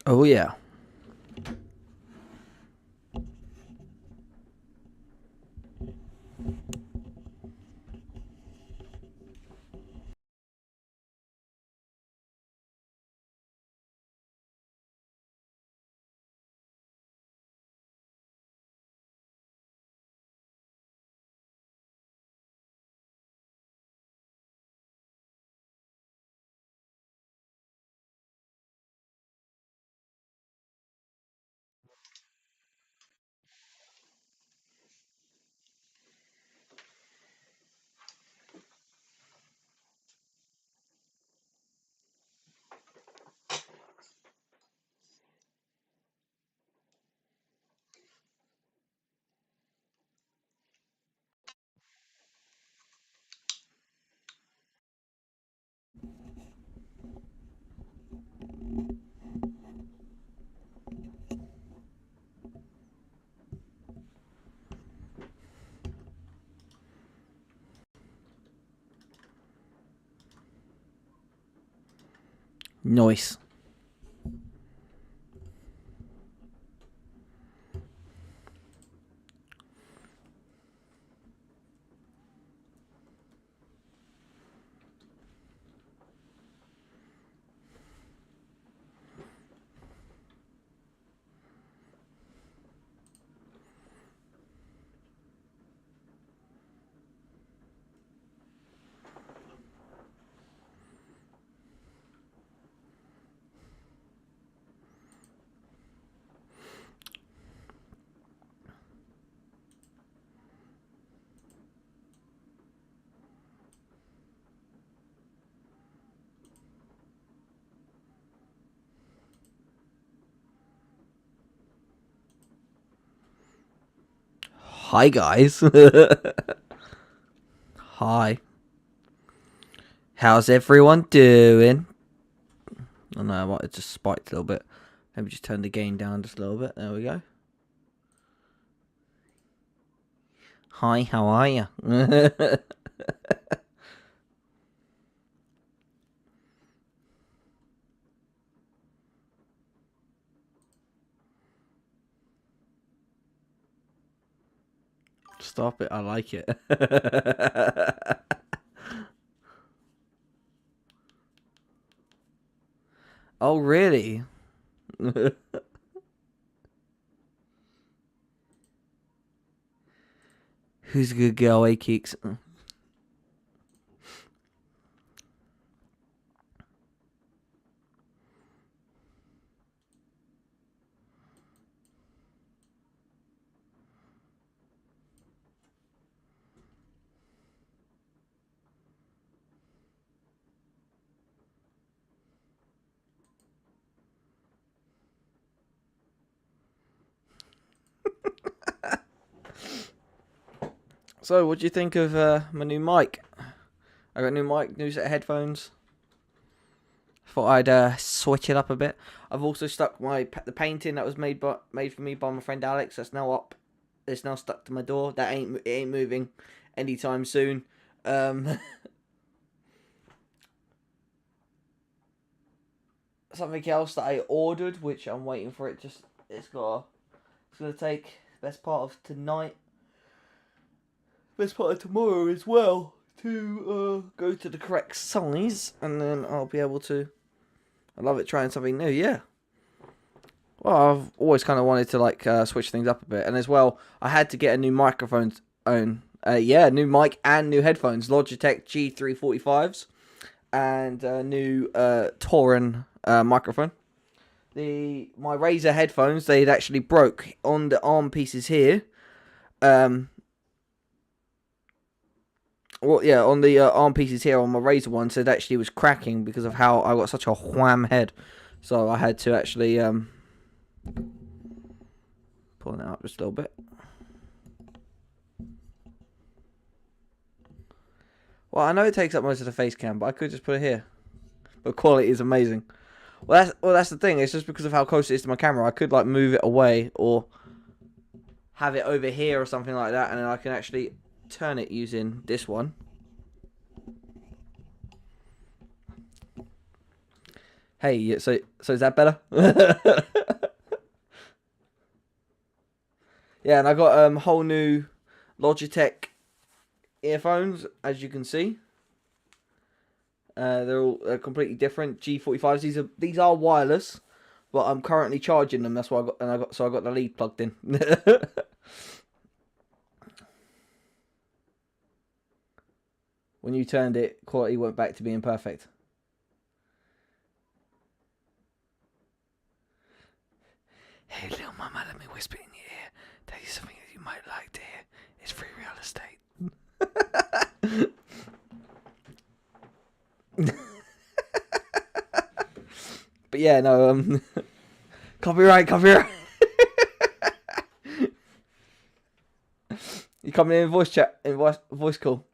Oh yeah. Nice. Hi guys. Hi. How's everyone doing? Oh no, it just spiked a little bit. Maybe just turn the gain down just a little bit. There we go. Hi, how are you? Stop it, I like it. Oh, really? Who's a good girl, eh, Keeks? So, what do you think of my new mic? I got a new mic, new set of headphones. Thought I'd switch it up a bit. I've also stuck the painting that was made for me by my friend Alex. That's now up. It's now stuck to my door. It ain't moving anytime soon. Um, Something else that I ordered, which I'm waiting for it. It's gonna take best part of tonight, best part of tomorrow as well to go to the correct size, and then I'll be able to. I love it trying something new. Yeah. Well, I've always kind of wanted to switch things up a bit, and as well, I had to get a new microphone. New mic and new headphones, Logitech G345s, and a new Torin microphone. My Razer headphones, they'd actually broke on the arm pieces here. Um, on the arm pieces here on my Razer ones, it actually was cracking because of how I got such a wham head. So I had to actually pull it out just a little bit. Well, I know it takes up most of the face cam, but I could just put it here. But quality is amazing. That's the thing. It's just because of how close it is to my camera. I could move it away or have it over here or something like that, and then I can actually turn it using this one. Hey, so is that better? Yeah, and I got whole new Logitech earphones, as you can see. They're all completely different G45s. These are wireless, but I'm currently charging them. That's why I got the lead plugged in. When you turned it, quality went back to being perfect. Hey, little mama, let me whisper in your ear. Tell you something that you might like to hear. It's free real estate. But yeah, no, copyright. You coming in voice chat, in voice call.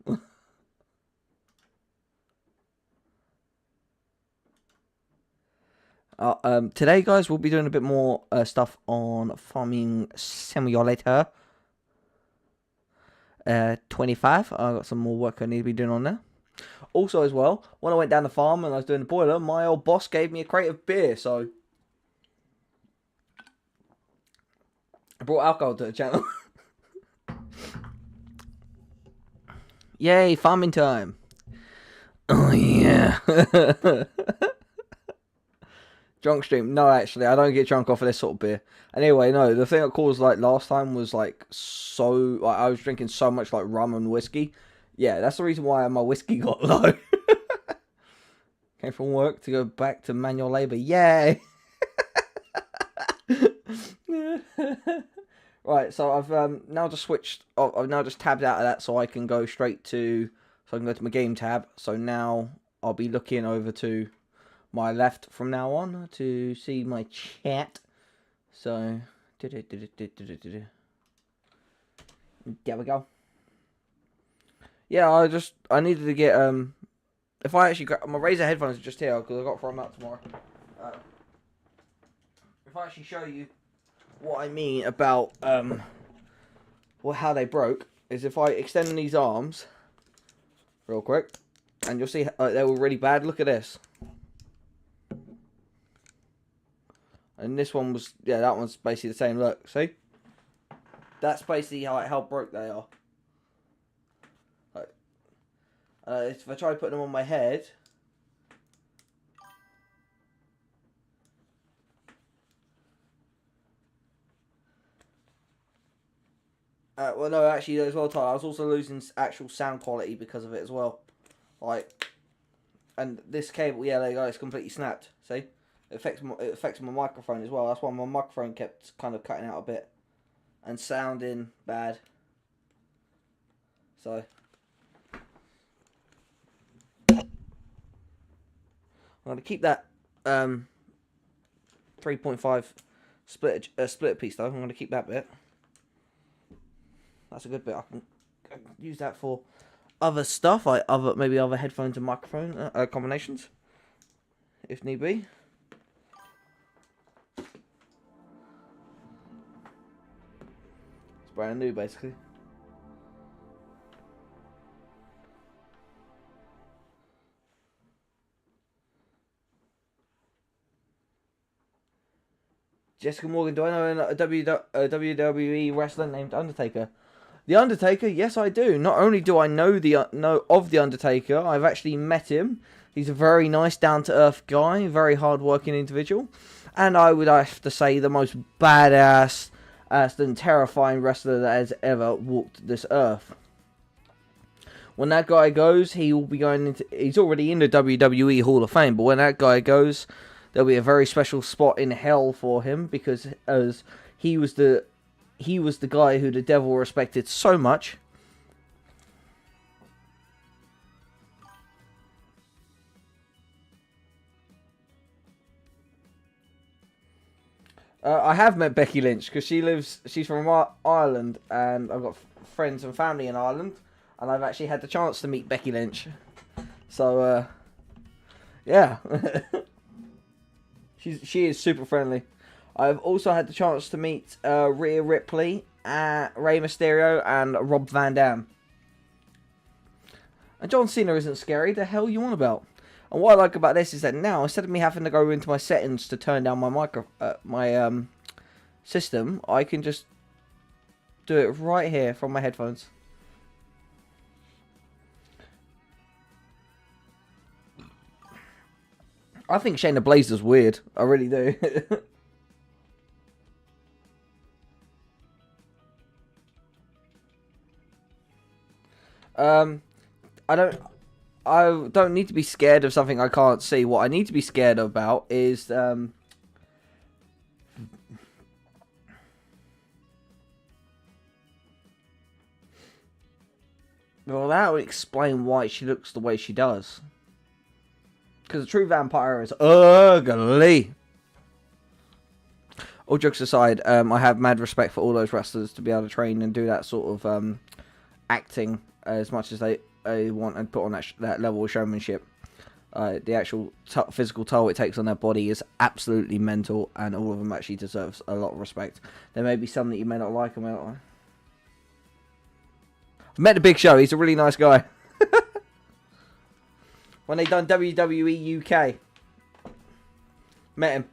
Today, guys, we'll be doing a bit more stuff on Farming Simulator 25. I got some more work I need to be doing on there. Also, as well, when I went down the farm and I was doing the boiler, my old boss gave me a crate of beer, so I brought alcohol to the channel. Yay, farming time. Oh, yeah. Drunk stream. No, actually, I don't get drunk off of this sort of beer. Anyway, no, the thing that caused, like, last time was, like, so... Like, I was drinking so much, like, rum and whiskey. Yeah, that's the reason why my whiskey got low. Came from work to go back to manual labour. Yay! Right, so I've now just switched... I've now just tabbed out of that so I can go straight to... So I can go to my game tab. So now I'll be looking over to my left from now on to see my chat. So... There we go. Yeah, I needed to get, if I actually grab, my Razer headphones are just here, because I got to throw them out tomorrow. If I actually show you what I mean about, how they broke, is if I extend these arms, real quick, and you'll see they were really bad. Look at this. And this one was, yeah, that one's basically the same. Look, see? That's basically how broke they are. If I try putting them on my head, well, no, actually, as well, Tyler, I was also losing actual sound quality because of it as well. Like, and this cable, yeah, there you go, it's completely snapped. See, it affects my microphone as well. That's why my microphone kept kind of cutting out a bit and sounding bad. So. I'm going to keep that 3.5 split piece though. I'm going to keep that bit. That's a good bit. I can use that for other stuff, like maybe other headphones and microphone combinations, if need be. It's brand new, basically. Jessica Morgan, do I know a WWE wrestler named Undertaker? The Undertaker, yes I do. Not only do I know of the Undertaker, I've actually met him. He's a very nice, down-to-earth guy, very hard-working individual. And I would have to say the most badass and terrifying wrestler that has ever walked this earth. When that guy goes, he will be going into... He's already in the WWE Hall of Fame, but when that guy goes... There'll be a very special spot in hell for him because as he was the guy who the devil respected so much. I have met Becky Lynch because she's from Ireland and I've got friends and family in Ireland and I've actually had the chance to meet Becky Lynch. So yeah. She is super friendly. I've also had the chance to meet Rhea Ripley, Rey Mysterio, and Rob Van Dam. And John Cena isn't scary. The hell you on about? And what I like about this is that now, instead of me having to go into my settings to turn down my system, I can just do it right here from my headphones. I think Shayna Blazer's weird. I really do. I don't need to be scared of something I can't see. What I need to be scared about is well, that would explain why she looks the way she does. Because a true vampire is ugly. All jokes aside, I have mad respect for all those wrestlers to be able to train and do that sort of acting as much as they want and put on that level of showmanship. The actual physical toll it takes on their body is absolutely mental, and all of them actually deserves a lot of respect. There may be some that you may not like and may not like. I've met the Big Show. He's a really nice guy. When they done WWE UK, met him.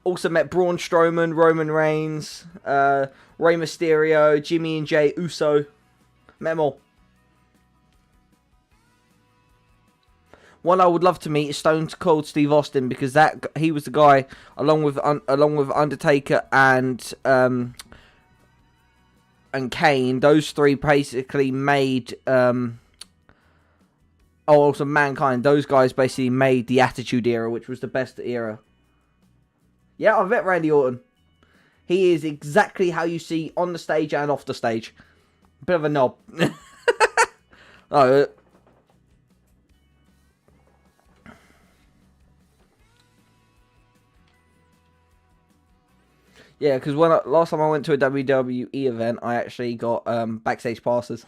Also met Braun Strowman, Roman Reigns, Rey Mysterio, Jimmy and Jay Uso. Met them all. One I would love to meet is Stone Cold Steve Austin, because he was the guy along with Undertaker and Kane. Those three basically made also Mankind. Those guys basically made the Attitude Era, which was the best era. Yeah, I've met Randy Orton. He is exactly how you see on the stage and off the stage. Bit of a knob. Oh. Yeah, because last time I went to a WWE event, I actually got backstage passes.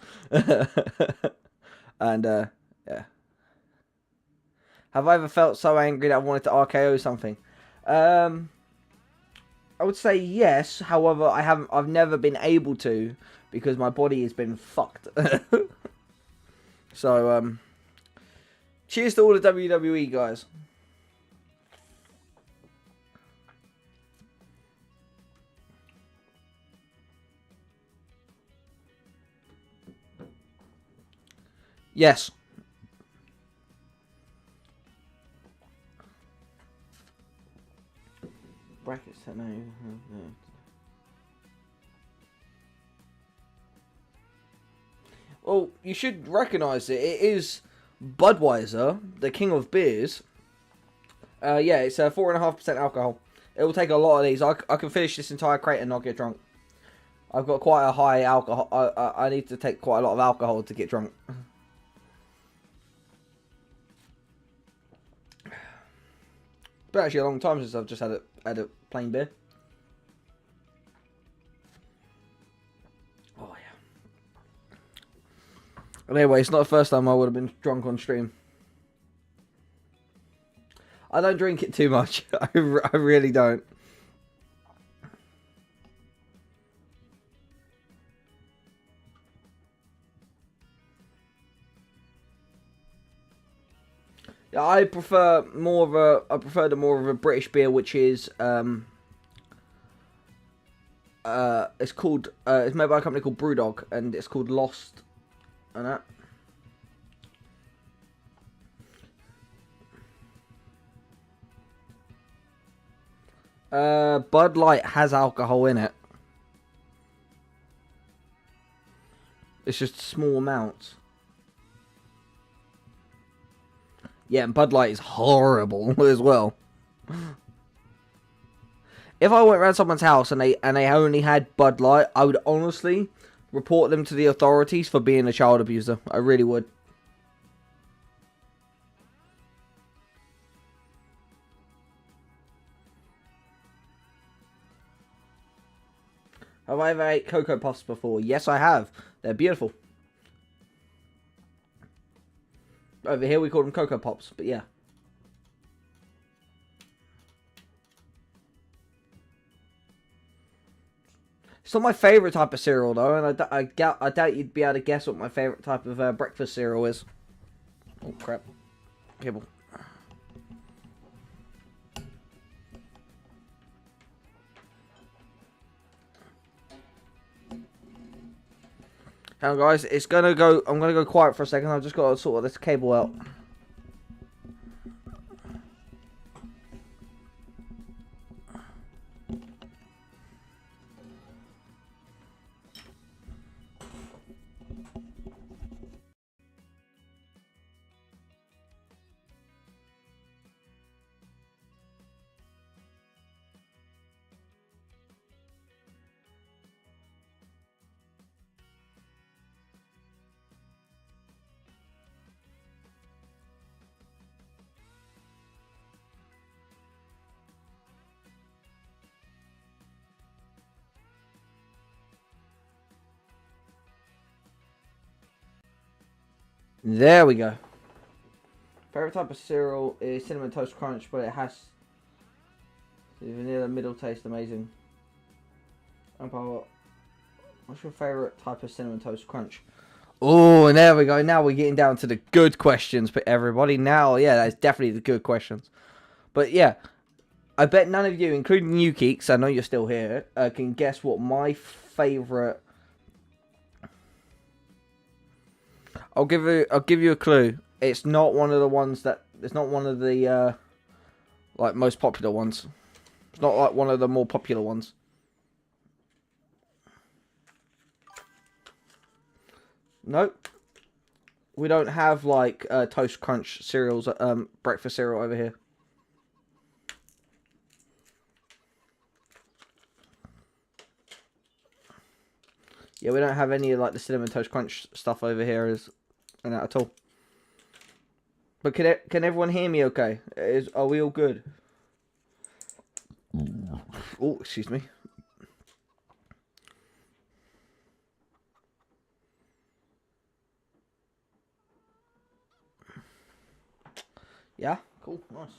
And, yeah. Have I ever felt so angry that I wanted to RKO something? I would say yes. However, I've never been able to, because my body has been fucked. So, cheers to all the WWE guys. Yes. Brackets that no. Well, you should recognise it. It is Budweiser, the king of beers. Yeah, it's 4.5% alcohol. It will take a lot of these. I can finish this entire crate and not get drunk. I've got quite a high alcohol. I need to take quite a lot of alcohol to get drunk. But actually, a long time since I've just had a plain beer. Oh yeah. But anyway, it's not the first time I would have been drunk on stream. I don't drink it too much. I really don't. Yeah, I prefer more of a British beer, which is it's called it's made by a company called Brewdog, and it's called Lost, and that. Bud Light has alcohol in it. It's just small amounts. Yeah, and Bud Light is horrible as well. If I went around someone's house and they only had Bud Light, I would honestly report them to the authorities for being a child abuser. I really would. Have I ever ate Cocoa Puffs before? Yes, I have. They're beautiful. Over here we call them Cocoa Pops, but yeah. It's not my favourite type of cereal though, and I doubt you'd be able to guess what my favourite type of breakfast cereal is. Oh crap. Kibble. Hang on, guys. It's gonna go. I'm gonna go quiet for a second. I've just got to sort this cable out. There we go. Favorite type of cereal is Cinnamon Toast Crunch, but it has the vanilla middle taste amazing. What's your favorite type of Cinnamon Toast Crunch? Oh, and there we go. Now we're getting down to the good questions, but everybody. Now, yeah, that's definitely the good questions. But yeah, I bet none of you, including you, Keeks, I know you're still here, can guess what my favorite. I'll give you a clue. It's not one of the ones that. It's not one of the like most popular ones. It's not like one of the more popular ones. Nope. We don't have like Toast Crunch cereals, breakfast cereal over here. Yeah, we don't have any like the Cinnamon Toast Crunch stuff over here at all. But can everyone hear me okay? Are we all good? Oh, excuse me. Yeah, cool, nice.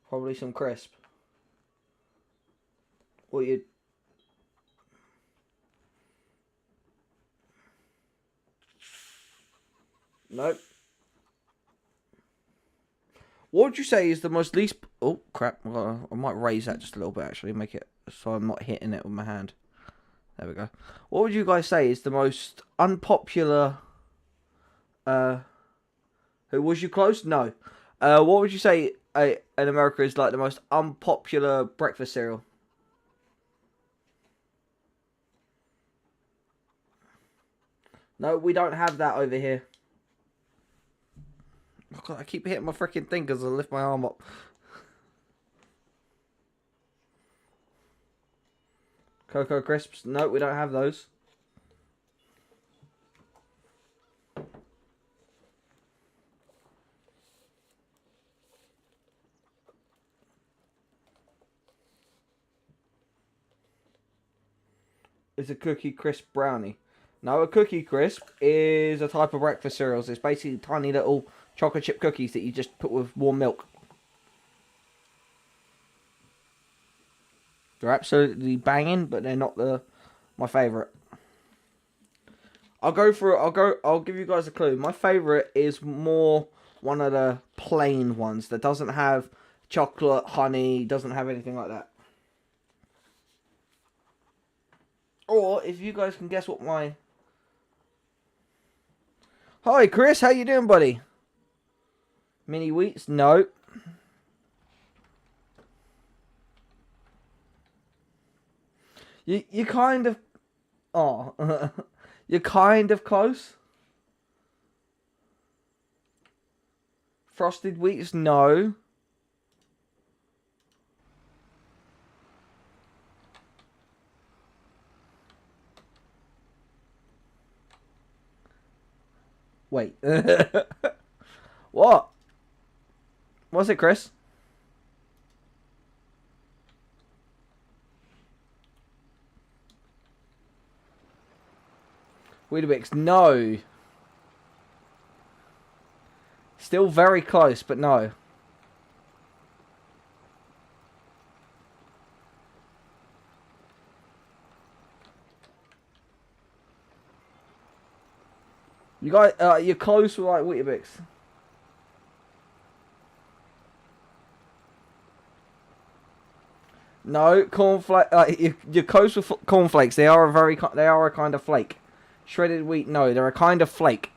Probably some crisp. What you? Nope. What would you say is the most least... Oh, crap. I might raise that just a little bit, actually. Make it so I'm not hitting it with my hand. There we go. What would you guys say is the most unpopular... Who was you close? No. What would you say in America is like the most unpopular breakfast cereal? No, we don't have that over here. Oh God, I keep hitting my freaking thing because I lift my arm up. Cocoa Crisps? No, we don't have those. It's a Cookie Crisp brownie. No, a Cookie Crisp is a type of breakfast cereals. It's basically tiny little chocolate chip cookies that you just put with warm milk. They're absolutely banging, but they're not my favourite. I'll give you guys a clue. My favourite is more one of the plain ones that doesn't have chocolate, honey, doesn't have anything like that. Or if you guys can guess what my... Hi Chris, how you doing, buddy? Mini wheats? No. You kind of... Oh. You're kind of close. Frosted wheats? No. Wait. What? What's it, Chris? Weetabix? No. Still very close, but no. You guys, you're close with like Weetabix. No, cornflake. Your coast with cornflakes. They are a kind of flake. Shredded wheat. No, they're a kind of flake.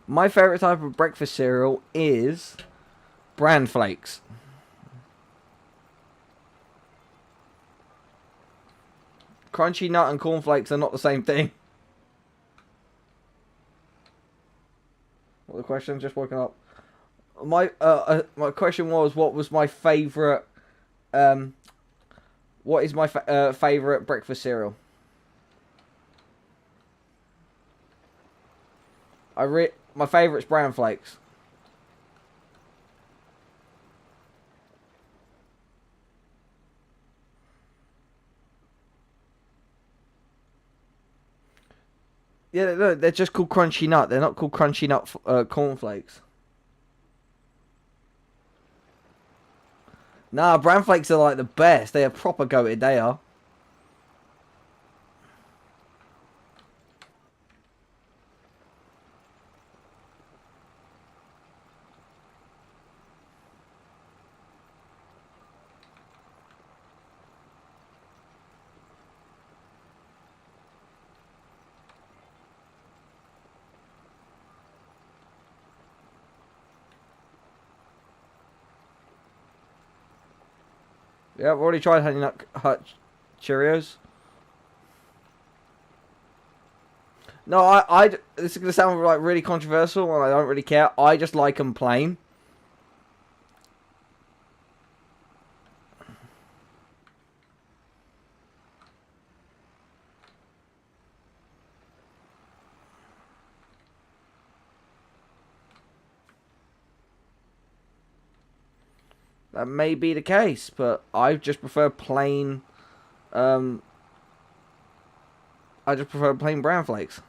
My favorite type of breakfast cereal is bran flakes. Crunchy nut and cornflakes are not the same thing. What the question? Just woken up. My question was, what was my favorite? What is my favorite breakfast cereal? My favorite's bran flakes. Yeah, no, they're just called crunchy nut. They're not called crunchy nut cornflakes. Nah, bran flakes are like the best. They are proper goated. They are. Yeah, I've already tried Honey Nut Hut Cheerios. No, this is gonna sound like really controversial, and I don't really care. I just like them plain. That may be the case, but I just prefer plain. Um, I just prefer plain bran flakes.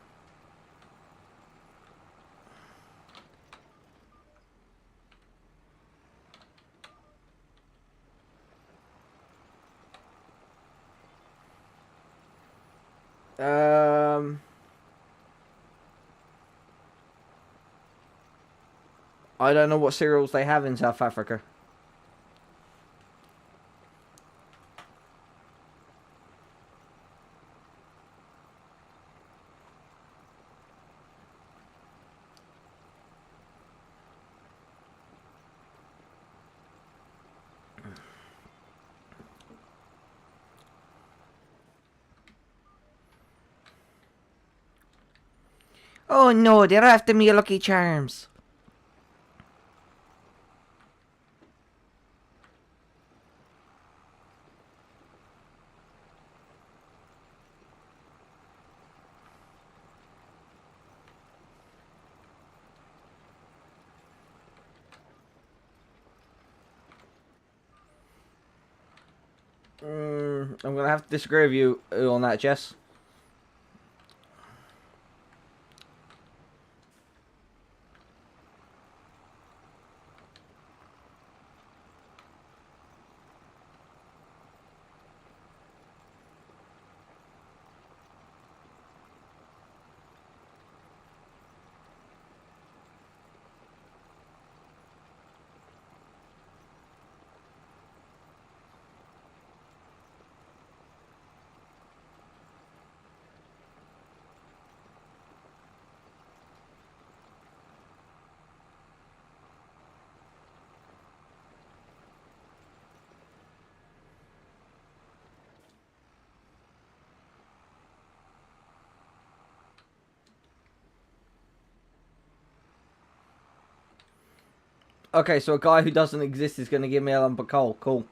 Um, I don't know what cereals they have in South Africa. Oh no, they're after me, Lucky Charms. I'm gonna have to disagree with you on that, Jess. Okay, so a guy who doesn't exist is gonna give me a lump of coal. Cool.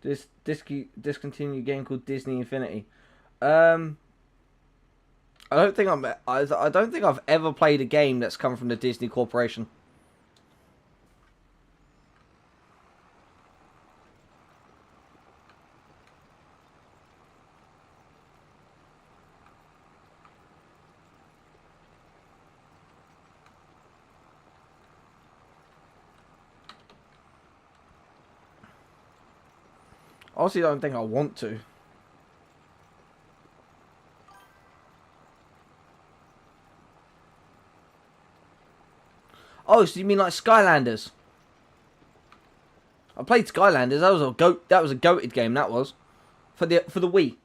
This discontinued game called Disney Infinity. Um, I don't think I've ever played a game that's come from the Disney Corporation. honestly don't think I want to. Oh, so you mean like Skylanders? I played Skylanders. That was a goated game. That was for the Wii.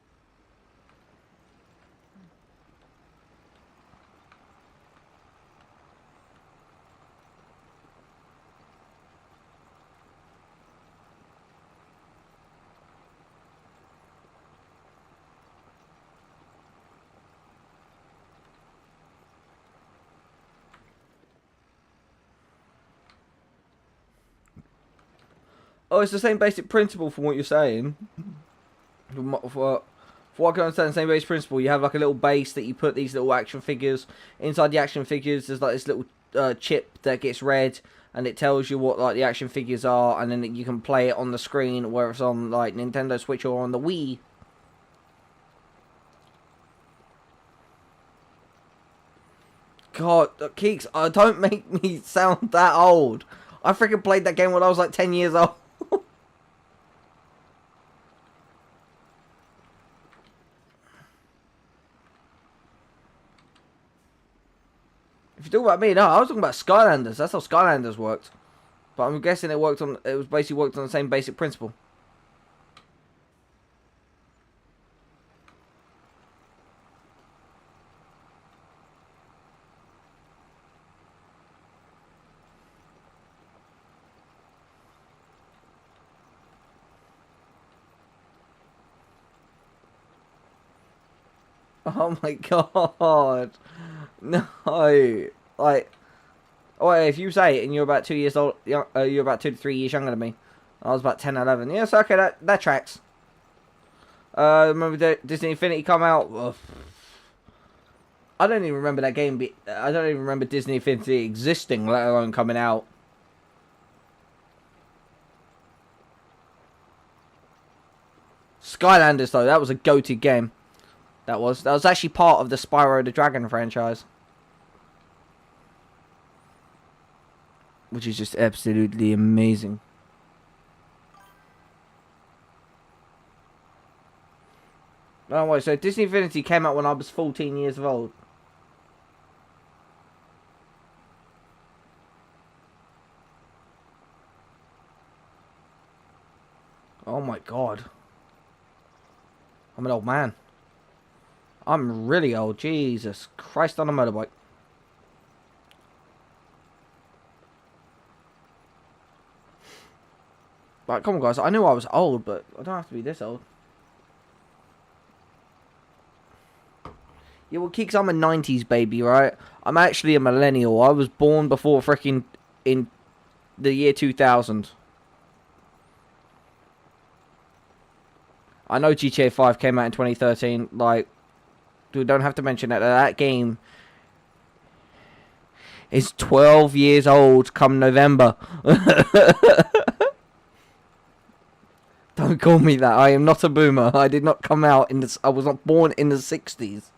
Oh, it's the same basic principle from what you're saying. For what I can understand, the same basic principle. You have like a little base that you put these little action figures inside. The action figures, there's like this little chip that gets read, and it tells you what like the action figures are, and then you can play it on the screen, whether it's on like Nintendo Switch or on the Wii. God, Keeks, don't make me sound that old. I freaking played that game when I was like 10 years old. If you talk about me, no, I was talking about Skylanders. That's how Skylanders worked. But I'm guessing it was basically worked on the same basic principle. Oh my god. No. Like, oh, if you say it and you're about 2 years old, you're about 2 to 3 years younger than me. I was about 10, 11. Yes, okay, that tracks. Remember Disney Infinity come out? Ugh. I don't even remember that game. I don't even remember Disney Infinity existing, let alone coming out. Skylanders, though, that was a goated game. That was actually part of the Spyro the Dragon franchise, which is just absolutely amazing. Oh wait, so Disney Infinity came out when I was 14 years old. Oh my god. I'm an old man. I'm really old. Jesus Christ on a motorbike. Like, come on, guys. I knew I was old, but I don't have to be this old. Yeah, well, Keeks, I'm a 90s baby, right? I'm actually a millennial. I was born before freaking in the year 2000. I know GTA 5 came out in 2013. Like, we don't have to mention that. That game is 12 years old come November. Don't call me that. I am not a boomer. I did not come out in this. I was not born in the 60s.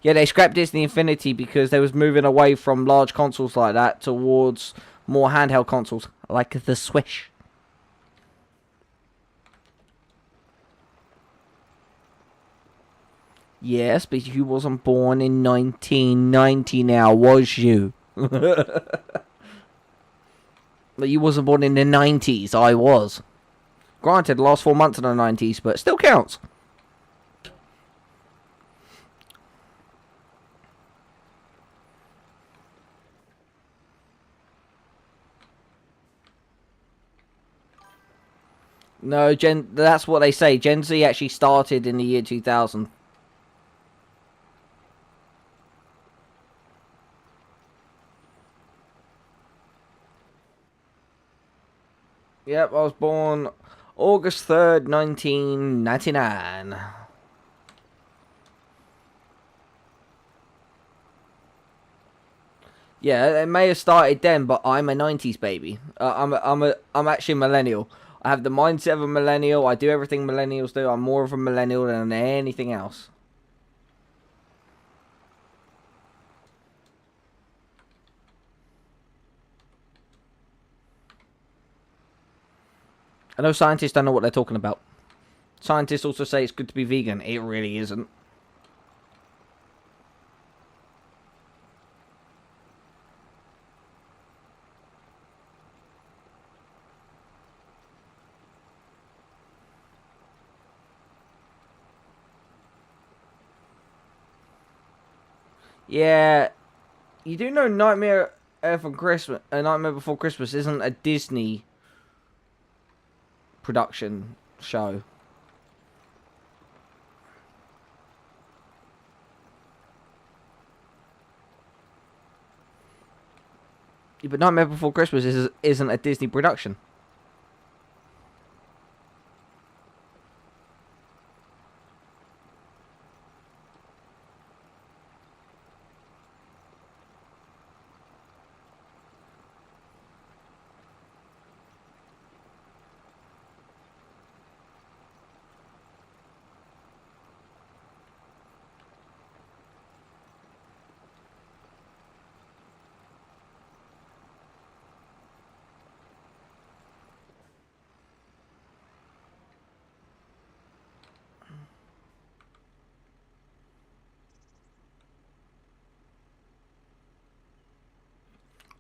Yeah, they scrapped Disney Infinity because they was moving away from large consoles like that towards more handheld consoles, like the Switch. Yes, but you wasn't born in 1990 now, was you? You wasn't born in the 90s, I was. Granted, the last 4 months of the 90s, but it still counts. No, that's what they say. Gen Z actually started in the year 2000. Yep, I was born August 3rd, 1999. Yeah, it may have started then, but I'm a 90s baby. I'm actually a millennial. I have the mindset of a millennial. I do everything millennials do. I'm more of a millennial than anything else. I know scientists don't know what they're talking about. Scientists also say it's good to be vegan. It really isn't. Yeah, you do know Nightmare from Christmas, A Nightmare Before Christmas isn't a Disney production show. Yeah, but Nightmare Before Christmas isn't a Disney production.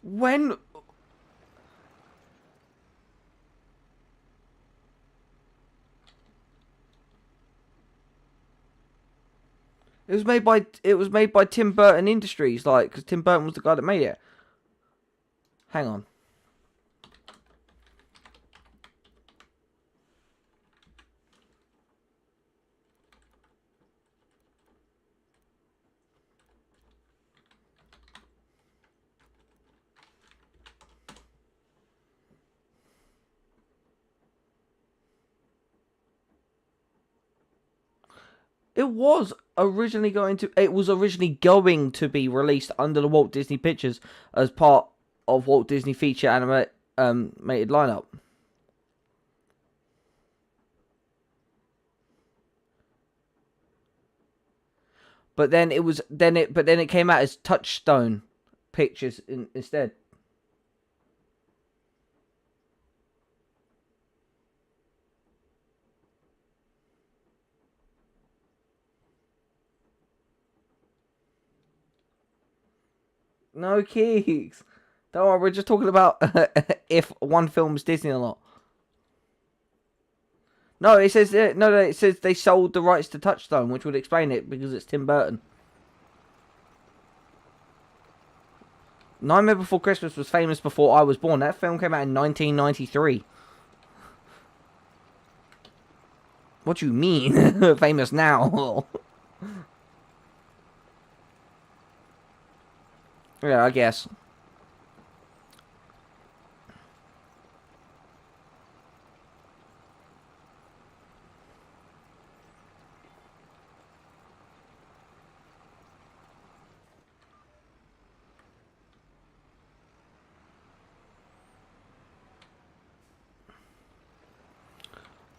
When it was made by Tim Burton Industries, like, because Tim Burton was the guy that made it. Hang on. It was originally going to be released under the Walt Disney Pictures as part of Walt Disney feature animated lineup. But then it came out as Touchstone Pictures instead. No keys. Don't worry, we're just talking about if one film's Disney or not. No, it says it says they sold the rights to Touchstone, which would explain it because it's Tim Burton. Nightmare Before Christmas was famous before I was born. That film came out in 1993. What do you mean? Famous now? Yeah, I guess.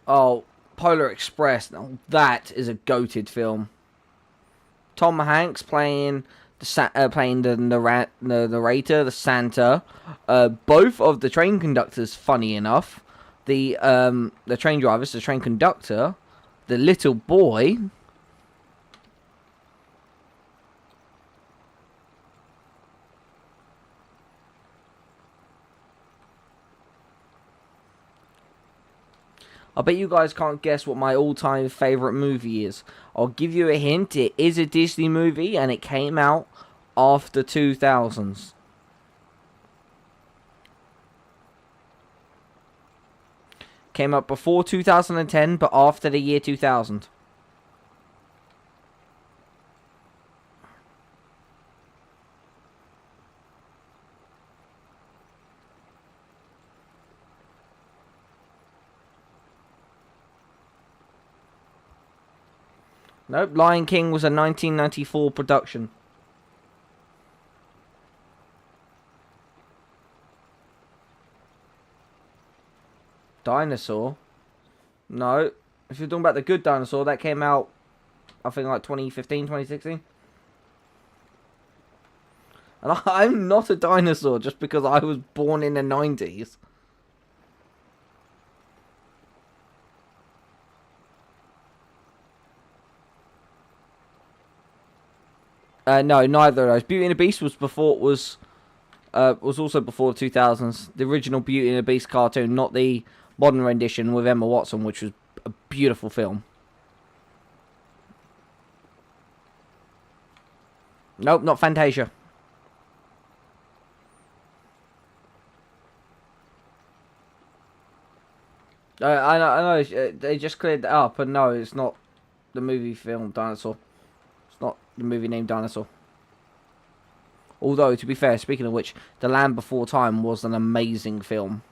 Oh, Polar Express. Now that is a goated film. Tom Hanks playing the narrator, the Santa. Both of the train conductors, funny enough. The train drivers, the train conductor, the little boy. I bet you guys can't guess what my all-time favourite movie is. I'll give you a hint. It is a Disney movie, and it came out after 2000s. Came out before 2010, but after the year 2000. Nope, Lion King was a 1994 production. Dinosaur? No. If you're talking about the good dinosaur, that came out, I think, like 2015, 2016. And I'm not a dinosaur just because I was born in the 90s. No, neither of those. Beauty and the Beast was also before the 2000s. The original Beauty and the Beast cartoon, not the modern rendition with Emma Watson, which was a beautiful film. Nope, not Fantasia. I know. They just cleared that up, and no, it's not the movie film Dinosaur. It's not the movie named Dinosaur. Although, to be fair, speaking of which, The Land Before Time was an amazing film.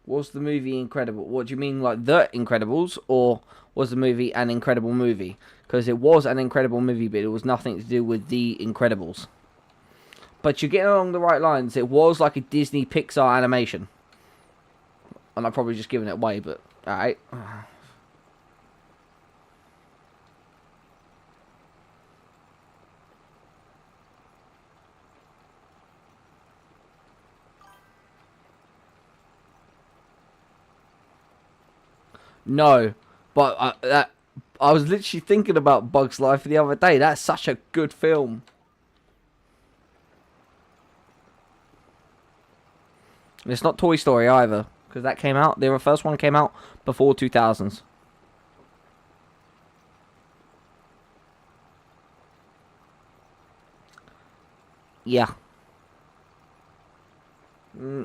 Was the movie incredible? What do you mean, like The Incredibles, or was the movie an incredible movie? Because it was an incredible movie, but it was nothing to do with The Incredibles. But you're getting along the right lines. It was like a Disney Pixar animation. And I'm probably just giving it away, but alright. No, but I was literally thinking about Bug's Life the other day. That's such a good film. And it's not Toy Story either, because that came out. The first one came out before 2000s. Yeah.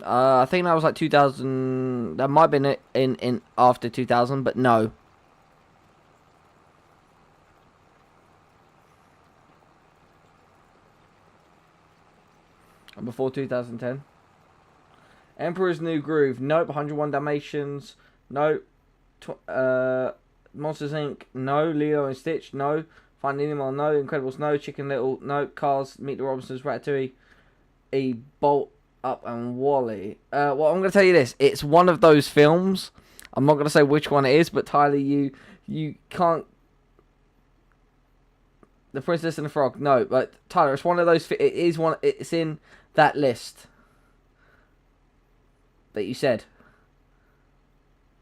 I think that was like 2000. That might have been in after 2000, but no. Before 2010. Emperor's New Groove. Nope. 101 Dalmatians. Nope. Monsters Inc. No. Lilo and Stitch. No. Finding Nemo. No. Incredibles. No. Chicken Little. No. Cars. Meet the Robinsons. Ratatouille. Bolt Up and Wally. Well, I'm going to tell you this. It's one of those films. I'm not going to say which one it is, but Tyler, you can't. The Princess and the Frog. No, but Tyler, it's one of those. It is one. It's in that list that you said.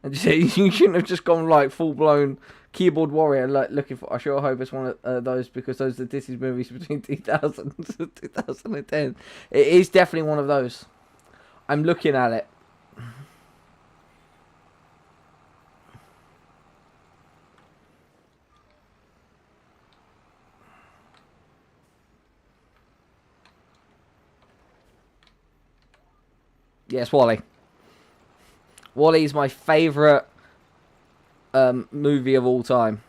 And you shouldn't have just gone like full blown keyboard warrior, like looking for. I sure hope it's one of those, because those are Disney movies between 2000 and 2010. It is definitely one of those. I'm looking at it. Yes, Wally. Wally is my favourite movie of all time.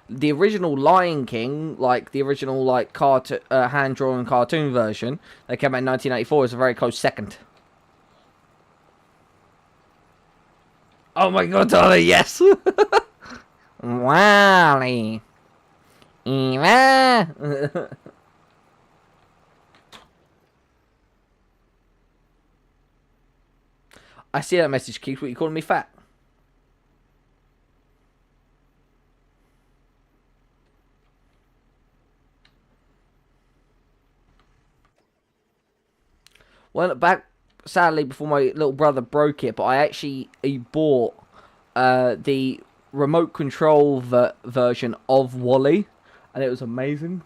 The original Lion King, like the original like hand-drawn cartoon version that came out in 1984, is a very close second. Oh my god, Tyler, yes! Wally. I see that message, Keith. What, you calling me fat? Well, back, sadly, before my little brother broke it, but I actually bought the remote control version of Wally, and it was amazing.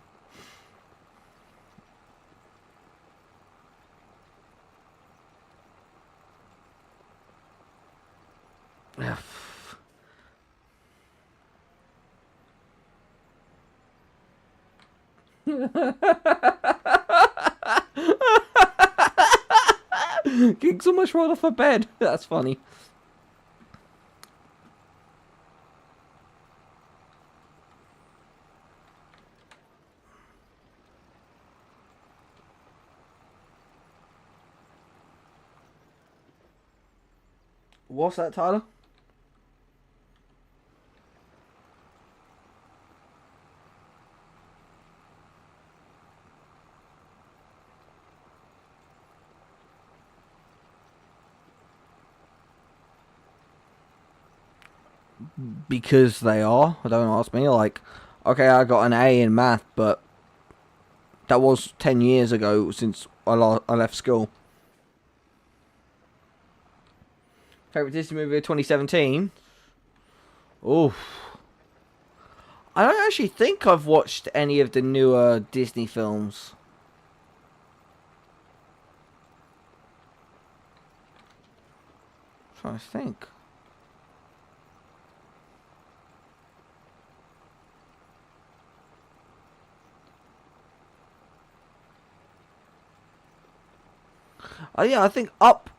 Getting so much right off a bed. That's funny. What's that, Tyler? Because they are. Don't ask me. Like, okay, I got an A in math, but That was 10 years ago since I left school. Favorite Disney movie of 2017? Oof. I don't actually think I've watched any of the newer Disney films. I'm trying to think. Oh yeah, I think Up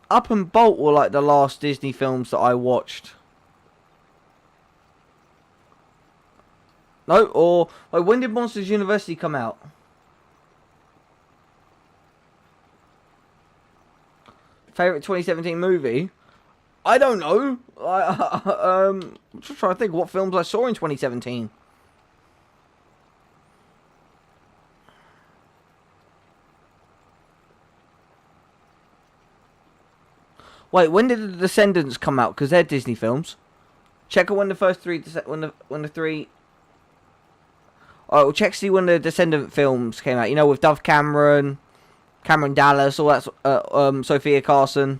and Bolt were like the last Disney films that I watched. No, or like when did Monsters University come out? Favorite 2017 movie? I don't know. I'm just trying to think what films I saw in 2017. Wait, when did The Descendants come out? Because they're Disney films. Check when the first three, when the three. Oh, check see when the Descendant films came out. You know, with Dove Cameron, Cameron Dallas, all that. Sophia Carson.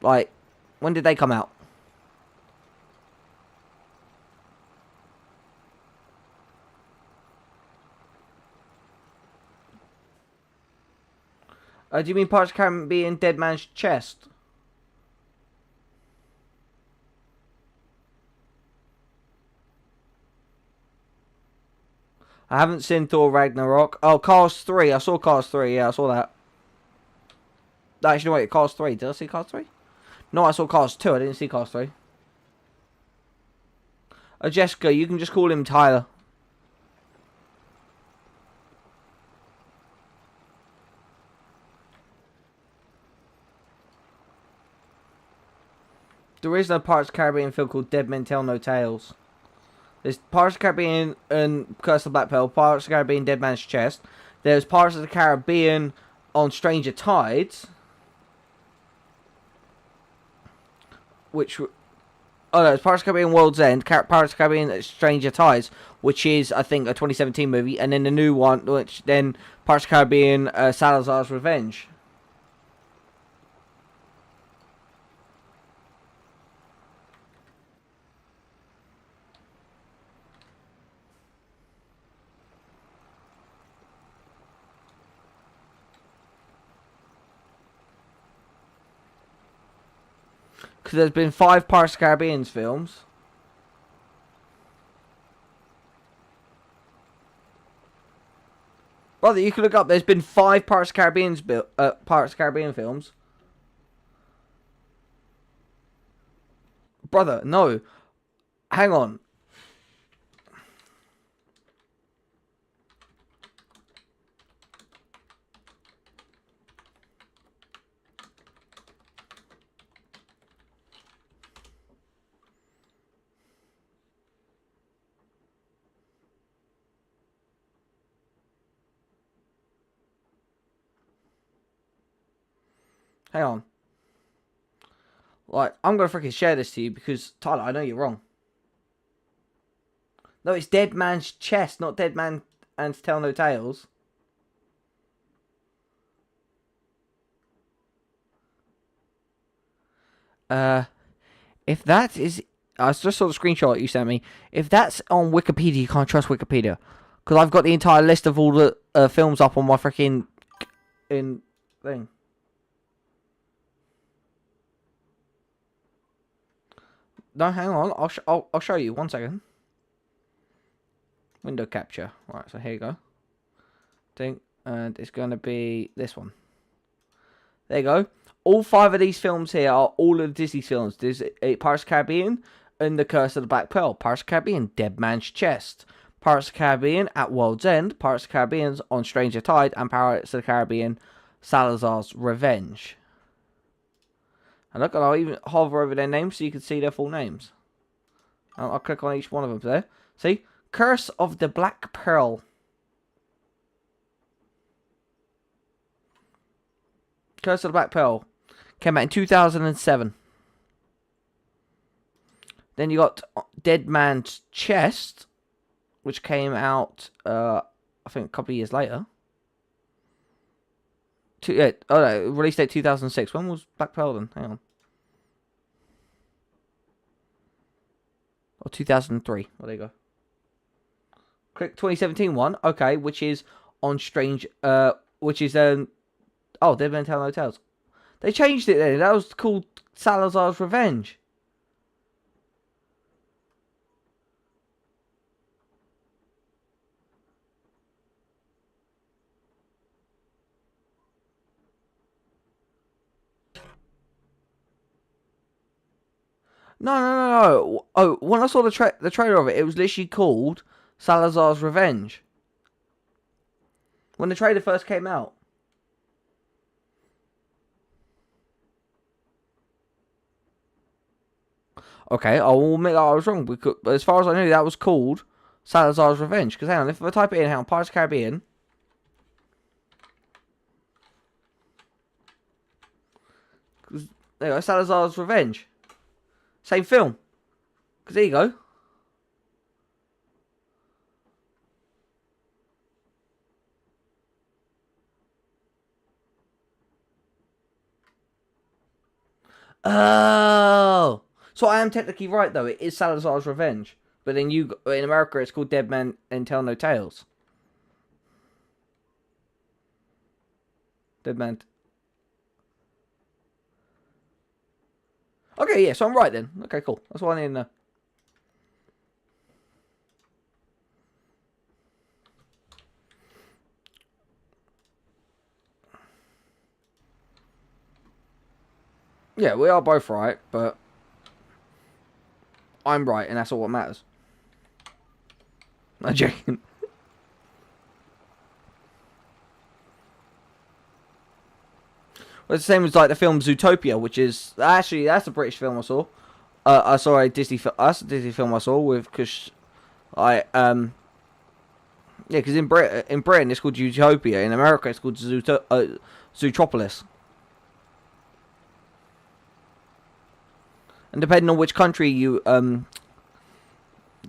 Like, when did they come out? Do you mean Pirates of the Caribbean Dead Man's Chest? I haven't seen Thor Ragnarok. Oh, Cars 3. I saw Cars 3. Yeah, I saw that. Actually, wait, Cars 3. Did I see Cars 3? No, I saw Cars 2. I didn't see Cars 3. Jessica, you can just call him Tyler. There is a Pirates of the Caribbean film called Dead Men Tell No Tales. There's Pirates of the Caribbean and Curse of the Black Pearl, Pirates of the Caribbean Dead Man's Chest. There's Pirates of the Caribbean on Stranger Tides. Which... Oh no, it's Pirates of the Caribbean World's End, Pirates of the Caribbean Stranger Tides, which is, I think, a 2017 movie. And then the new one, which then Pirates of the Caribbean Salazar's Revenge. Because there's been 5 Pirates of the Caribbean films. Brother, you can look up. There's been 5 Pirates of the Caribbean films. Brother, no. Hang on. Hang on. Like, I'm going to freaking share this to you because, Tyler, I know you're wrong. No, it's Dead Man's Chest, not Dead Man and Tell No Tales. If that is... I just saw the screenshot you sent me. If that's on Wikipedia, you can't trust Wikipedia. Because I've got the entire list of all the films up on my freaking... thing. No, hang on. I'll show you. 1 second. Window capture. Right, so here you go. Thing, and it's going to be this one. There you go. All 5 of these films here are all of the Disney films. There's Pirates of the Caribbean and The Curse of the Black Pearl. Pirates of the Caribbean, Dead Man's Chest. Pirates of the Caribbean at World's End. Pirates of the Caribbean on Stranger Tide. And Pirates of the Caribbean, Salazar's Revenge. And look, I'll even hover over their names so you can see their full names. I'll click on each one of them there. See? Curse of the Black Pearl. Curse of the Black Pearl. Came out in 2007. Then you got Dead Man's Chest, which came out, I I think a couple of years later. Yeah, oh no, release date 2006. When was Black Pearl then? Hang on. Or 2003. Well, there you go. Click 2017 one. Okay, which is on Strange. Which is oh, Dead Men Tell No Tales. They changed it then. That was called Salazar's Revenge. No. Oh, when I saw the trailer of it, it was literally called Salazar's Revenge. When the trailer first came out. Okay, I will admit that I was wrong, because as far as I knew, that was called Salazar's Revenge. Because hang on, if I type it in, hang on, Pirates of the Caribbean. There you go, Salazar's Revenge. Same film. Because there you go. Oh. So I am technically right, though. It is Salazar's Revenge. But then in America, it's called Dead Men and Tell No Tales. Dead Man. Okay, yeah, so I'm right then. Okay, cool. That's what I need to know. Yeah, we are both right, but I'm right, and that's all that matters. I'm joking. Well, it's the same as like the film Zootopia, which is actually that's a British film I saw. I saw a Disney film. That's a Disney film I saw with because yeah, because in Britain it's called Zootopia. In America it's called Zootropolis. And depending on which country you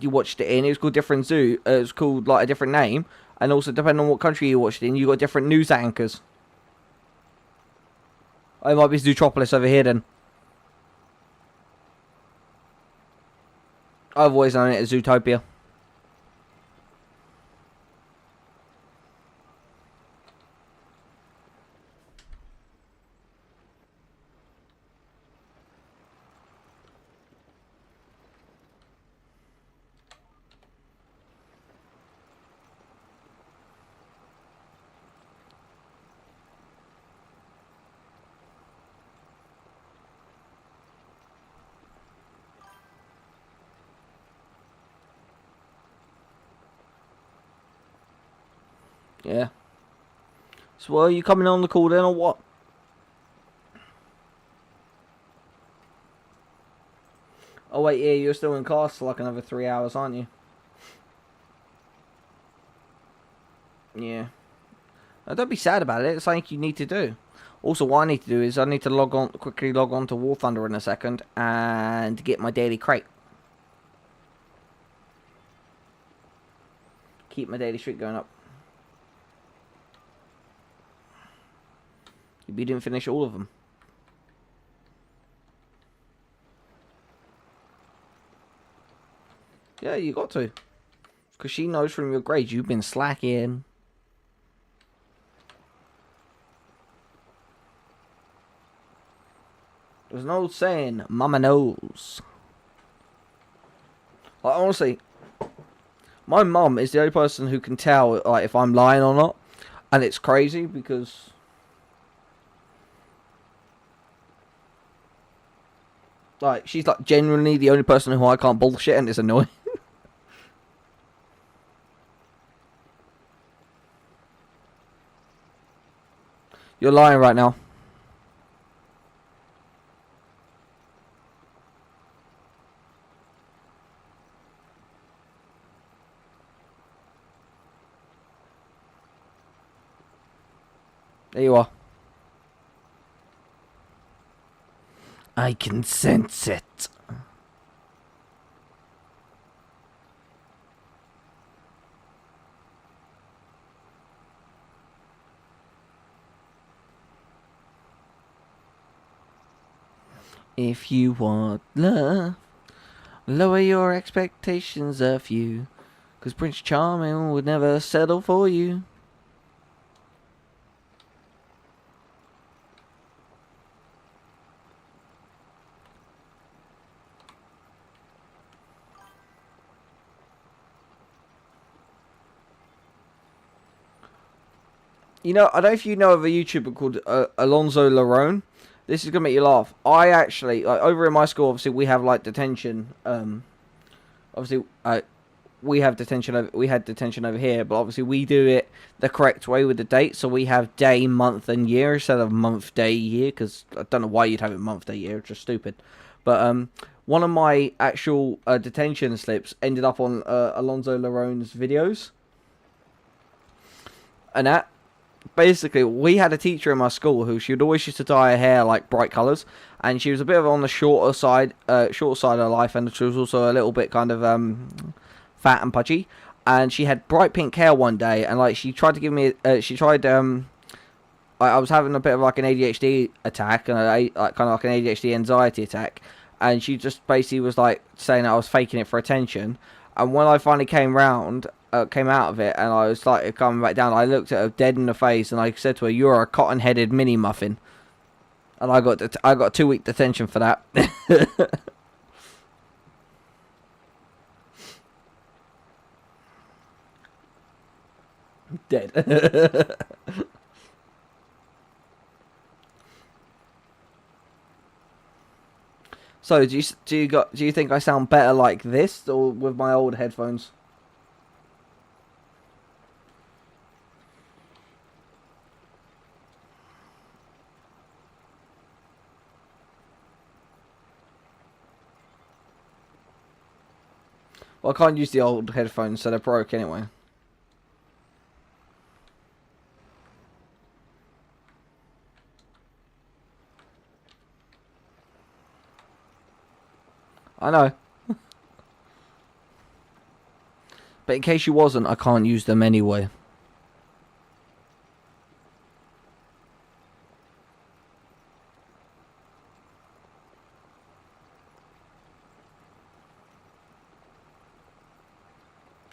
watched it in, it was called different zoo. It was called like a different name, and also depending on what country you watched it in, you got different news anchors. Oh, it might be Zootropolis over here then. I've always known it as Zootopia. Yeah. So, well, are you coming on the call then, or what? Oh, wait, yeah, you're still in class for like another 3 hours, aren't you? Yeah. Now, don't be sad about it. It's something you need to do. Also, what I need to do is I need to quickly log on to War Thunder in a second and get my daily crate. Keep my daily streak going up. You didn't finish all of them. Yeah, you got to. Because she knows from your grades you've been slacking. There's an old saying, Mama knows. Like, honestly, my mum is the only person who can tell like if I'm lying or not. And it's crazy because like she's like genuinely the only person who I can't bullshit, and it's annoying. You're lying right now. There you are. I can sense it. If you want love, lower your expectations of you. 'Cause Prince Charming would never settle for you. You know, I don't know if you know of a YouTuber called Alonzo Larone. This is gonna make you laugh. I actually, like, over in my school, obviously we have like detention. Obviously, we have detention. We had detention over here, but obviously we do it the correct way with the date. So we have day, month, and year instead of month, day, year. Because I don't know why you'd have it month, day, year. It's just stupid. But one of my actual detention slips ended up on Alonzo Larone's videos, and that. Basically, we had a teacher in my school who she would always used to dye her hair like bright colours, and she was a bit of on the shorter side of life, and she was also a little bit kind of fat and pudgy, and she had bright pink hair one day, and like she tried to give me, I was having a bit of like an ADHD attack, and like kind of like an ADHD anxiety attack, and she just basically was like saying that I was faking it for attention, and when I finally came out of it, and I was like coming back down, I looked at her dead in the face, and I said to her, "You're a cotton-headed mini muffin," and I got 2-week detention for that. Dead. So do you think I sound better like this or with my old headphones? Well, I can't use the old headphones, so they're broke anyway. I know. But in case you wasn't, I can't use them anyway.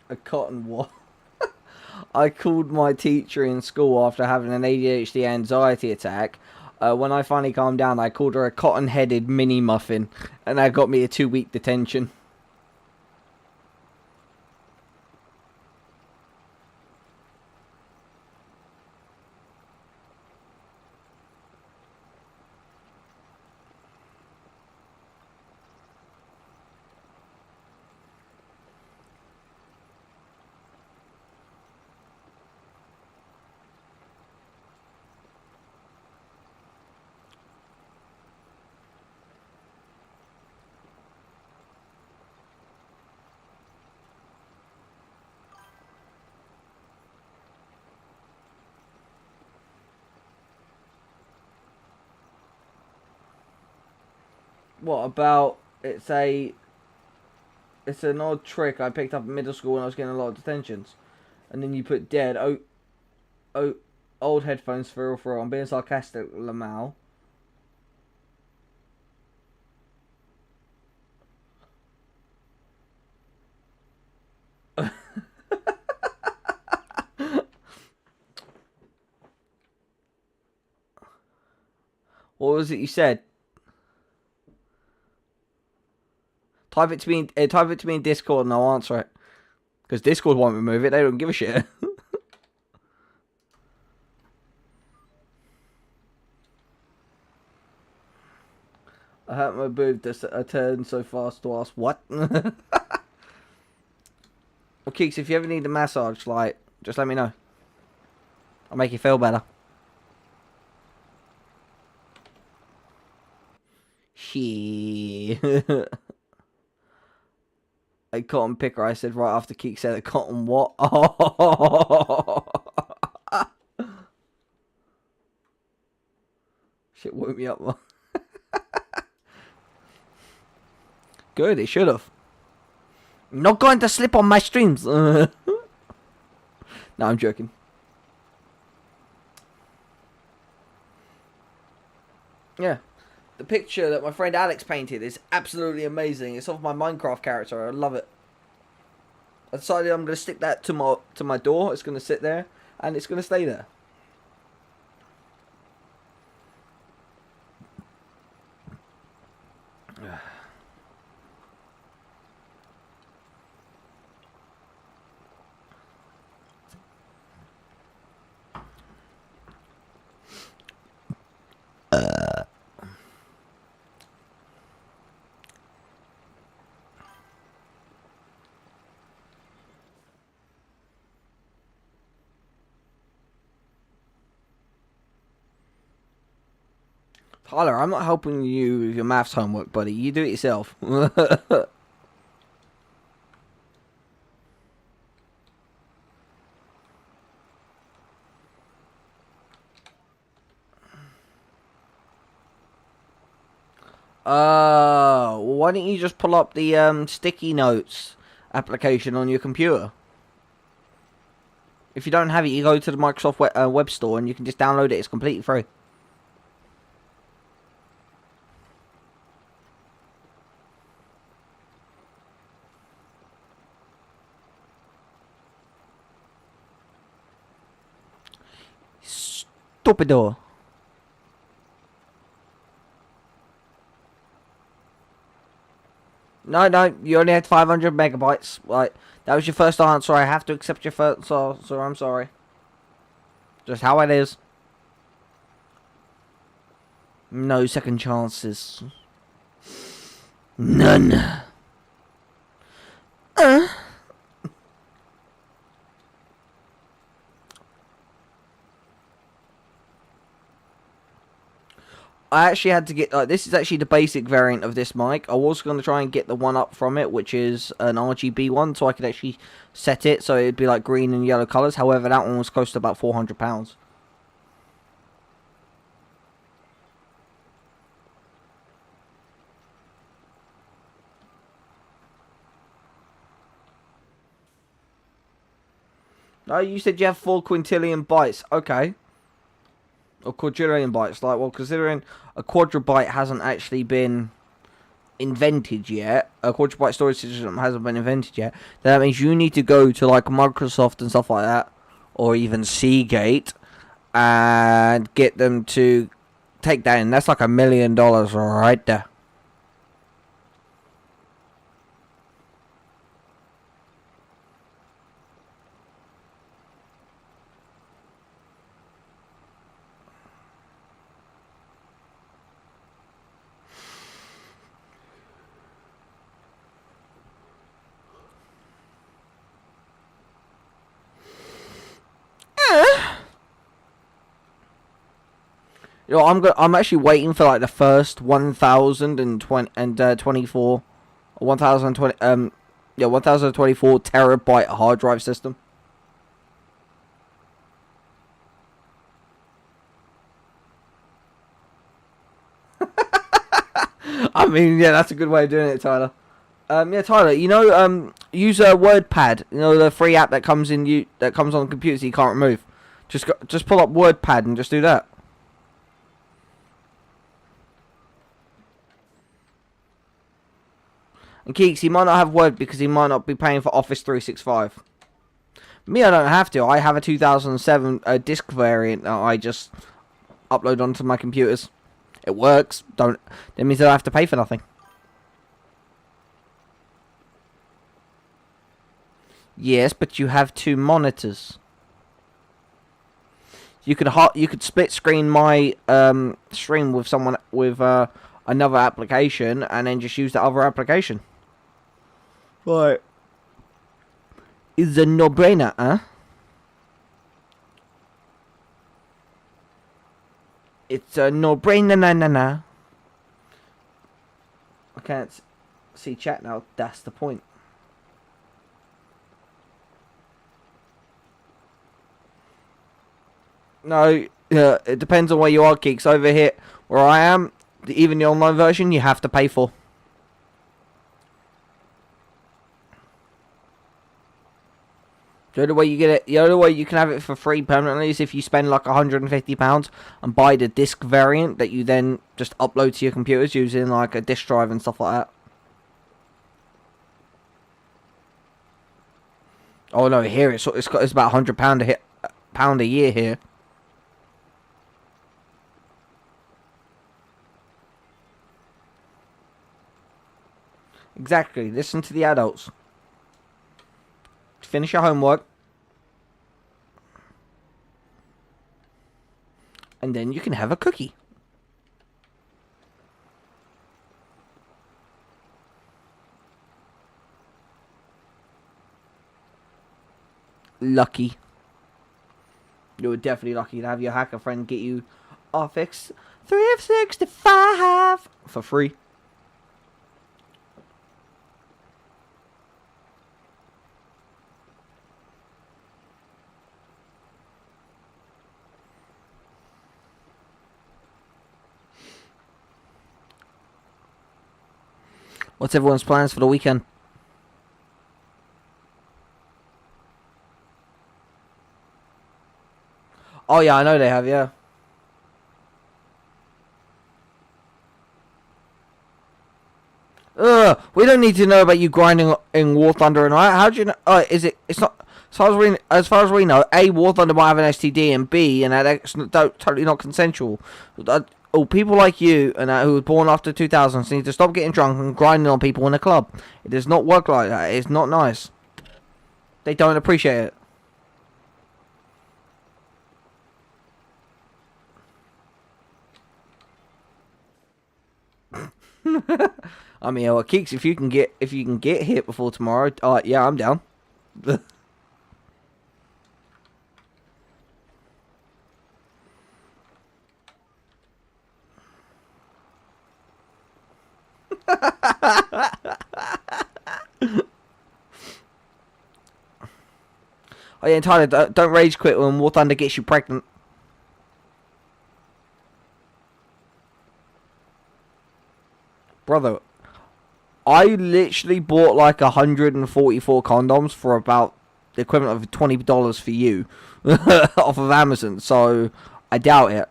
A cotton what? I called my teacher in school after having an ADHD anxiety attack. When I finally calmed down, I called her a cotton-headed mini muffin, and that got me a 2-week detention. What about it's an odd trick I picked up in middle school when I was getting a lot of detentions, and then you put dead. Old headphones for real. I'm being sarcastic, Lamal. What was it you said? Type it to me. Type it to me in Discord, and I'll answer it. Because Discord won't remove it. They don't give a shit. I hurt my boob. I turned so fast to ask what. Well, Keeks, if you ever need a massage, like, just let me know. I'll make you feel better. Shit. A cotton picker, I said right after Keeks said a cotton what? Oh. Shit woke me up. Good, it should have. I'm not going to slip on my streams. No, I'm joking. Yeah. The picture that my friend Alex painted is absolutely amazing. It's of my Minecraft character. I love it. I decided I'm going to stick that to my door. It's going to sit there, and it's going to stay there. Tyler, I'm not helping you with your maths homework, buddy. You do it yourself. Why don't you just pull up the sticky notes application on your computer? If you don't have it, you go to the Microsoft web store and you can just download it. It's completely free. Stupido. No, you only had 500 megabytes. Right, that was your first answer. I have to accept your first answer. I'm sorry. Just how it is. No second chances. None. I actually had to get, this is actually the basic variant of this mic. I was going to try and get the one up from it, which is an RGB one, so I could actually set it so it'd be like green and yellow colours. However, that one was close to about £400. No, you said you have 4 quintillion bytes. Okay. Or quadrillion bytes. Like, well, considering a quadribyte hasn't actually been invented yet, a quadribyte storage system hasn't been invented yet, then that means you need to go to, like, Microsoft and stuff like that, or even Seagate, and get them to take that in. That's like $1 million right there. You know, I'm actually waiting for like the first 1024 1020 1024 terabyte hard drive system. I mean, yeah, that's a good way of doing it, Tyler. Yeah, Tyler, you know, use a WordPad. You know, the free app that comes on the computer so you can't remove. Just pull up WordPad and just do that. And Keeks, he might not have Word because he might not be paying for Office 365. Me, I don't have to. I have a 2007 disc variant that I just upload onto my computers. It works. That means I don't have to pay for nothing. Yes, but you have 2 monitors. You could split screen my stream with someone with another application and then just use the other application. Right. It's a no-brainer, huh? It's a no-brainer, na. I can't see chat now. That's the point. No, it depends on where you are, Geeks. Over here, where I am, even the online version, you have to pay for. The only way you get it, the only way you can have it for free permanently is if you spend like £150 and buy the disc variant that you then just upload to your computers using like a disk drive and stuff like that. Oh no, here it's about £100 a year here. Exactly. Listen to the adults. Finish your homework. And then you can have a cookie. Lucky. You were definitely lucky to have your hacker friend get you Office 365 for free. What's everyone's plans for the weekend? Oh yeah, I know they have, yeah. Ugh, we don't need to know about you grinding in War Thunder and I. How do you know? Is it? It's not. As far as we know, A, War Thunder might have an STD, and B, and that's totally not consensual. People like you and who were born after 2000 need to stop getting drunk and grinding on people in a club. It does not work like that. It's not nice. They don't appreciate it. I mean, Keeks, if you can get hit before tomorrow, yeah, I'm down. Oh yeah, Tyler, don't rage quit when War Thunder gets you pregnant. Brother, I literally bought like 144 condoms for about the equivalent of $20 for you off of Amazon, so I doubt it.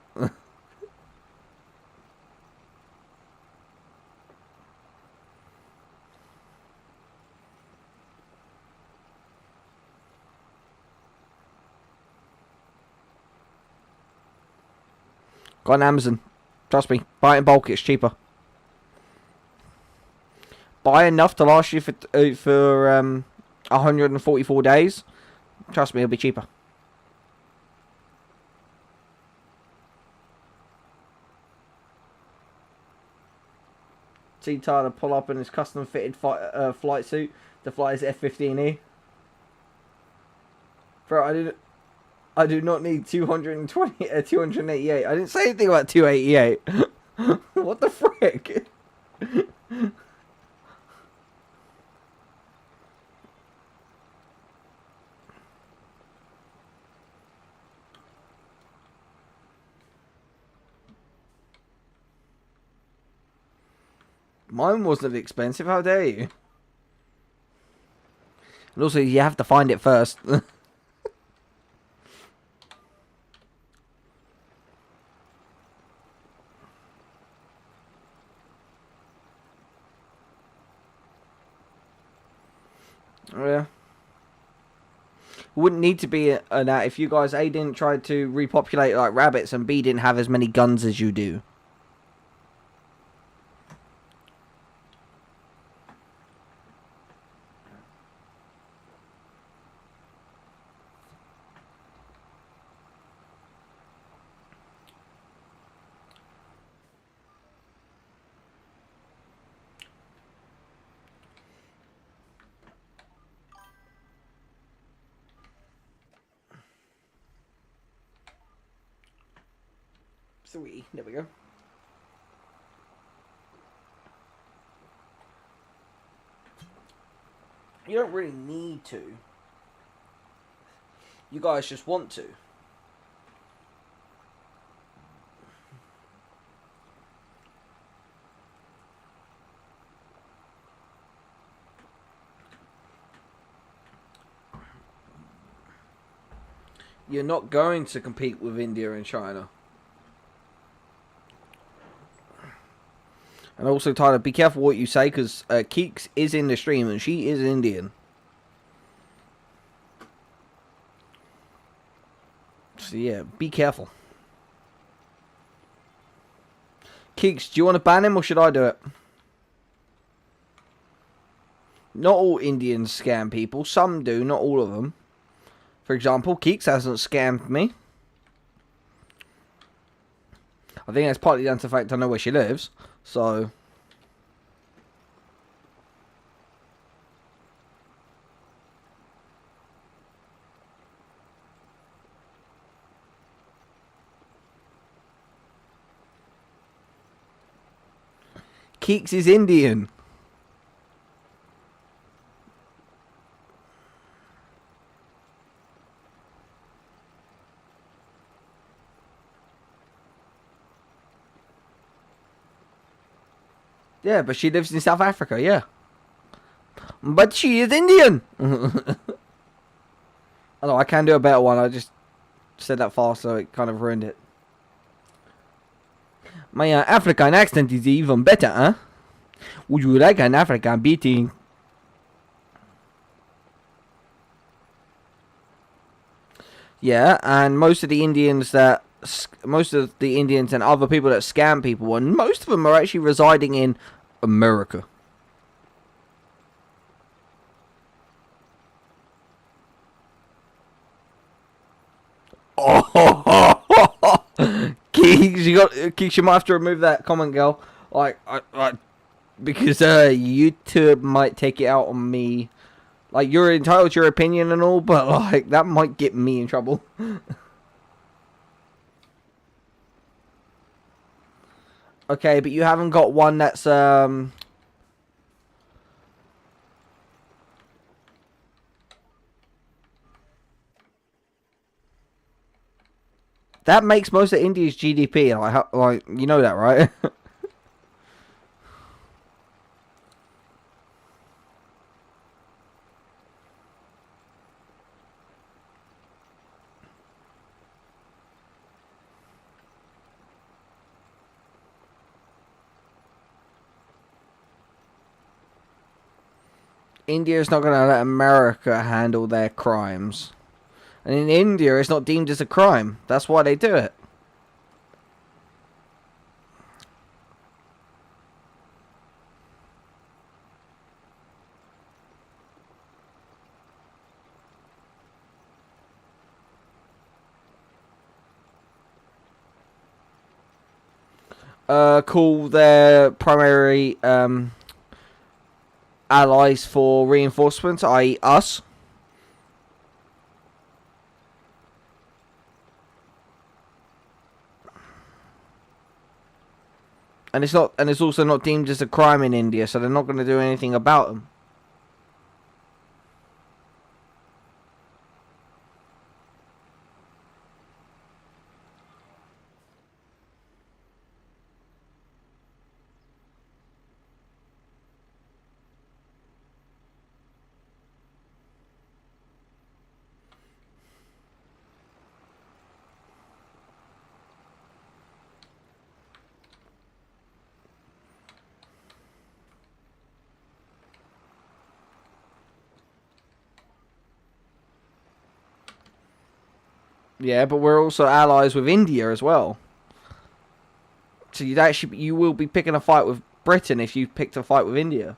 Go on Amazon. Trust me, buy it in bulk, it's cheaper. Buy enough to last you for 144 days. Trust me, it'll be cheaper. See Tyler pull up in his custom-fitted flight suit to fly his F-15E. Bro, I do not need 288. I didn't say anything about 288. What the frick? Mine wasn't expensive, how dare you? And also, you have to find it first. Yeah. Wouldn't need to be that if you guys A didn't try to repopulate like rabbits and B didn't have as many guns as you do. Sweet, there we go. You don't really need to. You guys just want to. You're not going to compete with India and China. And also, Tyler, be careful what you say, because Keeks is in the stream and she is Indian. So yeah, be careful. Keeks, do you want to ban him or should I do it? Not all Indians scam people. Some do, not all of them. For example, Keeks hasn't scammed me. I think that's partly down to the fact I know where she lives. So... Keeks is Indian. Yeah, but she lives in South Africa, yeah. But she is Indian! I know, I can do a better one. I just said that fast, so it kind of ruined it. My African accent is even better, huh? Would you like an African beating? Yeah, and most of the Indians and other people that scam people, and most of them are actually residing in America. Oh, Keeks, you might have to remove that comment, girl. Because YouTube might take it out on me. Like, you're entitled to your opinion and all, but like that might get me in trouble. Okay, but you haven't got one that's That makes most of India's GDP. Like you know that, right? India's not going to let America handle their crimes. And in India, it's not deemed as a crime. That's why they do it. Call their primary allies for reinforcements, i.e. us. And it's also not deemed as a crime in India, so they're not going to do anything about them. Yeah, but we're also allies with India as well. So you will be picking a fight with Britain if you picked a fight with India.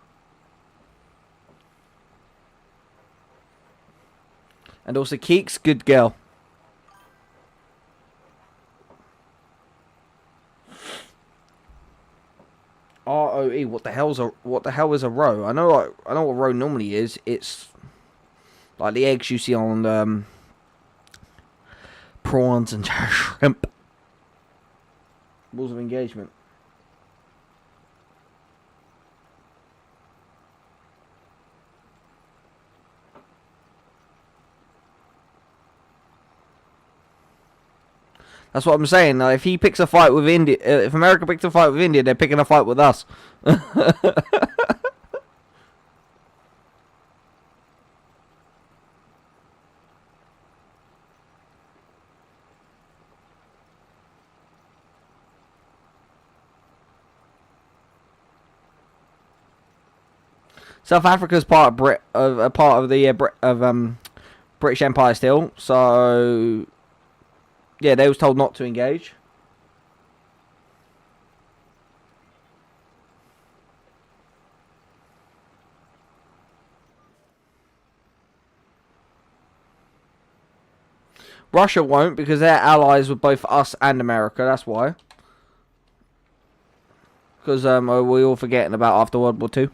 And also Keeks, good girl. ROE, what the hell is a roe? I know what roe normally is. It's like the eggs you see on prawns and shrimp. Rules of engagement. That's what I'm saying. If he picks a fight with India, if America picks a fight with India, they're picking a fight with us. South Africa's part of the British Empire still. So yeah, they was told not to engage. Russia won't, because they're allies with both us and America. That's why. Because are we all forgetting about after World War II?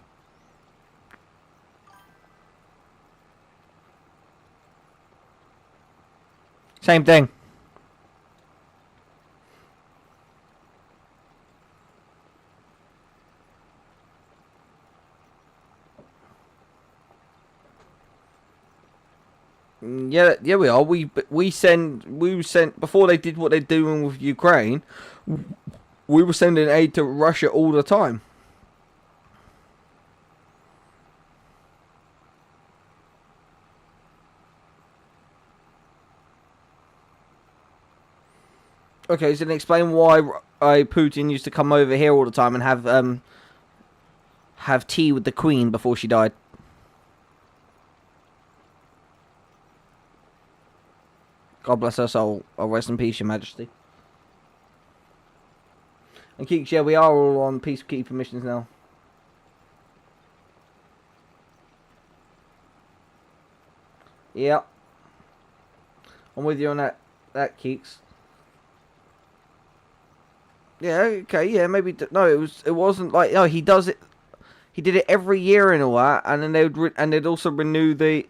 Same thing. Yeah, yeah, we are. We sent before they did what they're doing with Ukraine. We were sending aid to Russia all the time. Okay, so then explain why Putin used to come over here all the time and have tea with the Queen before she died. God bless her soul. Oh, rest in peace, Your Majesty. And Keeks, yeah, we are all on peacekeeping missions now. Yeah. I'm with you on that Keeks. Yeah, okay, yeah, maybe no, it wasn't like, no, he does it. He did it every year and all that, and then they'd also renew the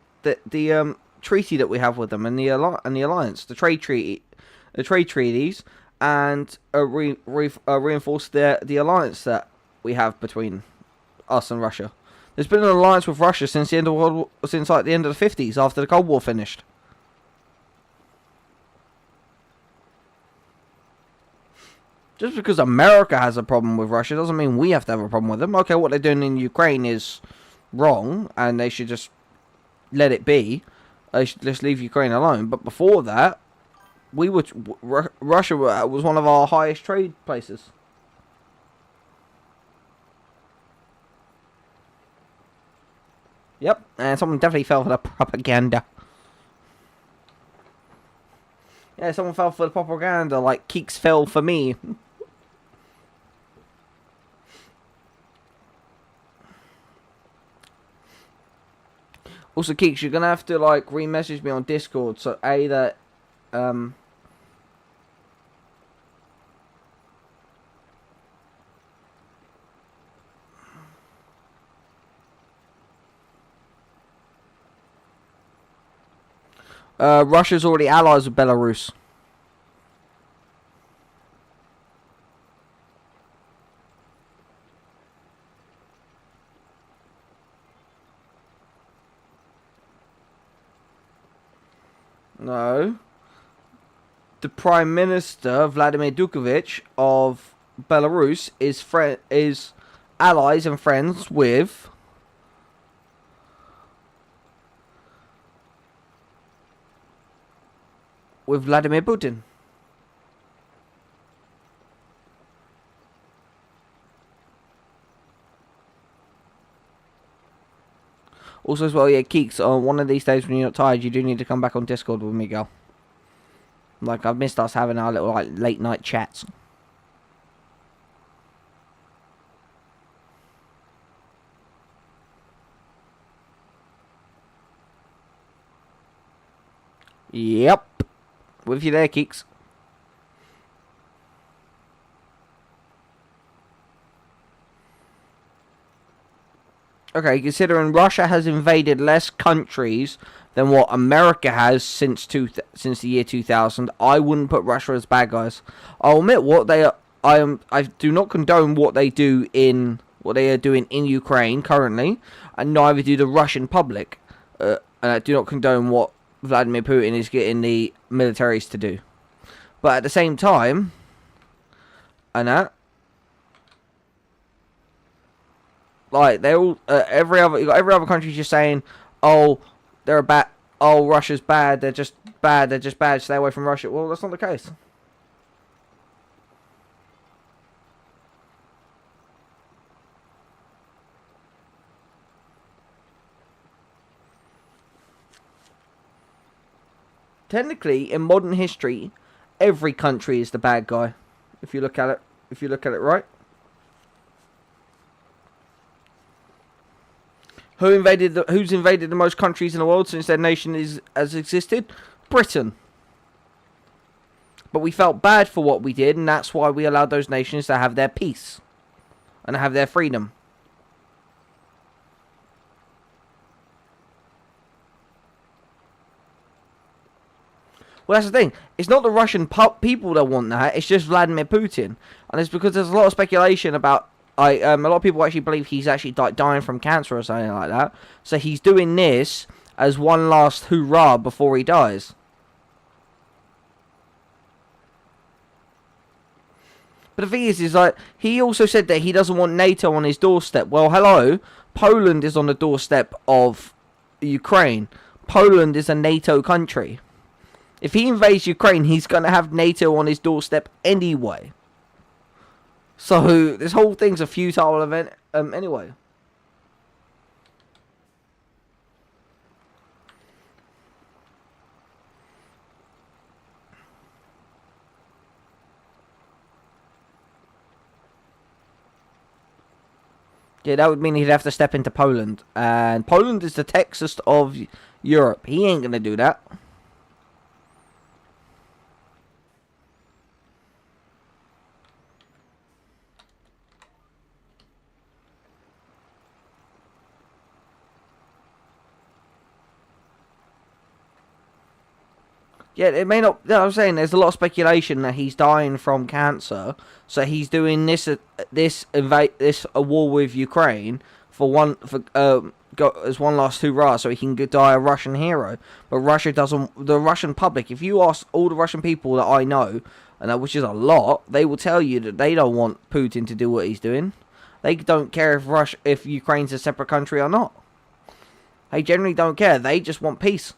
treaty that we have with them and the alliance, the trade treaties, and reinforce the alliance that we have between us and Russia. There's been an alliance with Russia since the end of since like the end of the 50s, after the Cold War finished. Just because America has a problem with Russia doesn't mean we have to have a problem with them. Okay, what they're doing in Ukraine is wrong, and they should just let it be. They should just leave Ukraine alone. But before that, Russia was one of our highest trade places. Yep, and someone definitely fell for the propaganda. Yeah, someone fell for the propaganda, like Keeks fell for me. Also, Keeks, you're gonna have to like re-message me on Discord, so that Russia's already allies with Belarus. No. The Prime Minister, Vladimir Dukovich, of Belarus, is allies and friends with Vladimir Putin. Also, as well, yeah, Keeks, on one of these days when you're not tired, you do need to come back on Discord with me, girl. Like, I've missed us having our little, like, late night chats. Yep. With you there, Keeks. Okay, considering Russia has invaded less countries than what America has since the year 2000, I wouldn't put Russia as bad guys. I'll admit what they are. I do not condone what they are doing in Ukraine currently, and neither do the Russian public. And I do not condone what Vladimir Putin is getting the militaries to do. But at the same time, and that, like, they're all every other country's just saying, oh, Russia's bad, they're just bad, stay away from Russia. Well, that's not the case. technically, in modern history, every country is the bad guy. If you look at it right. Who's invaded the most countries in the world since their nation has existed? Britain. But we felt bad for what we did, and that's why we allowed those nations to have their peace and have their freedom. Well, that's the thing. It's not the Russian people that want that. It's just Vladimir Putin. And it's because there's a lot of speculation about... a lot of people actually believe he's actually dying from cancer or something like that. So he's doing this as one last hoorah before he dies. But the thing is like, he also said that he doesn't want NATO on his doorstep. Well, hello. Poland is on the doorstep of Ukraine. Poland is a NATO country. If he invades Ukraine, he's going to have NATO on his doorstep anyway. So, this whole thing's a futile event anyway. Yeah, that would mean he'd have to step into Poland. And Poland is the Texas of Europe. He ain't going to do that. Yeah, it may not. I'm saying there's a lot of speculation that he's dying from cancer, so he's doing this a war with Ukraine as one last hoorah, so he can die a Russian hero. But Russia doesn't. The Russian public, if you ask all the Russian people that I know, and which is a lot, they will tell you that they don't want Putin to do what he's doing. They don't care if Ukraine's a separate country or not. They generally don't care. They just want peace.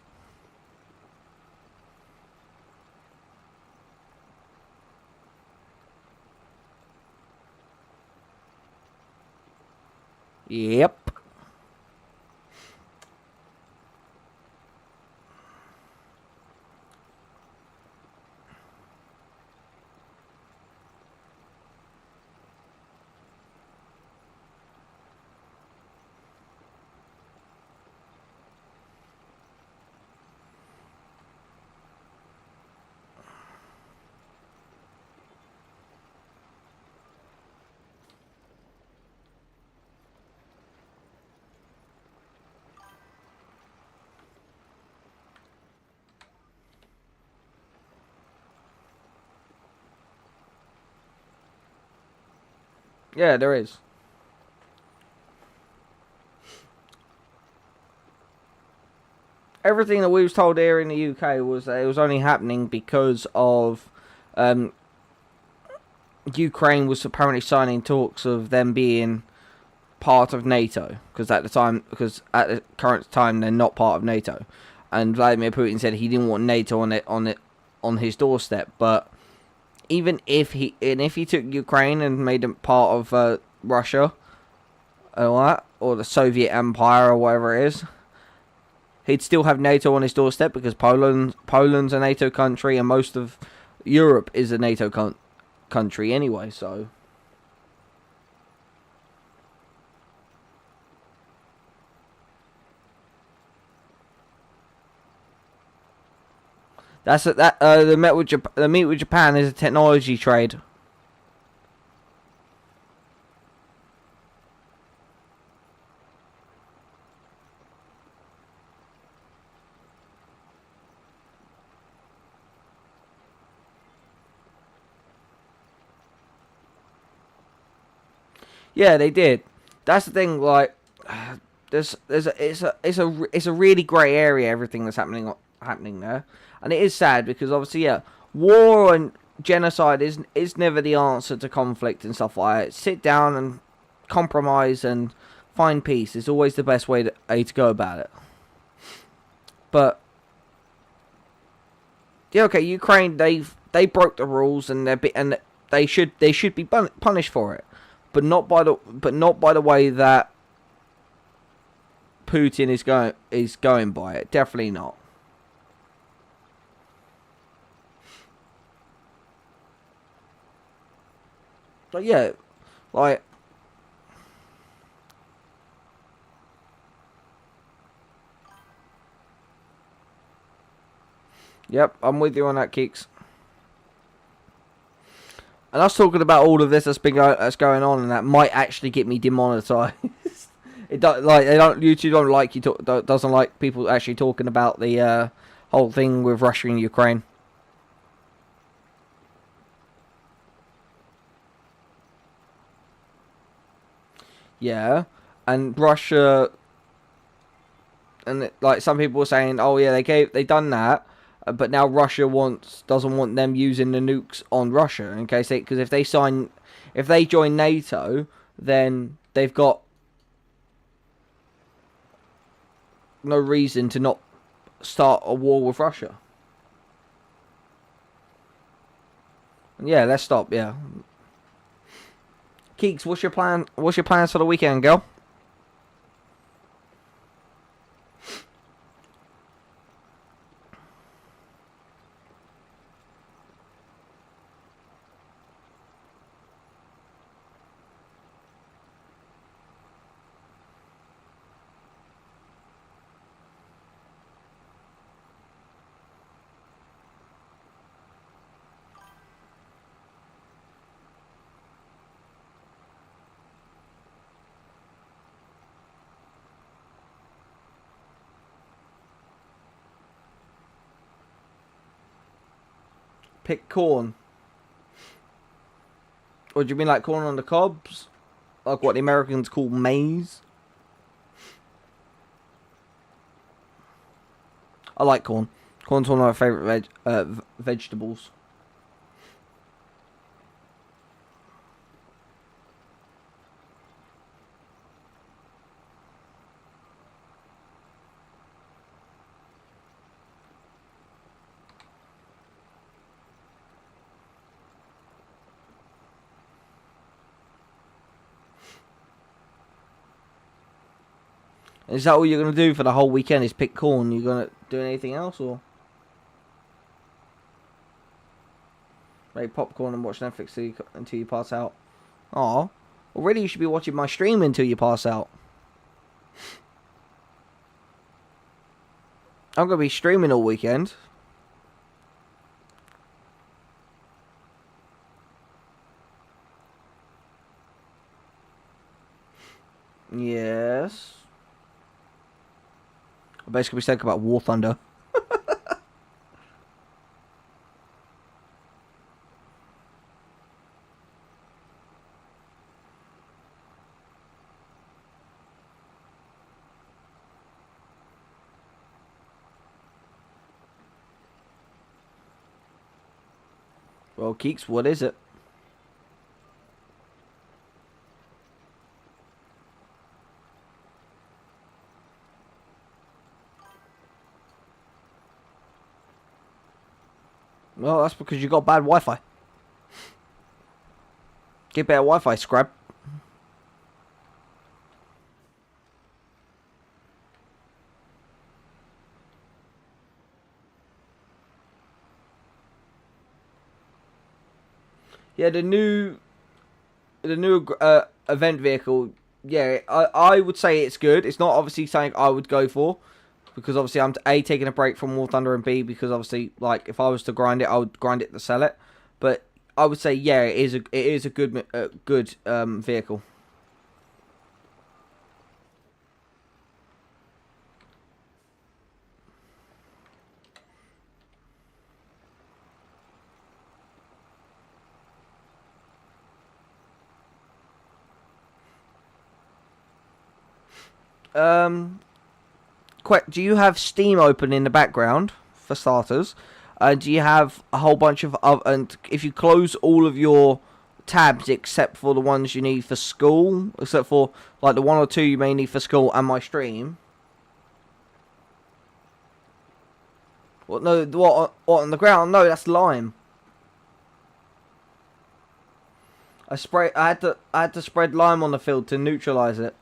Yep. Yeah, there is. Everything that we was told here in the UK was that it was only happening because of Ukraine was apparently signing talks of them being part of NATO, because at the current time they're not part of NATO, and Vladimir Putin said he didn't want NATO on his doorstep. But even if he took Ukraine and made it part of Russia or the Soviet Empire or whatever it is, he'd still have NATO on his doorstep, because Poland's a NATO country and most of Europe is a NATO country anyway. So the meet with Japan is a technology trade. Yeah, they did. That's the thing. Like, it's a really grey area. Everything that's happening there, and it is sad because obviously, yeah, war and genocide is never the answer to conflict and stuff like that. Sit down and compromise and find peace is always the best way to go about it. But yeah, okay, Ukraine, they broke the rules and they should be punished for it. But not by the way that Putin is going by it. Definitely not. But yeah, like, yep, I'm with you on that, Keeks. And us talking about all of this that's going on, and that might actually get me demonetized. It YouTube don't like doesn't like people actually talking about the whole thing with Russia and Ukraine. Yeah, and Russia, and like some people were saying, oh yeah, they done that, but now Russia doesn't want them using the nukes on Russia in case because if they join NATO, then they've got no reason to not start a war with Russia. Yeah, let's stop. Yeah, Keeks, what's your plan? What's your plans for the weekend, girl? Pick corn. Or do you mean like corn on the cobs? Like what the Americans call maize? I like corn. Corn's one of my favourite vegetables. Is that all you're going to do for the whole weekend is pick corn? You going to do anything else or? Make popcorn and watch Netflix until you pass out. Aw. Already you should be watching my stream until you pass out. I'm going to be streaming all weekend. Yes. I'll basically be saying about War Thunder. Well, Keeks, what is it? Well, that's because you got bad Wi-Fi. Get better Wi-Fi, scrub. Yeah, the new event vehicle. Yeah, I would say it's good. It's not obviously something I would go for because obviously I'm A, taking a break from War Thunder, and B, because obviously like if I was to grind it, I would grind it to sell it. But I would say yeah, it is a good vehicle. Do you have Steam open in the background for starters? Do you have a whole bunch of and if you close all of your tabs except for the ones you need for school, except for like the one or two you may need for school and my stream? What? No, what on the ground? No, that's lime. I had to spread lime on the field to neutralize it.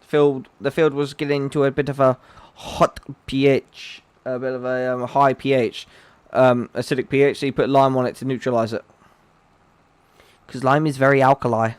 The field was getting into a bit of a hot pH, a bit of a high pH, acidic pH. So you put lime on it to neutralize it. Because lime is very alkali.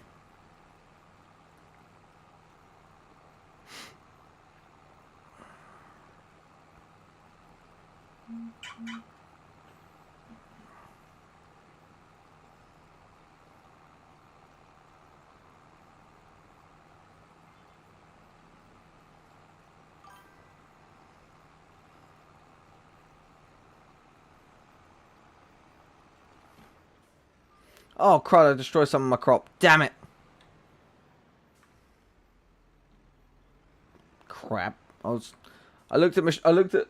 Oh, crud, I destroyed some of my crop. Damn it. Crap. I looked at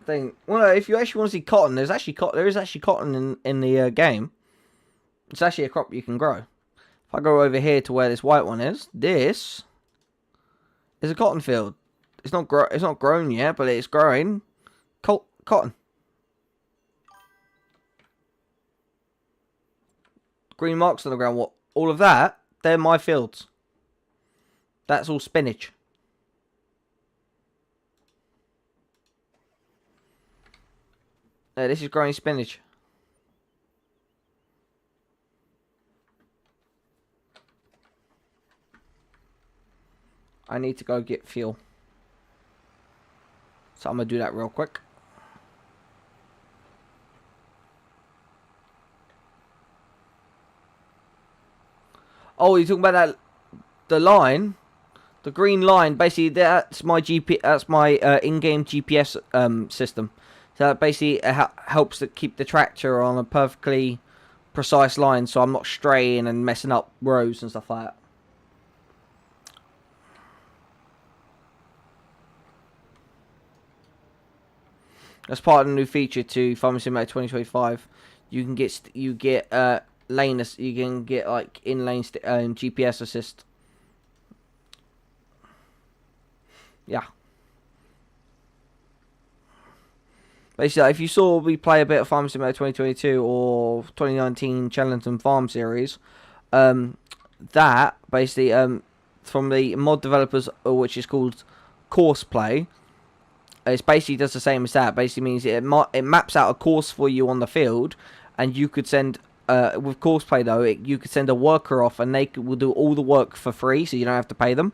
thing. Well, no, if you actually want to see cotton, there is actually cotton in the game. It's actually a crop you can grow. If I go over here to where this white one is, this is a cotton field. It's not grown yet, but it's growing cotton. Green marks on the ground. What? All of that? They're my fields. That's all spinach. This is growing spinach. I need to go get fuel. So I'm going to do that real quick. Oh, you're talking about that, the line, the green line. Basically, that's my in-game GPS system. So that basically helps to keep the tractor on a perfectly precise line, so I'm not straying and messing up rows and stuff like that. As part of the new feature to Farming Simulator 2025, you can get lane, you can get like in-lane GPS assist. Yeah. Basically, if you saw me play a bit of Farming Simulator 2022 or 2019 Challenging Farm series, that basically from the mod developers, which is called Course Play. It basically does the same as that. Basically means it maps out a course for you on the field, and you could send with Courseplay though, you could send a worker off, and they will do all the work for free, so you don't have to pay them.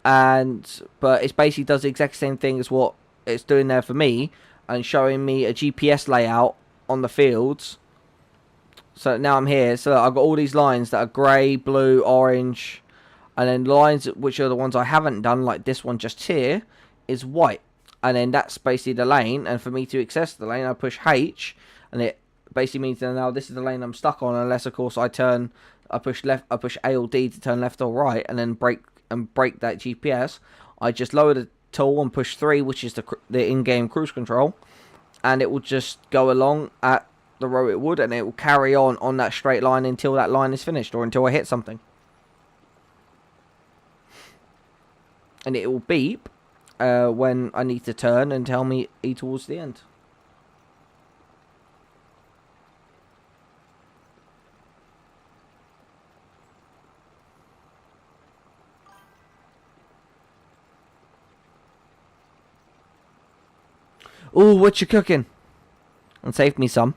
But it basically does the exact same thing as what it's doing there for me, and showing me a GPS layout on the fields. So now I'm here. So I've got all these lines that are grey, blue, orange, and then lines which are the ones I haven't done, like this one just here, is white. And then that's basically the lane, and for me to access the lane, I push H, and it basically means that now this is the lane I'm stuck on, unless of course I push left, I push A or D to turn left or right, and then break that GPS. I just lower the tool and push 3, which is the in-game cruise control, and it will just go along at the row it would, and it will carry on that straight line until that line is finished, or until I hit something. And it will beep when I need to turn and tell me towards the end. Ooh, what you cooking? And save me some.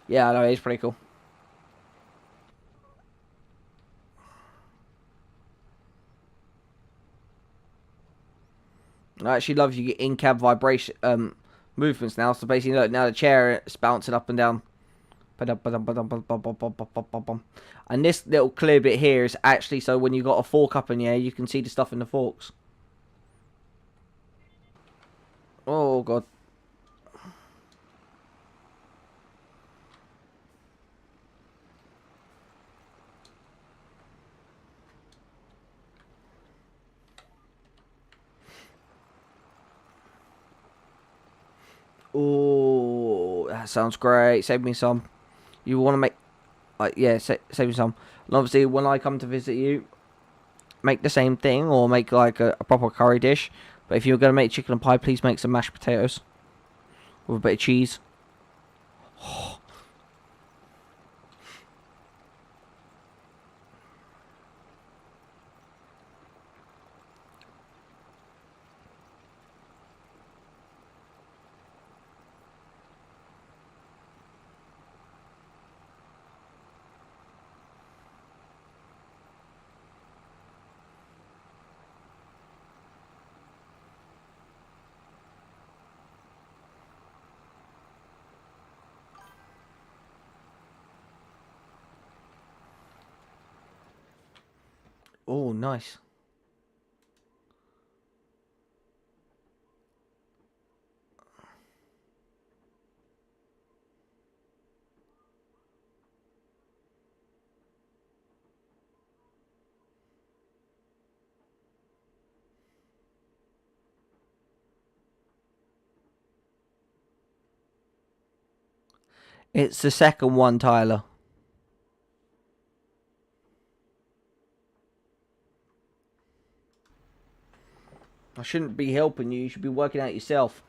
Yeah, I know, it's pretty cool. I actually love you get in-cab vibration movements now. So basically, look, now the chair is bouncing up and down. And this little clear bit here is actually so when you got a fork up in the air, you can see the stuff in the forks. Oh god. Oh, that sounds great. Save me some. You want to make, yeah, save me some. And obviously, when I come to visit you, make the same thing or make like a proper curry dish. But if you're gonna make chicken and pie, please make some mashed potatoes with a bit of cheese. Oh, nice. It's the second one, Tyler. I shouldn't be helping you. You should be working out yourself.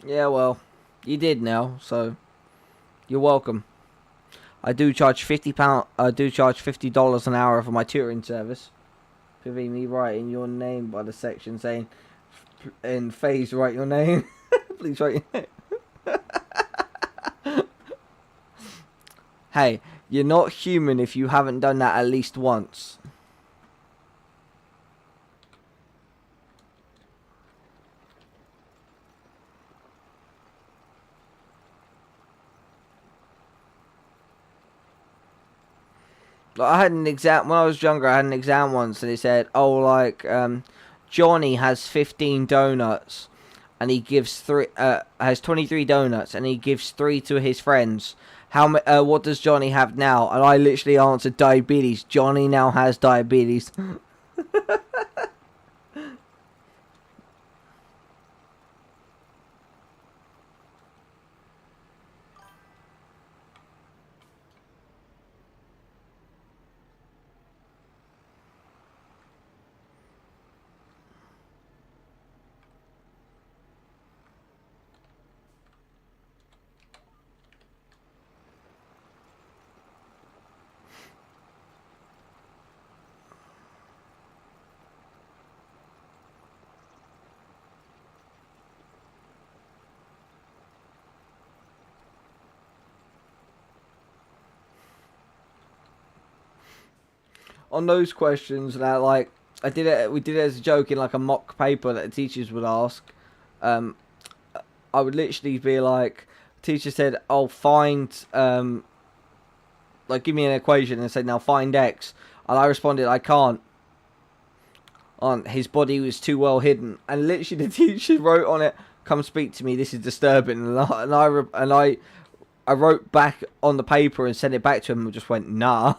Yeah, well, you did now, so you're welcome. I do charge £50. I do charge $50 an hour for my tutoring service. Proving me writing your name by the section saying, in phase, write your name. Please write your name. Hey, you're not human if you haven't done that at least once. Like, I had an exam when I was younger. I had an exam once, and it said, "Oh, like Johnny has 15 donuts, and he gives has 23 donuts, and he gives 3 to his friends. What does Johnny have now?" And I literally answered diabetes. Johnny now has diabetes. On those questions, that like we did it as a joke in like a mock paper that the teachers would ask. I would literally be like, teacher said, "Oh, find like give me an equation," and said, "Now find x," and I responded, "I can't." His body was too well hidden, and literally the teacher wrote on it, "Come speak to me. This is disturbing." I wrote back on the paper and sent it back to him and just went, "Nah."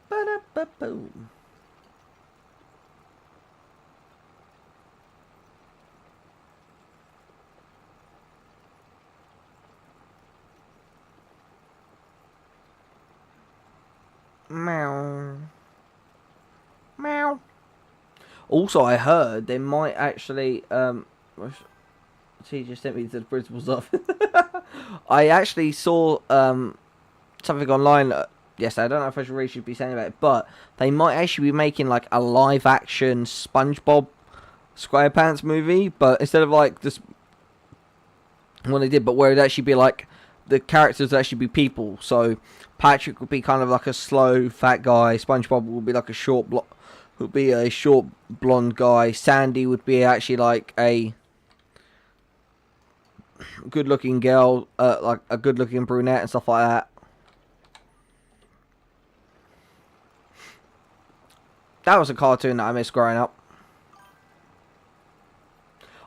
Ba-da-ba-boom. Meow. Meow. Also, I heard they might actually teacher sent me to the principal's office. I actually saw something online. Yes, I don't know if I really should be saying about it, but they might actually be making like a live action SpongeBob SquarePants movie, but instead of like this what they did, but where it'd actually be like the characters actually be people. So Patrick would be kind of like a slow fat guy. SpongeBob would be like a short blonde guy. Sandy would be actually like a good looking girl, like a good looking brunette and stuff like that. That was a cartoon that I missed growing up.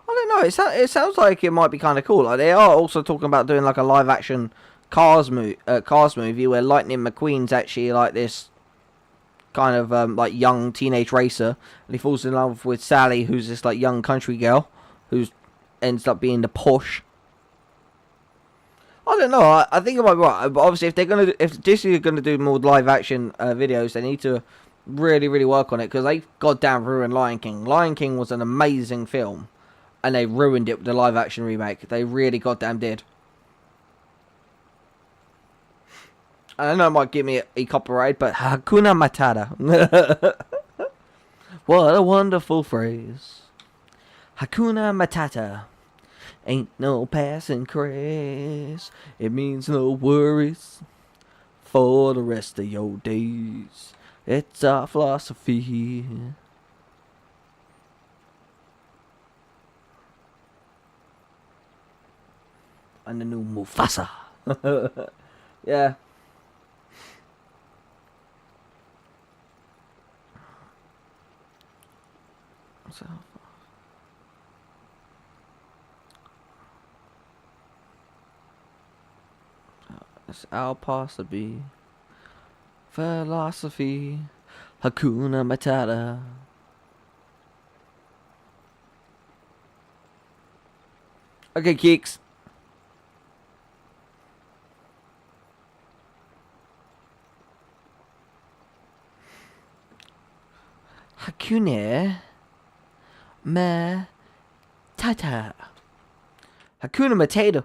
I don't know. It sounds like it might be kind of cool. Like they are also talking about doing like a live action Cars movie where Lightning McQueen's actually like this kind of like young teenage racer, and he falls in love with Sally, who's this like young country girl, who ends up being the push. I don't know. I think it might be right. But obviously, if Disney are gonna do more live action videos, they need to really work on it, because they goddamn ruined Lion King. Lion King was an amazing film, and they ruined it with the live action remake. They really goddamn did. I know it might give me a copyright, but Hakuna Matata. What a wonderful phrase. Hakuna Matata. Ain't no passing craze. It means no worries for the rest of your days. It's our philosophy. And the new Mufasa. Yeah. So, it's our philosophy. Hakuna Matata. Okay, Keeks. Hakuna Matata. Hakuna Matata.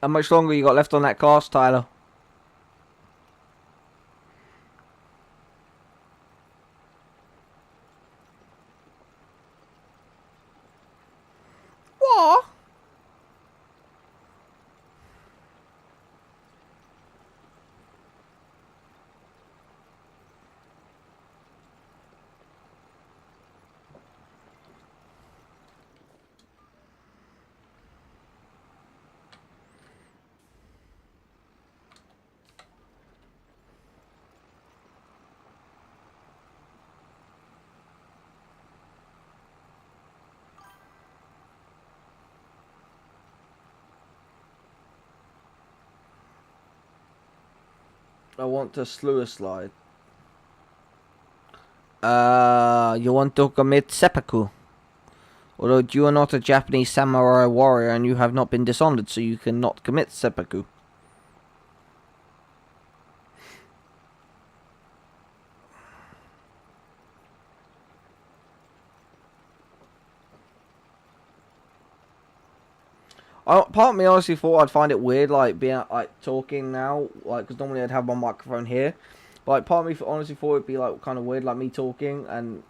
How much longer you got left on that cast, Tyler? What? I want to slew a slide. You want to commit seppuku? Although you are not a Japanese samurai warrior and you have not been dishonored, so you cannot commit seppuku. Part of me honestly thought I'd find it weird, like being like talking now, like because normally I'd have my microphone here, but like part of me honestly thought it'd be like kind of weird, like me talking and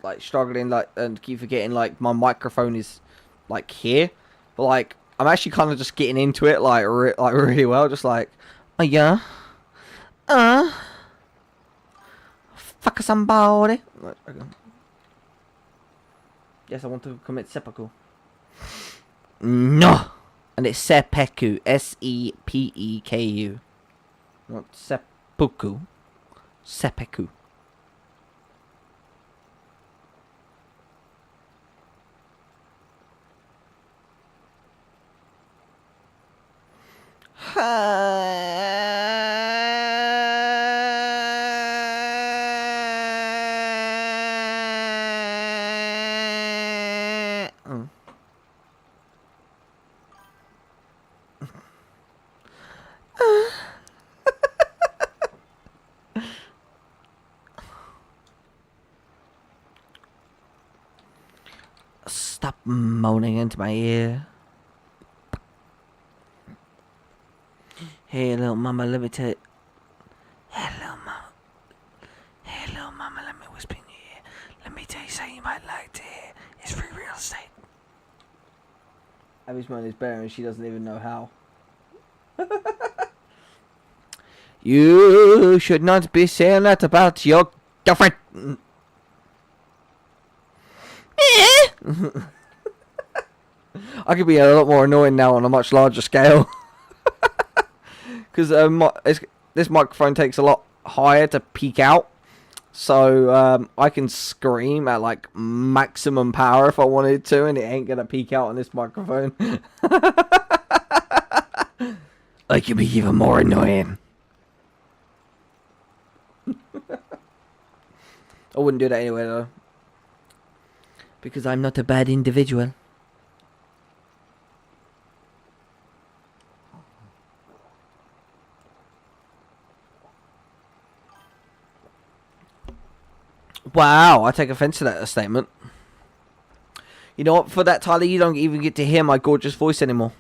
like struggling, like and keep forgetting like my microphone is like here, but like I'm actually kind of just getting into it like really well, just like oh yeah, fuck somebody. Like, okay. Yes, I want to commit seppuku. No! And it's seppuku. S-E-P-E-K-U. Not seppuku. Seppuku. stop moaning into my ear. Hey, little mama, let me tell you. Hey, little mama. Hey, little mama, let me whisper in your ear. Let me tell you something you might like to hear. It's free real estate. Abby's mine is better and she doesn't even know how. You should not be saying that about your girlfriend. I could be a lot more annoying now on a much larger scale. Because this microphone takes a lot higher to peak out. So I can scream at like maximum power if I wanted to, and it ain't going to peak out on this microphone. I could be even more annoying. I wouldn't do that anyway though. Because I'm not a bad individual. Wow, I take offense to that statement. You know what? For that, Tyler, you don't even get to hear my gorgeous voice anymore.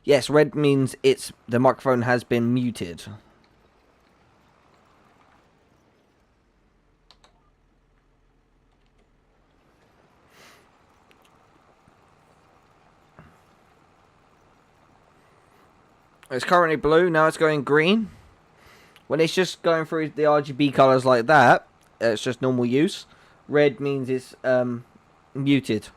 Yes, red means the microphone has been muted. It's currently blue, now it's going green. When it's just going through the RGB colours like that, it's just normal use. Red means it's muted.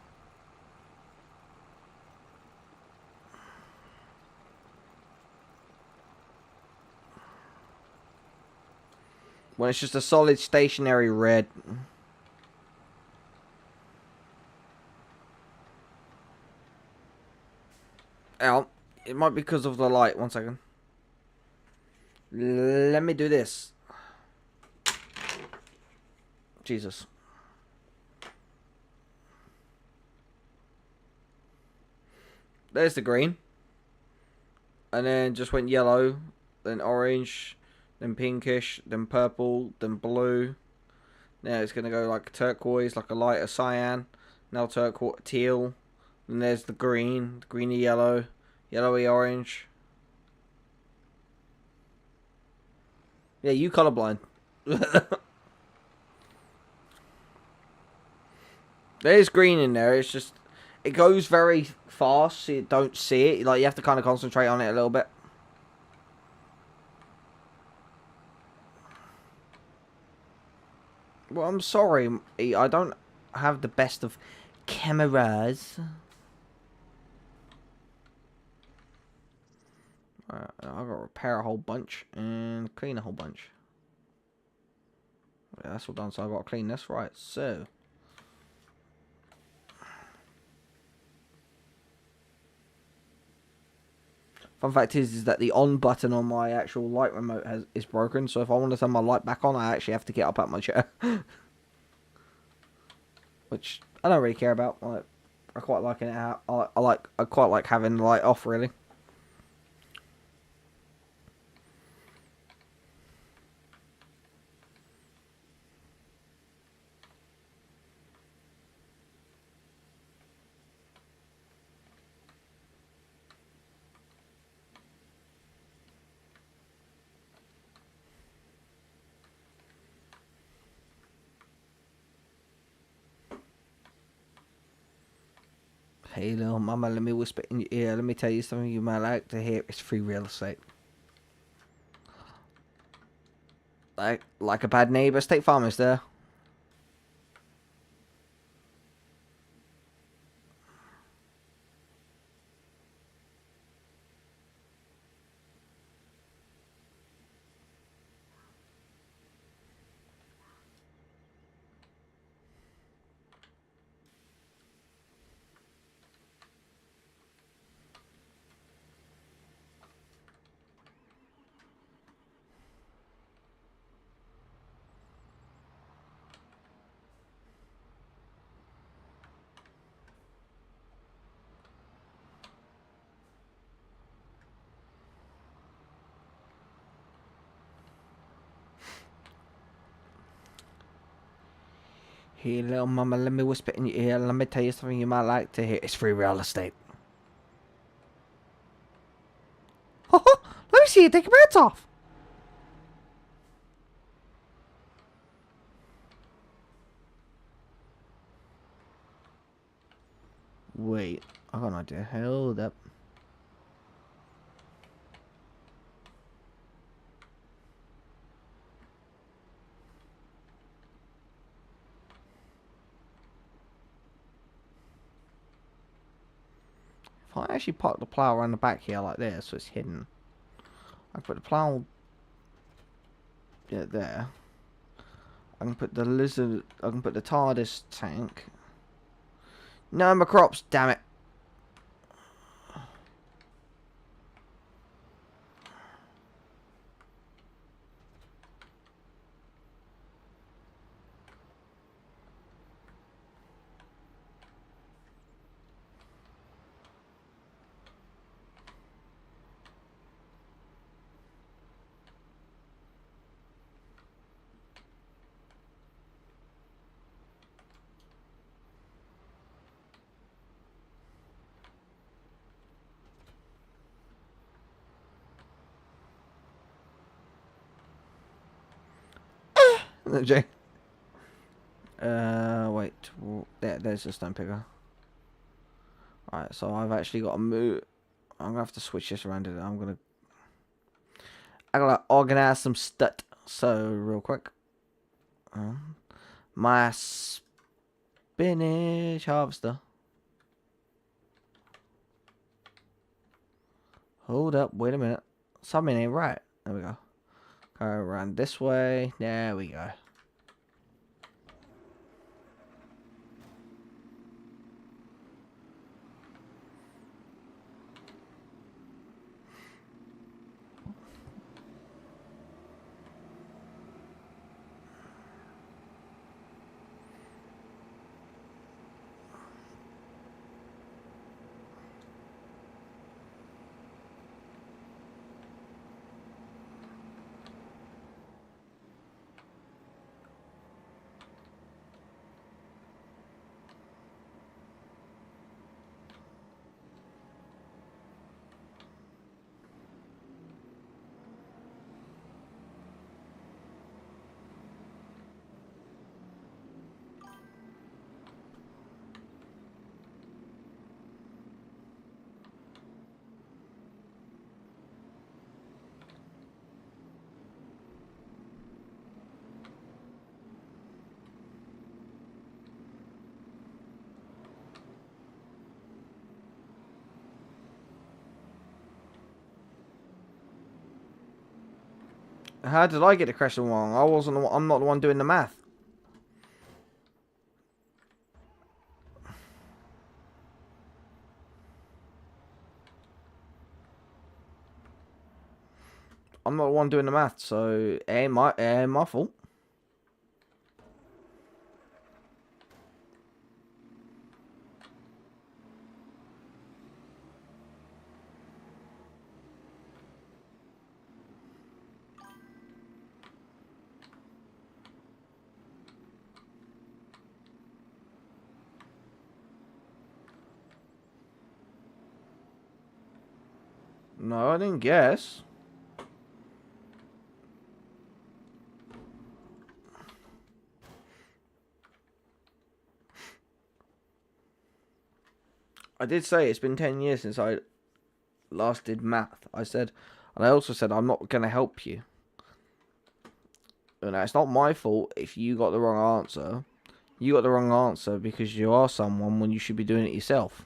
When it's just a solid stationary red. Oh, it might be because of the light. 1 second. Let me do this. Jesus. There's the green. And then just went yellow, then orange, then pinkish, then purple, then blue. Now it's going to go like turquoise, like a lighter cyan. Now turquoise, teal. And there's the green, greeny yellow, yellowy orange. Yeah, you colorblind. There's green in there. It's just, it goes very fast, so you don't see it. Like, you have to kind of concentrate on it a little bit. Well, I'm sorry. I don't have the best of cameras. I've got to repair a whole bunch and clean a whole bunch. Yeah, that's all done, so I've got to clean this. Right, so. Fun fact is that the on button on my actual light remote is broken, so if I want to turn my light back on, I actually have to get up out my chair. Which I don't really care about. I quite like it out. I quite like having the light off, really. Hey, little mama, let me whisper in your ear. Let me tell you something you might like to hear. It's free real estate. Like a bad neighbour. State Farm is there. Here, little mama, let me whisper in your ear. Let me tell you something you might like to hear. It's free real estate. Let me see you take your pants off. Wait, I got an idea. Hold up. If I actually park the plow around the back here like this, so it's hidden, I can put the plow there. I can put the lizard. I can put the TARDIS tank. No, my crops. Damn it. Jay. Wait. There's the stone picker. Alright, so I've actually got to move. I'm gonna have to switch this around. I gotta organize some stuff. So real quick, my spinach harvester. Hold up, wait a minute. Something ain't right. There we go. Go around this way. There we go. How did I get the question wrong? I wasn't. I'm not the one doing the math. I'm not the one doing the math, so it ain't my fault. No, I didn't guess. I did say it's been 10 years since I last did math. I said, and I also said I'm not going to help you. And it's not my fault if you got the wrong answer. You got the wrong answer because you are someone when you should be doing it yourself.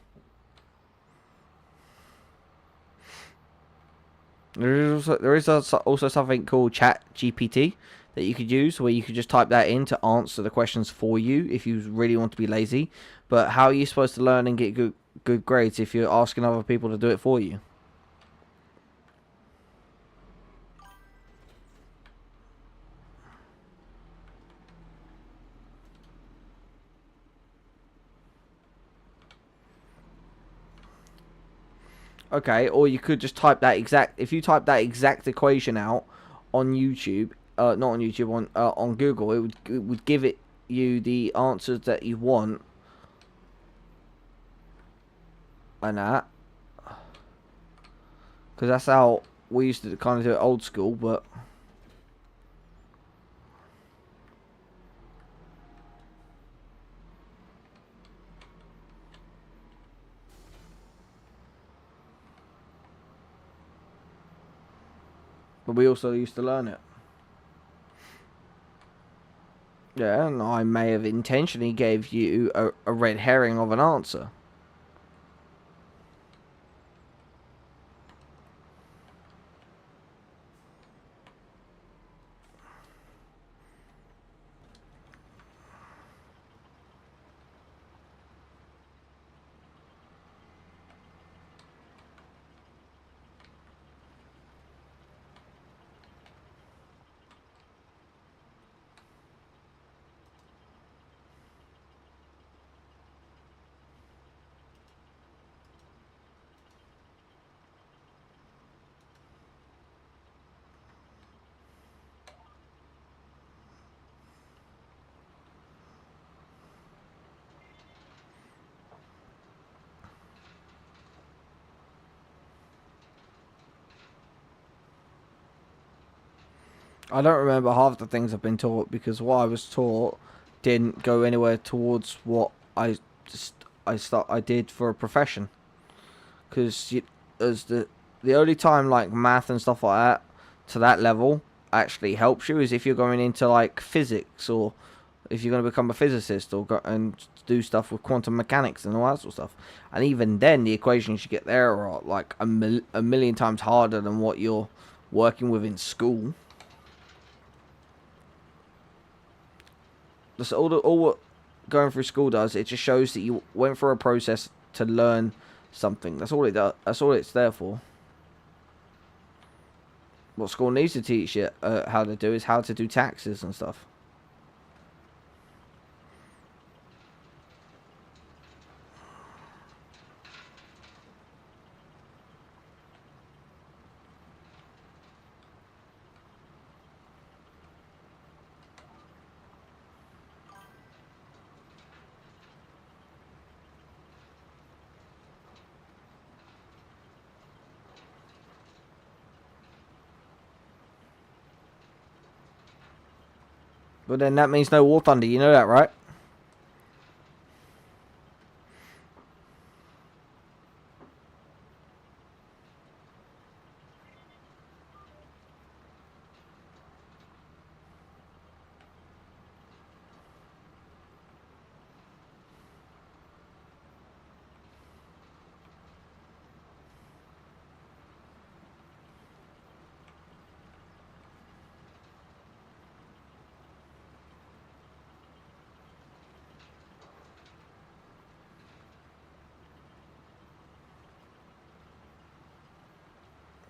There is also something called Chat GPT that you could use where you could just type that in to answer the questions for you if you really want to be lazy. But how are you supposed to learn and get good grades if you're asking other people to do it for you? Okay, or you could just type that exact. If you type that exact equation out on YouTube, not on YouTube, on Google, it would give it you the answers that you want and that, because that's how we used to kind of do it old school. But we also used to learn it. Yeah, and I may have intentionally gave you a red herring of an answer. I don't remember half the things I've been taught, because what I was taught didn't go anywhere towards what I did for a profession. Because as the only time like math and stuff like that to that level actually helps you is if you're going into like physics, or if you're going to become a physicist, or and do stuff with quantum mechanics and all that sort of stuff. And even then, the equations you get there are like a million times harder than what you're working with in school. That's all what going through school does. It just shows that you went through a process to learn something. That's all it does. That's all it's there for. What school needs to teach you how to do is how to do taxes and stuff. But then that means no War Thunder. You know that, right?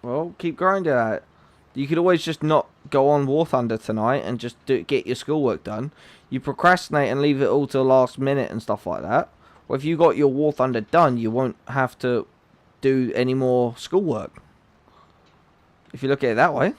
Well, keep grinding at it. You could always just not go on War Thunder tonight and just get your schoolwork done. You procrastinate and leave it all till last minute and stuff like that. Well, if you got your War Thunder done, you won't have to do any more schoolwork. If you look at it that way.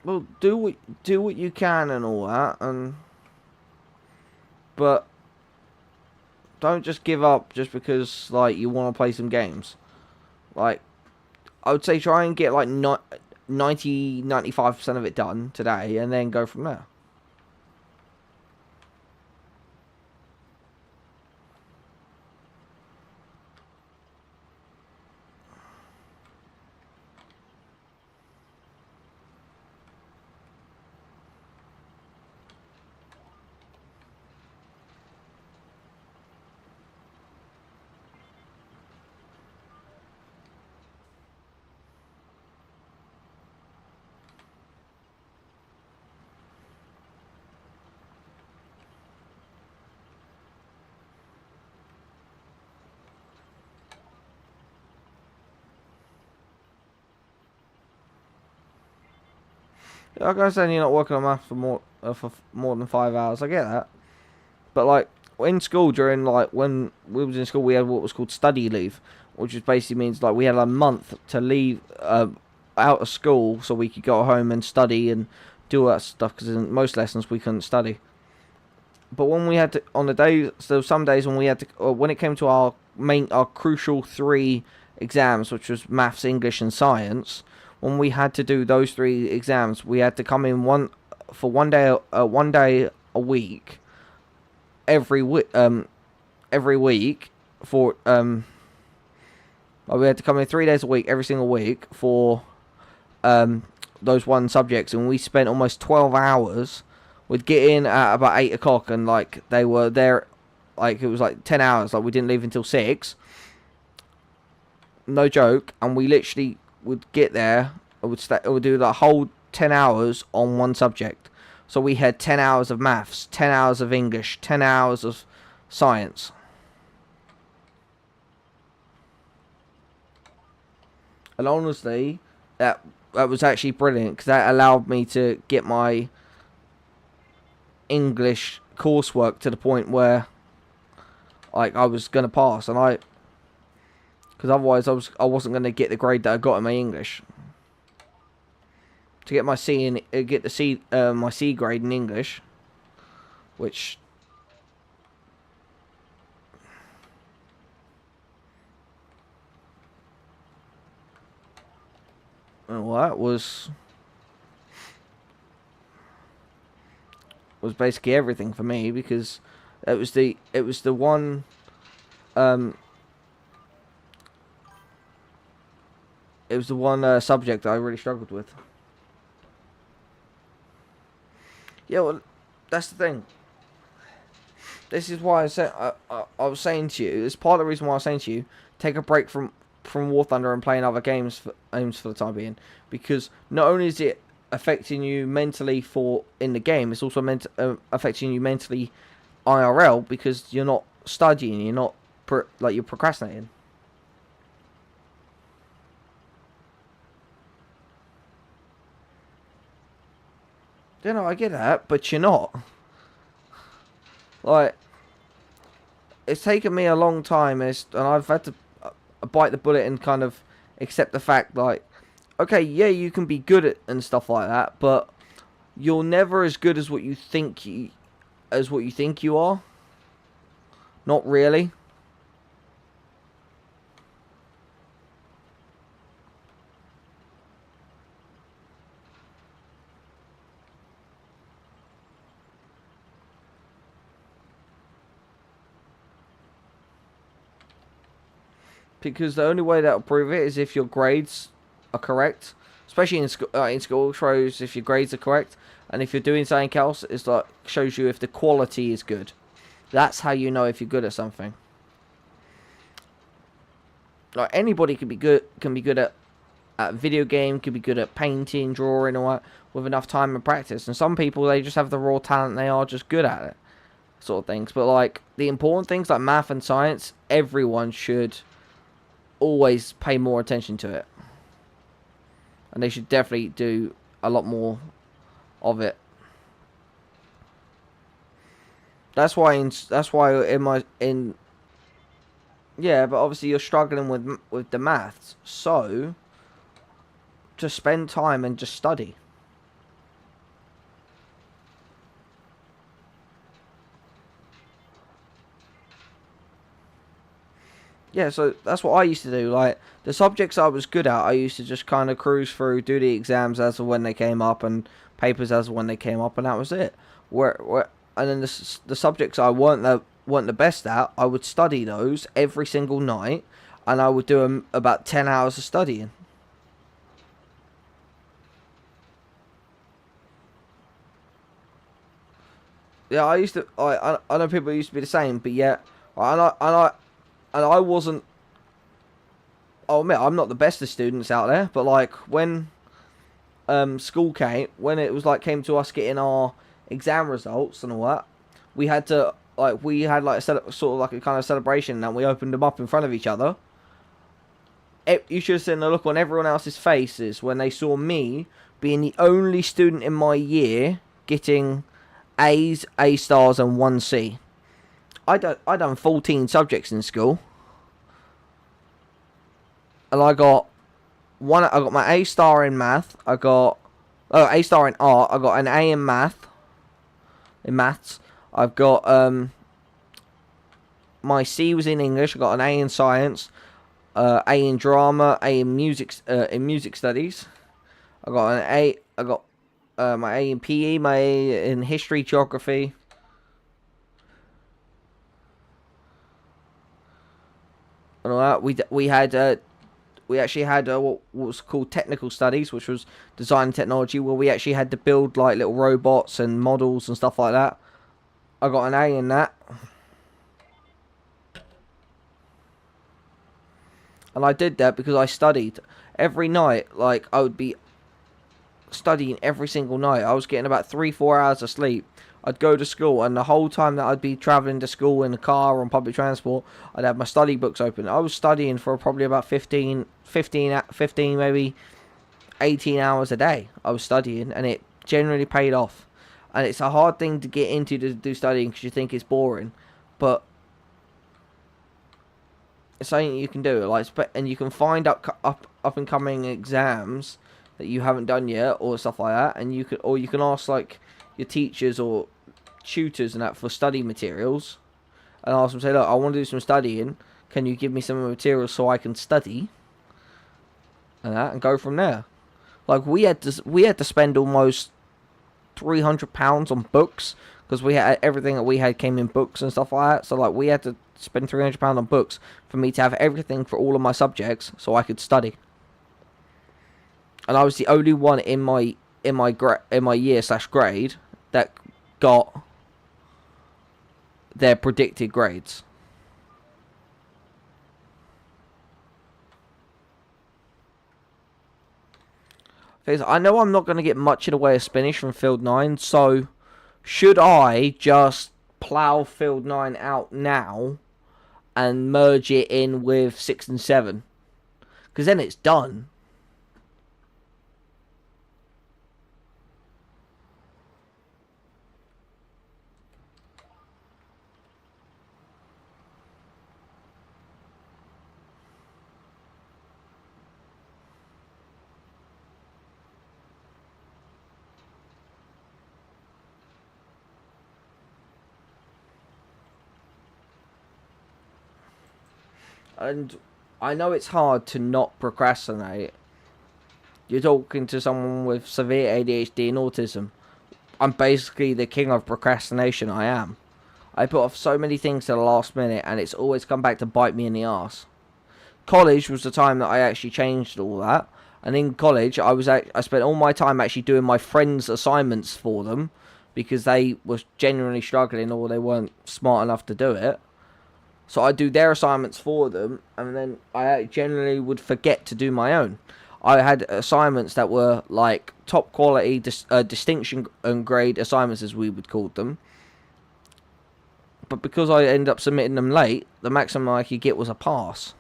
Well, do what you can and all that, but don't just give up just because like you want to play some games. Like, I would say try and get like 95% of it done today, and then go from there. Like I said, you're not working on math for more than 5 hours. I get that, but like in school, during like when we was in school, we had what was called study leave, which just basically means like we had a month to leave out of school so we could go home and study and do all that stuff. Because in most lessons we couldn't study. But when we had to on the days, so some days when we had to, when it came to our crucial 3 exams, which was maths, English, and science. When we had to do those 3 exams, we had to come in one day a week every week for we had to come in 3 days a week every single week for those one subjects, and we spent almost 12 hours. We'd get in at about 8 o'clock, and like they were there, like it was like 10 hours. Like we didn't leave until 6. No joke. And we literally would get there. Would do the whole 10 hours on one subject. So we had 10 hours of maths, 10 hours of English, 10 hours of science. And honestly, that was actually brilliant, because that allowed me to get my English coursework to the point where like I was gonna pass, and because otherwise I wasn't gonna get the grade that I got in my English. To get my my C grade in English, which that was basically everything for me, because it was the one subject that I really struggled with. Yeah, well, that's the thing. This is why I was saying to you. It's part of the reason why I was saying to you, take a break from War Thunder and playing other games for the time being, because not only is it affecting you mentally in the game, it's also affecting you mentally IRL, because you're not studying, you're not you're procrastinating. You know, I get that, but you're not. Like, it's taken me a long time, and I've had to bite the bullet and kind of accept the fact, like, okay, yeah, you can be good at and stuff like that, but you're never as good as what you think you are. Not really. Because the only way that'll prove it is if your grades are correct, especially in school. Shows if your grades are correct, and if you're doing something else, it's like shows you if the quality is good. That's how you know if you're good at something. Like anybody can be good at video game, can be good at painting, drawing, or what, with enough time and practice. And some people, they just have the raw talent, they are just good at it, sort of things. But like the important things like math and science, everyone should always pay more attention to it, and they should definitely do a lot more of it. That's why yeah, but obviously you're struggling with the maths, so just spend time and just study. Yeah, so that's what I used to do. Like, the subjects I was good at, I used to just kind of cruise through, do the exams as of when they came up, and papers as of when they came up, and that was it. And then the subjects I weren't the best at, I would study those every single night, and I would do about 10 hours of studying. Yeah, I used to. I know people used to be the same, but yeah, and I wasn't. I'll admit I'm not the best of students out there, but like when school when it was like came to us getting our exam results and all that, we had like a sort of like a kind of celebration, and we opened them up in front of each other. you should have seen the look on everyone else's faces when they saw me being the only student in my year getting A's, A stars, and 1C. I done 14 subjects in school, and I got my A star in math. I got A star in art. I got an A in maths. I've got my C was in English. I got an A in science, A in drama, A in music studies. I got an A. I got my A in PE, my A in history, geography. And all that. We actually had what was called technical studies, which was design and technology, where we actually had to build like little robots and models and stuff like that. I got an A in that. And I did that because I studied every night. Like, I would be studying every single night. I was getting about 3-4 hours of sleep. I'd go to school, and the whole time that I'd be travelling to school in a car or on public transport, I'd have my study books open. I was studying for probably about 15 maybe 18 hours a day. I was studying, and it generally paid off. And it's a hard thing to get into to do studying because you think it's boring, but it's something you can do. Like, and you can find up and coming exams that you haven't done yet or stuff like that, and you can ask like your teachers or tutors and that for study materials, and ask them, say, look, I want to do some studying, can you give me some materials so I can study, and go from there. Like, we had to spend almost £300 on books, because we had everything that we had came in books and stuff like that. So like, we had to spend £300 on books for me to have everything for all of my subjects so I could study. And I was the only one in my year/grade that got their predicted grades. I know I'm not going to get much in the way of spinach from Field 9, so should I just plough Field 9 out now and merge it in with 6 and 7? Because then it's done. And I know it's hard to not procrastinate. You're talking to someone with severe ADHD and autism. I'm basically the king of procrastination, I am. I put off so many things to the last minute, and it's always come back to bite me in the arse. College was the time that I actually changed all that. And in college, I spent all my time actually doing my friends' assignments for them, because they were genuinely struggling or they weren't smart enough to do it. So I do their assignments for them, and then I generally would forget to do my own. I had assignments that were like top quality distinction and grade assignments, as we would call them. But because I ended up submitting them late, the maximum I could get was a pass.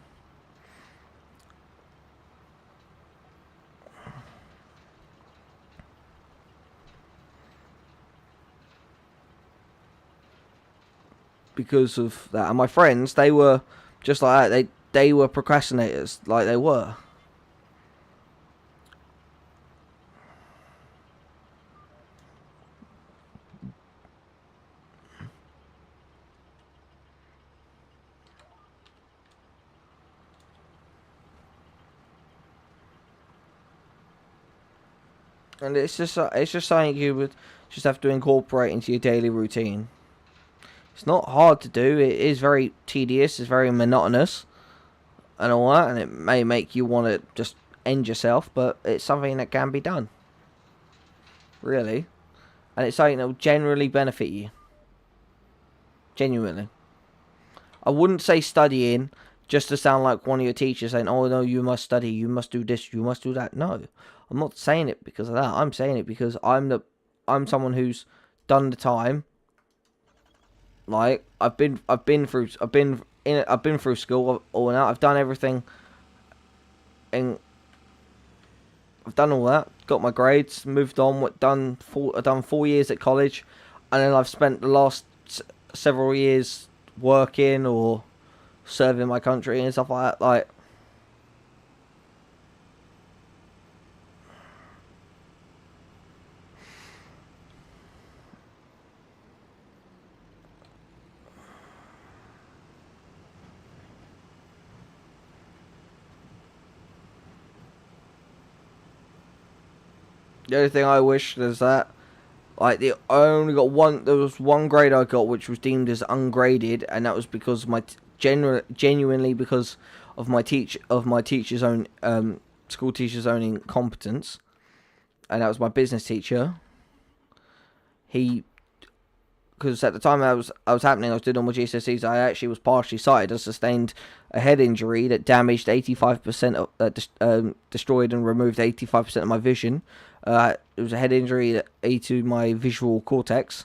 Because of that. And my friends, they were just like that. They were procrastinators, like they were. And it's just something you would just have to incorporate into your daily routine. It's not hard to do. It is very tedious. It's very monotonous and all that, and it may make you want to just end yourself, but it's something that can be done. Really. And it's something that will generally benefit you. Genuinely. I wouldn't say studying just to sound like one of your teachers saying, oh no, you must study, you must do this, you must do that. No. I'm not saying it because of that. I'm saying it because I'm someone who's done the time. Like, I've been through school all that. I've done everything and I've done all that, got my grades, moved on. I've done 4 years at college, and then I've spent the last several years working or serving my country and stuff like that. Like, the only thing I wish is that, like, there was one grade I got which was deemed as ungraded, and that was because of genuinely because of my teacher's own school teacher's own incompetence, and that was my business teacher. Because at the time I was happening, I was doing all my GCSEs. I actually was partially sighted. I sustained a head injury that damaged 85% of, destroyed and removed 85% of my vision. It was a head injury that ate to my visual cortex,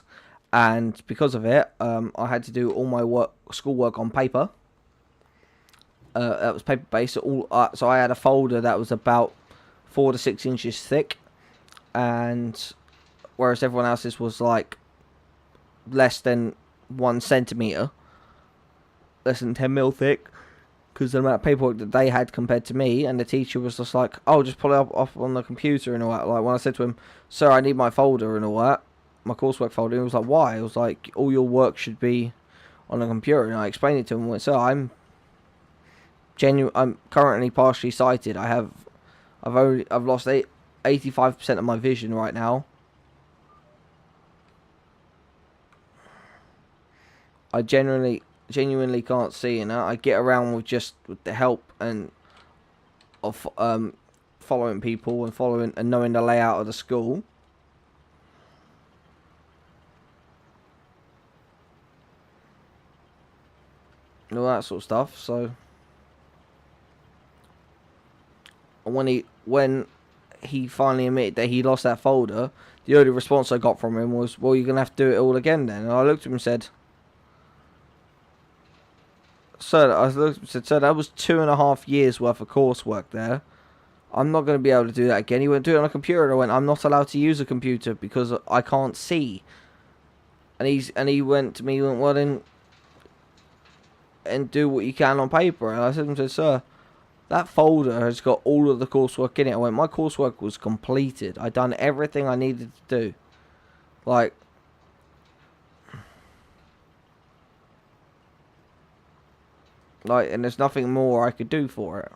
and because of it, I had to do all my schoolwork on paper. That was paper based. So I had a folder that was about 4 to 6 inches thick, and whereas everyone else's was like less than 1 centimeter, less than 10 mil thick, because the amount of paperwork that they had compared to me, and the teacher was just like, "Oh, just pull it up off on the computer and all that." Like, when I said to him, "Sir, I need my folder and all that, my coursework folder," he was like, "Why?" I was like, "All your work should be on the computer." And I explained it to him and went, "Sir, I'm currently partially sighted. I've lost 85% of my vision right now. I genuinely can't see, and I get around with the help and of following people and knowing the layout of the school." And all that sort of stuff. So when he finally admitted that he lost that folder, the only response I got from him was, "Well, you're gonna have to do it all again then." And I looked at him and said, "Sir," "Sir, that was 2.5 years worth of coursework there. I'm not going to be able to do that again." He went, "Do it on a computer." And I went, "I'm not allowed to use a computer because I can't see." And he went to me, he went, "Well then, and do what you can on paper." And I said to him, "Sir, that folder has got all of the coursework in it." I went, "My coursework was completed. I done everything I needed to do. Like, and there's nothing more I could do for it."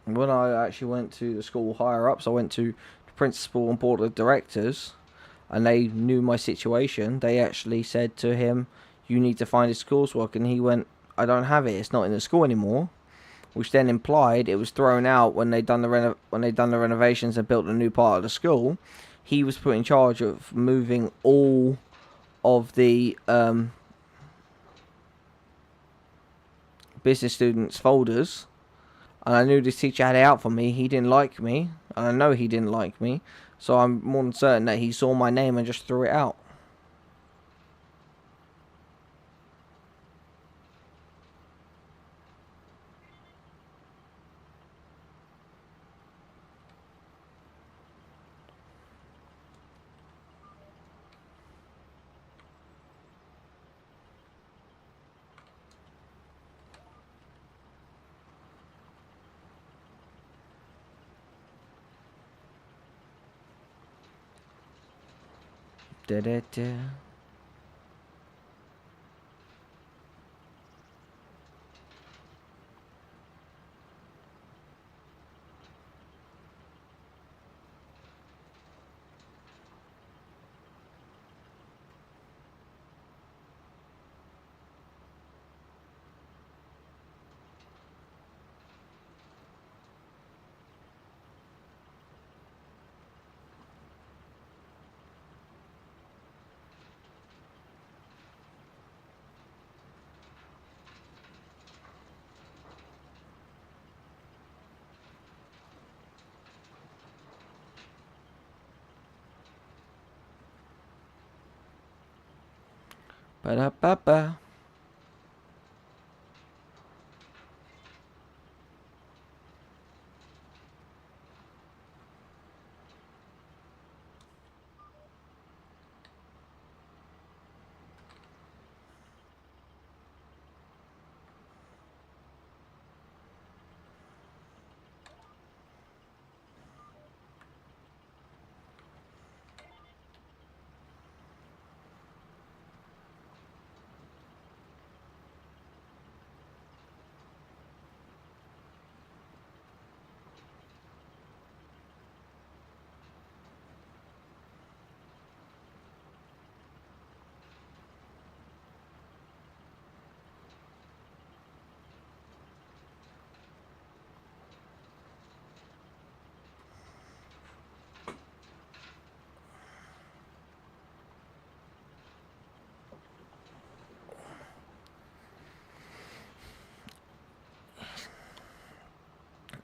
When I actually went to the school higher ups, I went to the principal and board of directors, and they knew my situation. They actually said to him, "You need to find his coursework," and he went, "I don't have it. It's not in the school anymore," which then implied it was thrown out when they done the renovations and built a new part of the school. He was put in charge of moving all of the business students' folders. And I knew this teacher had it out for me. He didn't like me. And I know he didn't like me. So I'm more than certain that he saw my name and just threw it out. Da-da-da. Ba-da-ba-ba.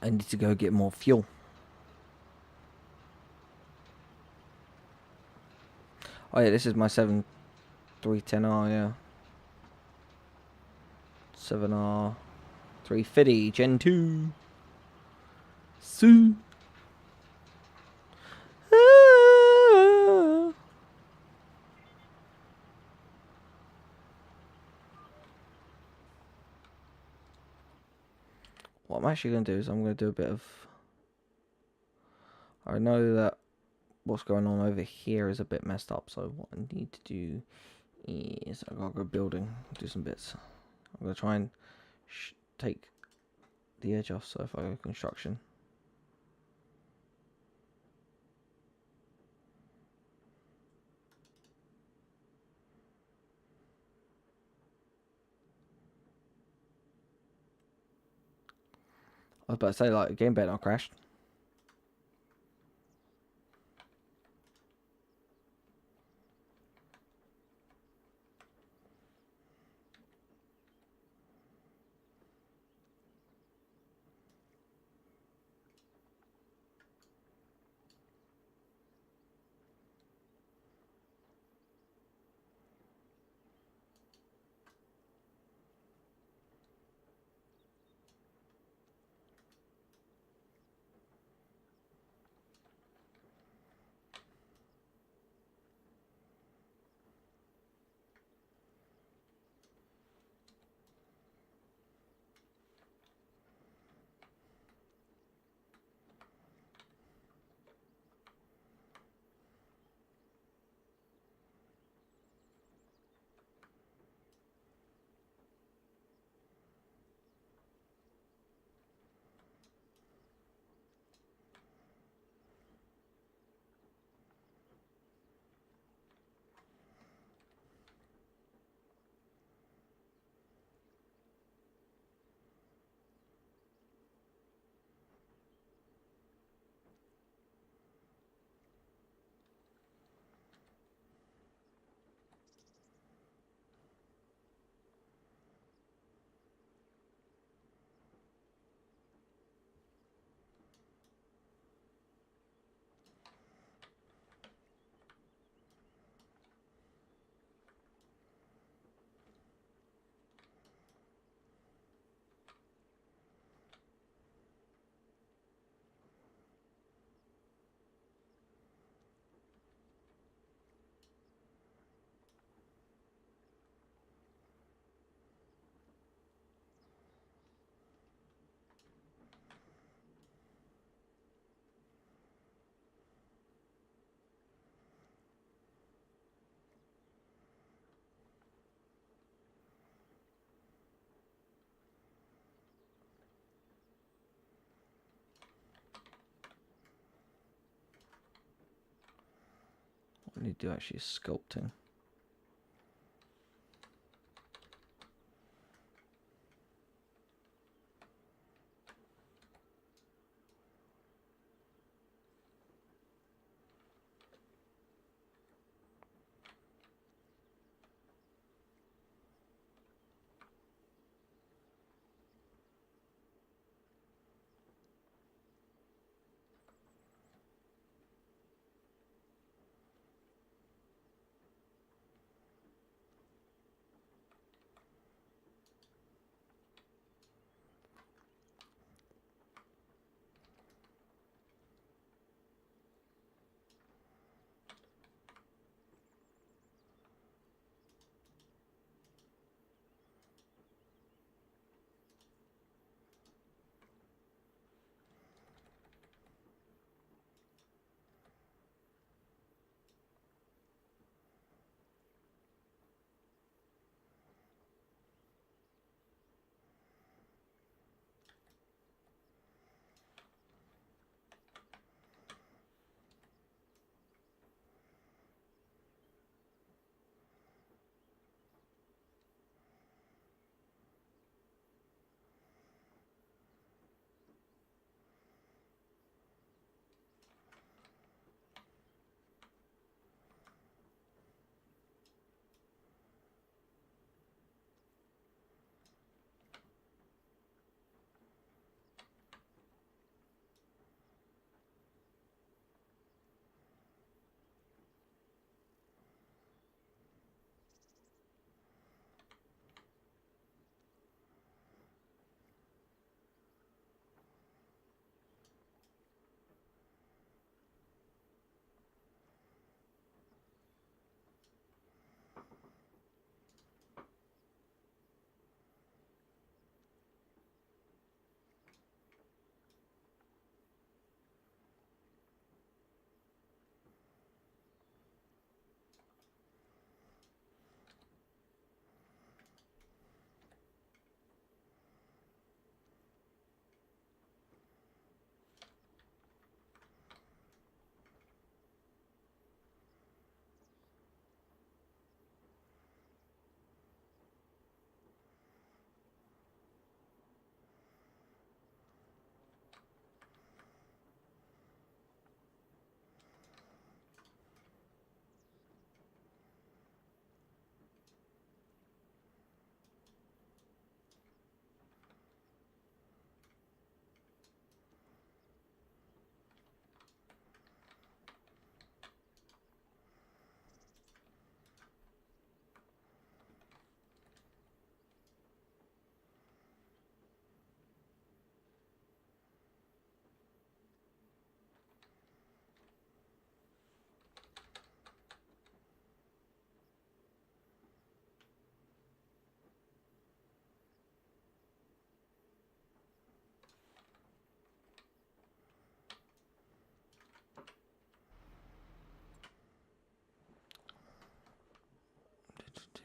I need to go get more fuel. Oh yeah, this is my 7310R, yeah. 7R 350 Gen 2. Sue. What I'm actually going to do is I'm going to do a bit of... I know that what's going on over here is a bit messed up, so what I need to do is I gotta go building, do some bits. I'm gonna try and take the edge off, so if I go construction. I was about to say, like, the game better not crashed. What I need to do actually is sculpting.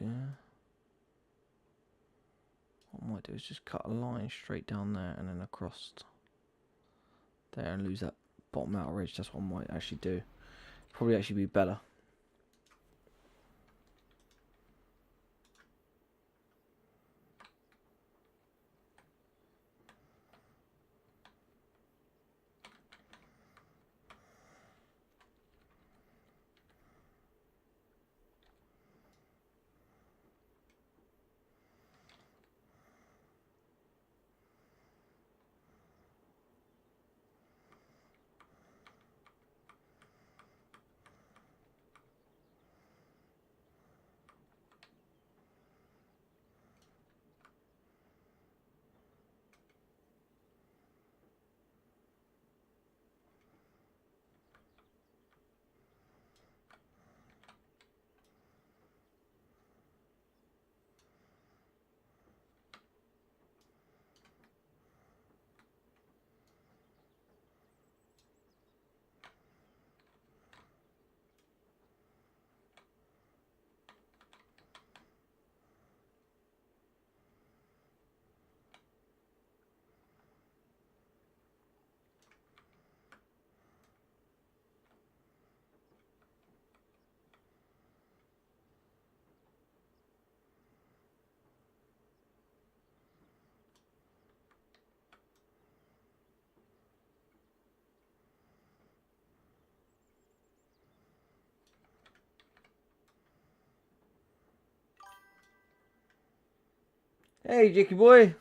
Yeah. What I might do is just cut a line straight down there and then across there and lose that bottom outer edge. That's what I might actually do. Probably actually be better. Hey, Jicky boy.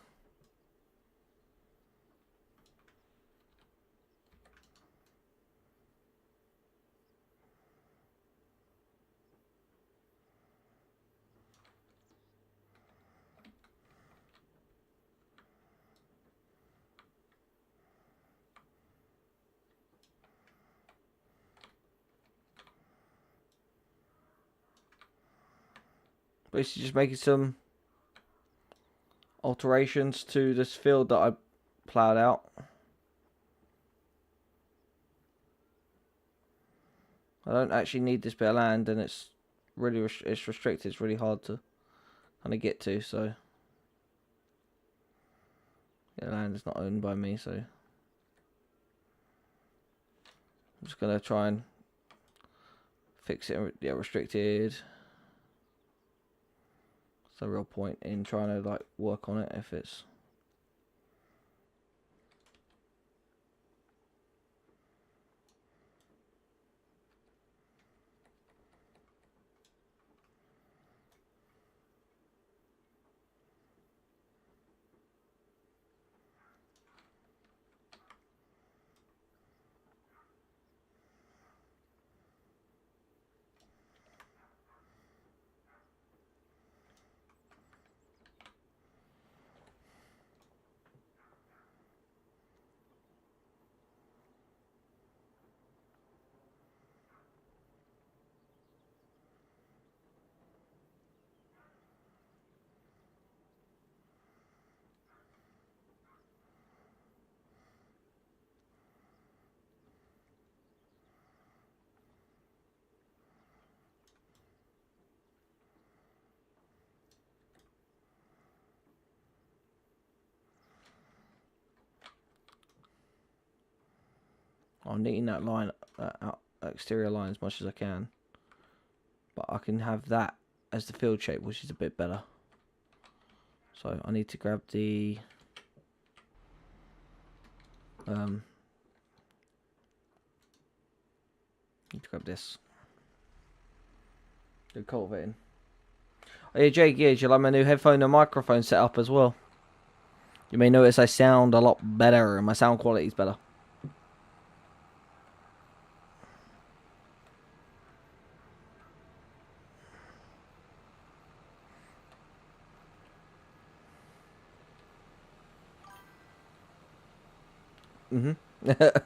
Basically just making some alterations to this field that I ploughed out. I don't actually need this bit of land, and it's really it's restricted. It's really hard to kind of get to. So yeah, land is not owned by me. So I'm just gonna try and fix it. Yeah, restricted. There's no real point in trying to like work on it if it's. I'm neating that line, exterior line as much as I can. But I can have that as the field shape, which is a bit better. So I need to grab the need to grab this. Do cultivating. Oh yeah, Jake, yeah, do you like my new headphone and microphone setup as well? You may notice I sound a lot better and my sound quality is better. Mm-hmm.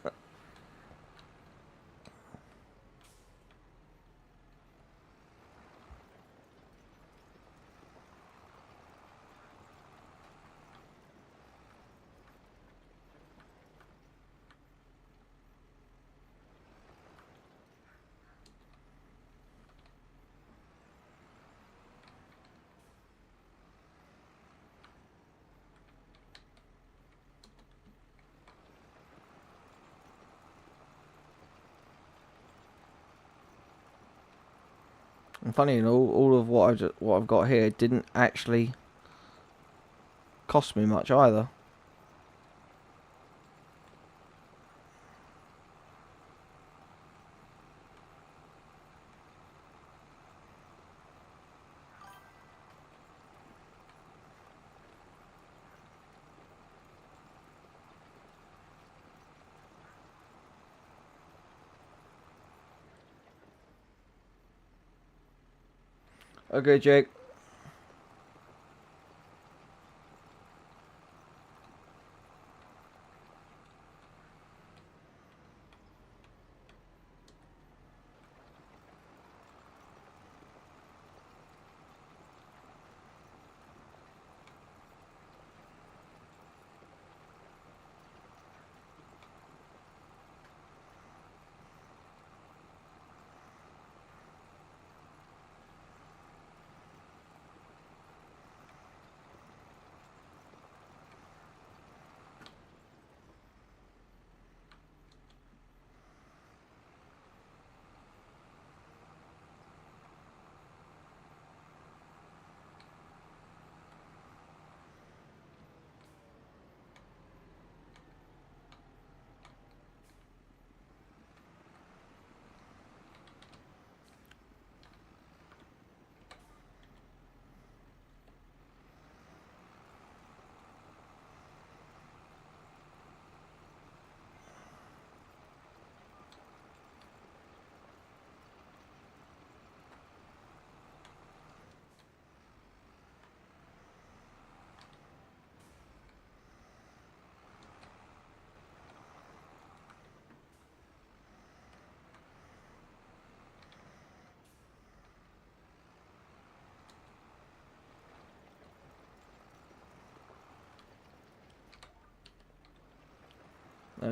And funny, all of what I've got here didn't actually cost me much either. Okay, Jake.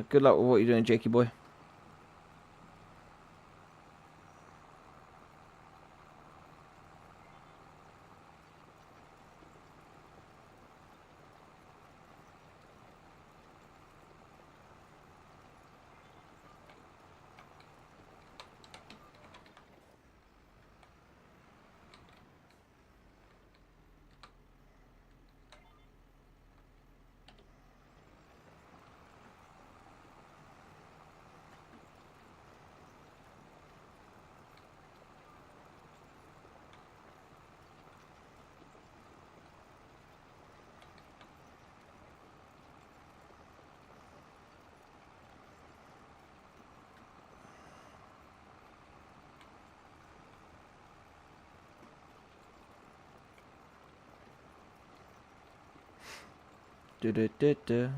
Good luck with what you're doing, Jakey boy. Du-du-du-du.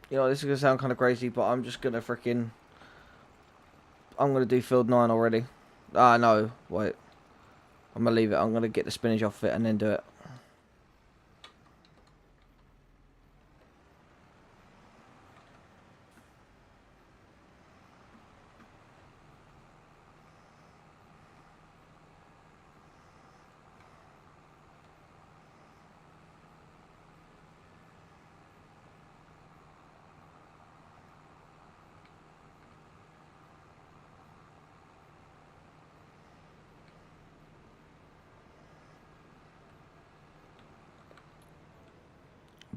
You know, this is gonna sound kind of crazy, but I'm just gonna I'm gonna do field 9 already. Ah, no, wait. I'm gonna leave it. I'm gonna get the spinach off it and then do it.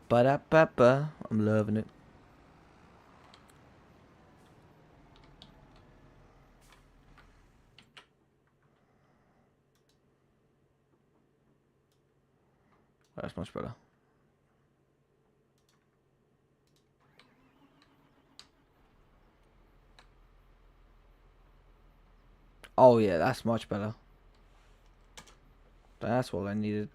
Ba-da-ba-ba. I'm loving it. That's much better. Oh yeah, that's much better. That's what I needed.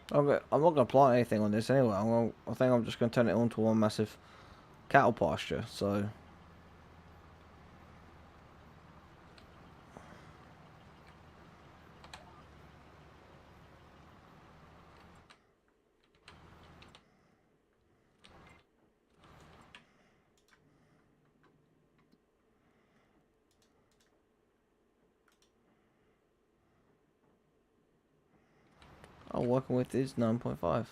I'm not gonna plant anything on this anyway. I think I'm just gonna turn it into one massive cattle pasture. So. Oh, working with is 9.5.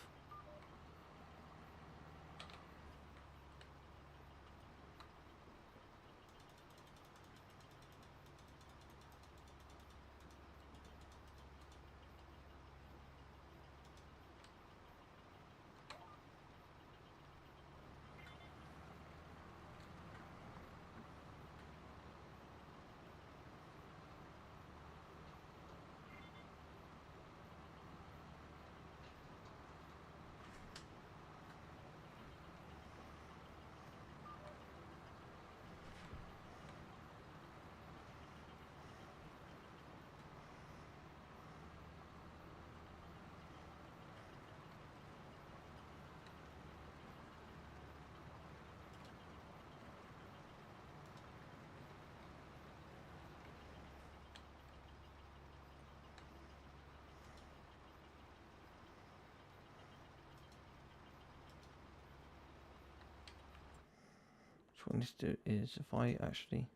What I need to do is if I actually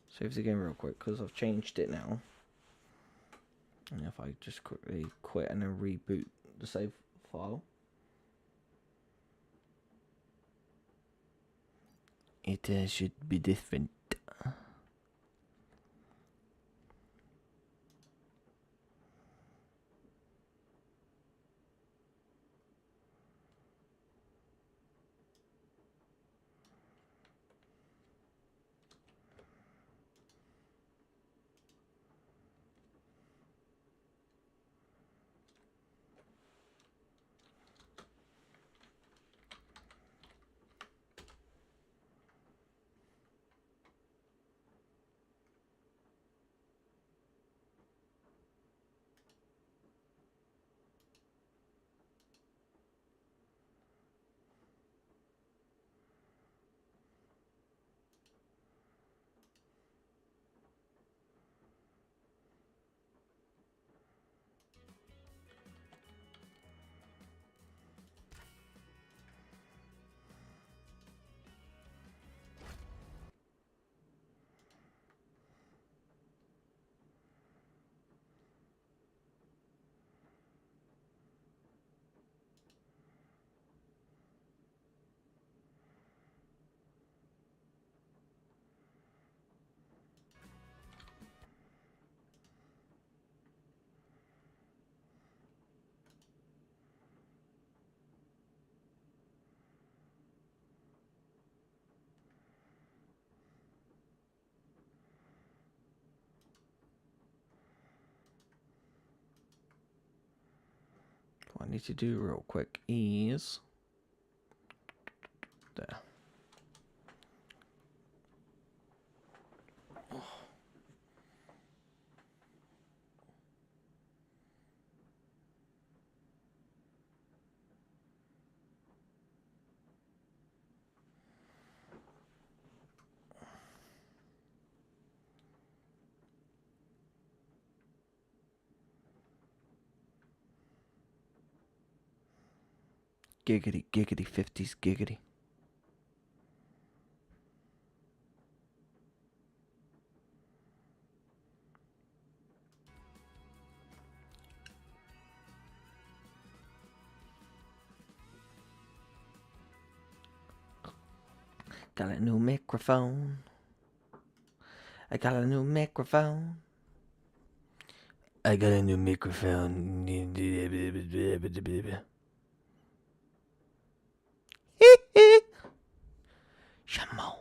save the game real quick because I've changed it now, and if I just quickly quit and then reboot the save file, it should be different. What I need to do real quick is there. Giggity, giggity, 50s, giggity. Got a new microphone. I got a new microphone. I got a new microphone. Shamo.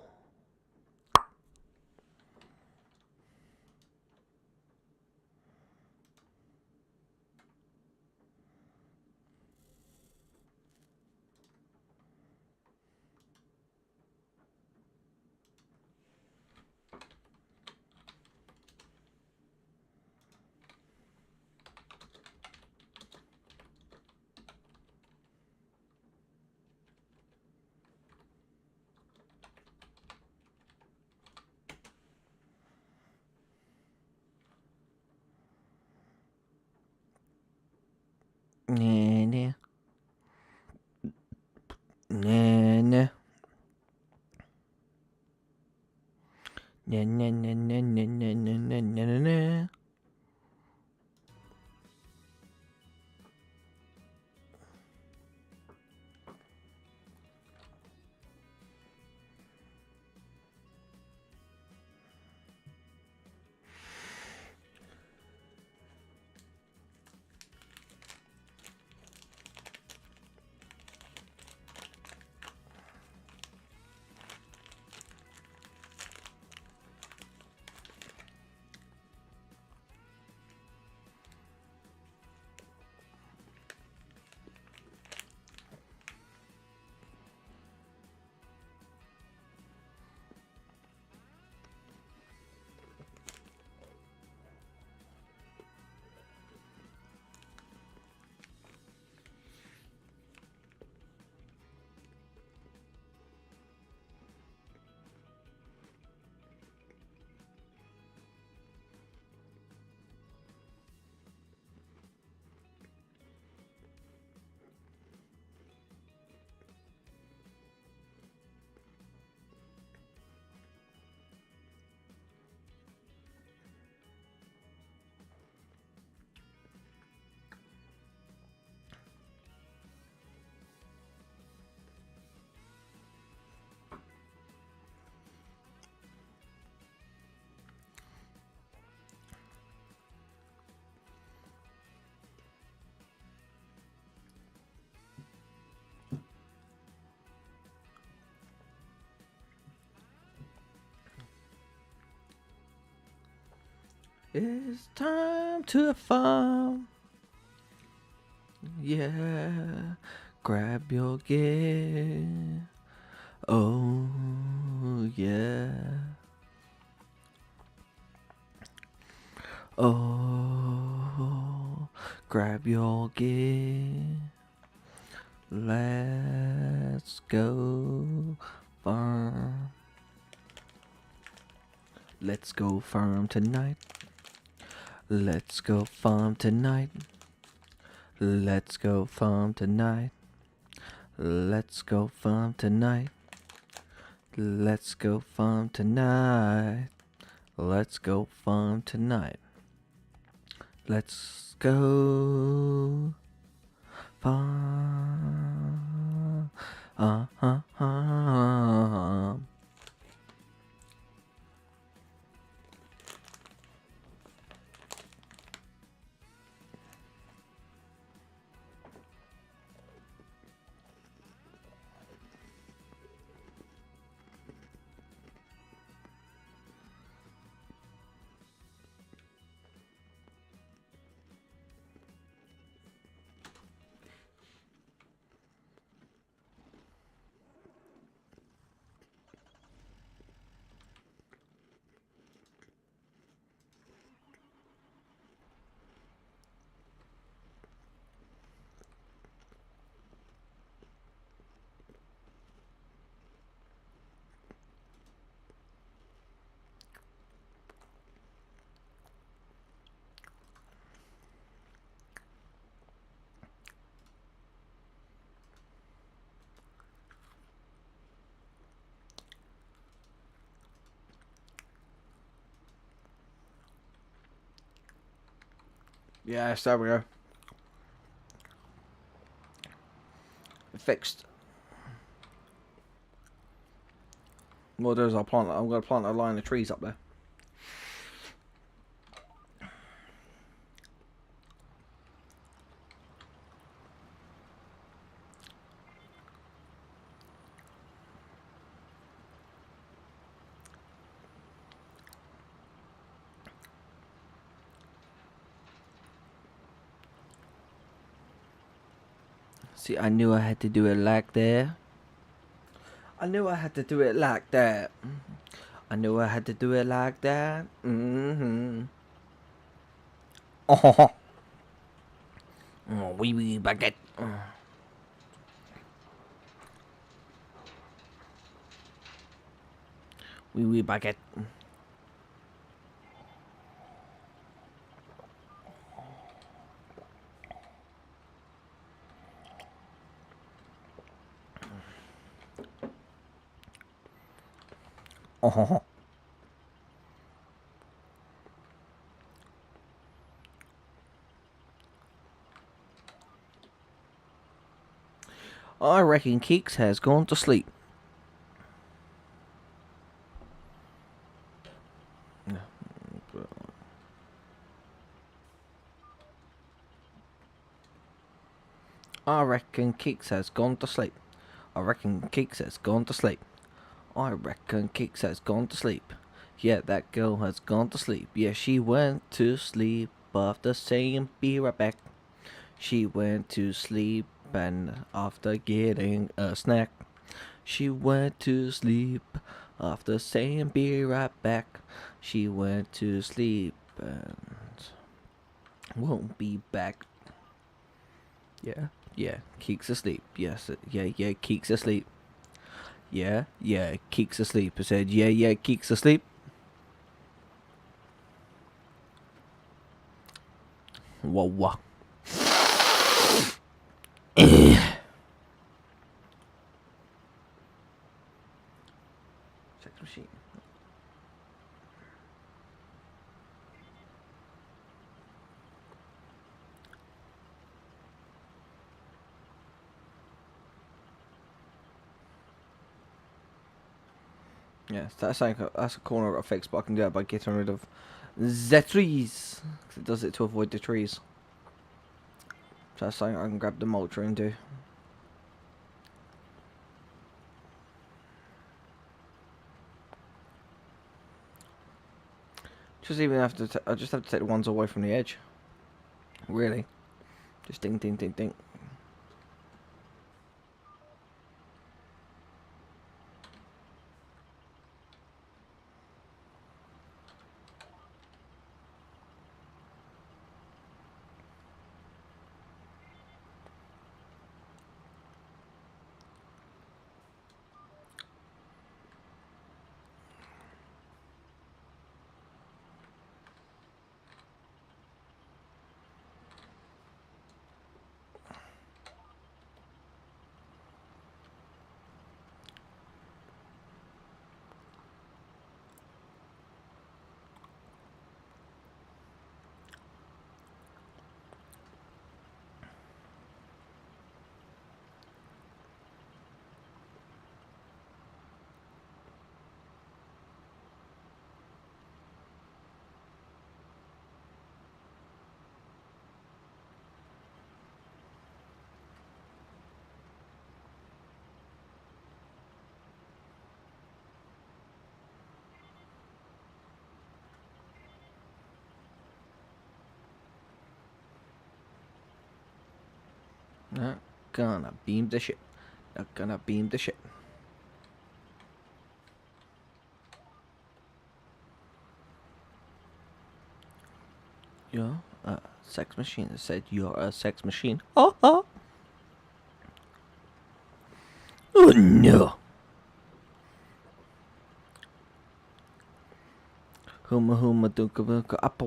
Na, na, na, na, na, na, na, na, na, na. It's time to farm. Yeah, grab your gear. Oh, yeah. Oh, grab your gear. Let's go farm. Let's go farm tonight. Let's go farm tonight. Let's go farm tonight. Let's go farm tonight. Let's go farm tonight. Let's go farm tonight. Let's go farm. Yes, there we go. Fixed. What I'll do is I'm going to plant a line of trees up there. See, I knew I had to do it like that. I knew I had to do it like that. I knew I had to do it like that. Mm-hmm. Oh, oui, oui, baguette. Oui, oui, baguette. Oh. I reckon Keeks has gone to sleep. I reckon Keeks has gone to sleep. I reckon Keeks has gone to sleep. I reckon Keeks has gone to sleep. Yeah, that girl has gone to sleep. Yeah, she went to sleep after saying be right back. She went to sleep and after getting a snack. She went to sleep after saying be right back. She went to sleep and won't be back. Yeah, Keeks asleep. Yes, yeah, Keeks asleep. Yeah, Keeks asleep. I said, yeah, Keeks asleep. Whoa. Sex machine. Yes, that's a corner of a fix, but I can do that by getting rid of the trees. 'Cause it does it to avoid the trees. So that's something I can grab the mulcher and do. I just have to take the ones away from the edge. Really. Just ding, ding, ding, ding. Not gonna beam the shit. Not gonna beam the shit. You're a sex machine. I said you're a sex machine. Oh, oh. Oh no. Huma duka duka apa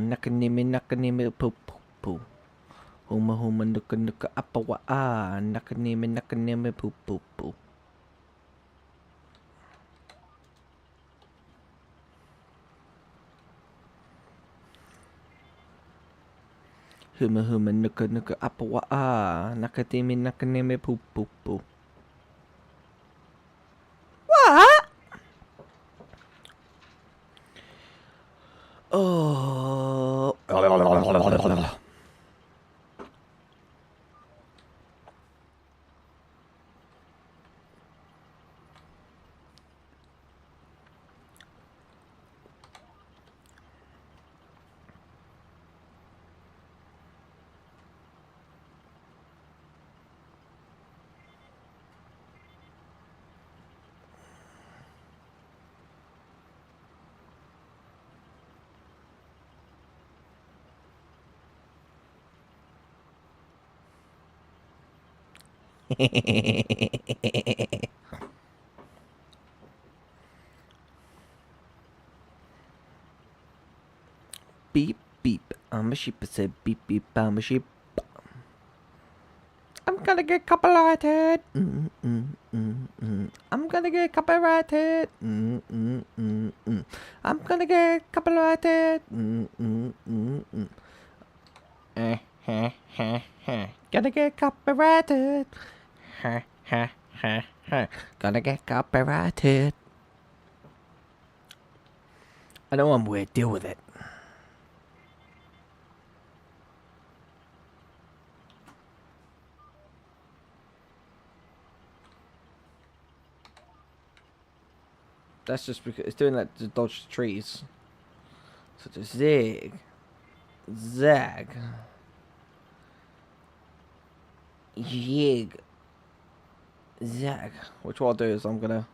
nakanimi poo poo poo. Huma nuka apa nakanimi poo poo poo. Huma nuka apa nakanimi poo poo poo. What? Oh. Beep beep. I'm a sheep. I said beep beep. I'm a sheep. I'm gonna get copyrighted. I'm gonna get copyrighted. I'm gonna get copyrighted. Gonna get copyrighted. Ha ha ha ha. Gonna get copyrighted. I know I'm weird, deal with it. That's just because it's doing that to dodge the trees. So to zig, zag, yig, zag. Which what I'll do is I'm gonna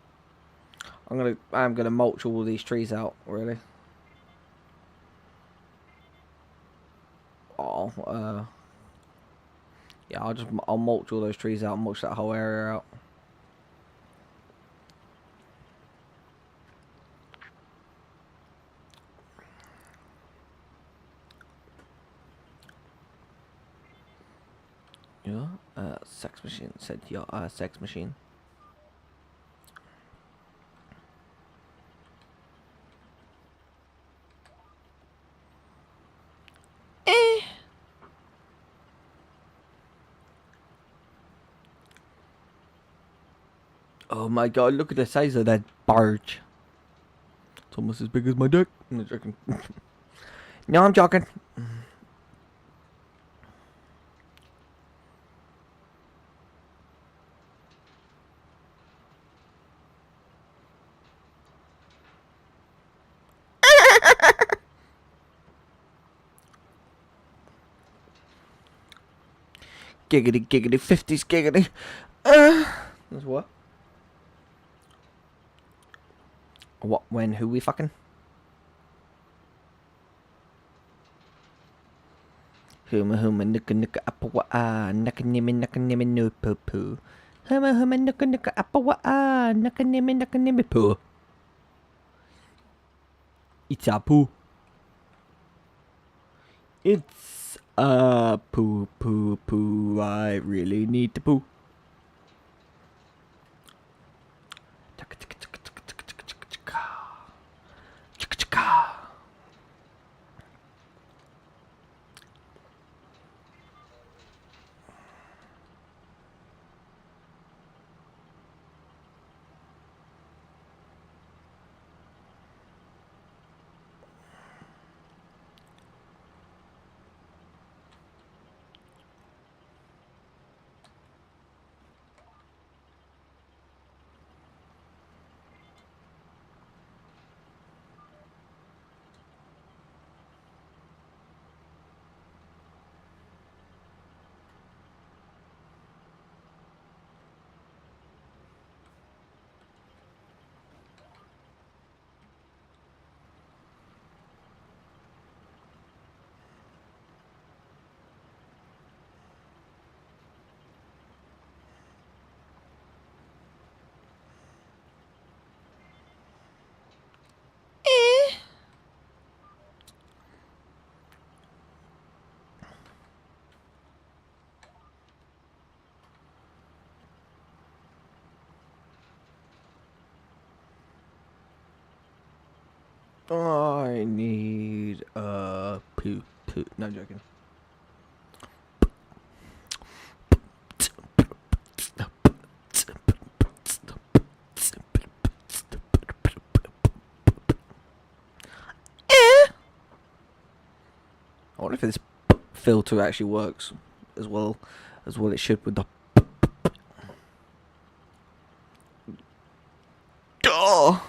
mulch all these trees out. Really. Oh, yeah. I'll mulch all those trees out. Mulch that whole area out. Yeah. Sex machine said yeah. Sex machine. Oh my god, look at the size of that barge. It's almost as big as my dick. I'm not joking. No, I'm joking. Giggity, giggity, 50s giggity. That's what? What, when, who we fucking? Huma, nicka, appa wa naka nimi no poo poo. Huma, nicka, appa wa naka nimi poo. It's a poo. It's a poo poo poo. I really need to poo. I need a poo poo. No, I'm joking. I wonder if this filter actually works as well as it should with the. Oh!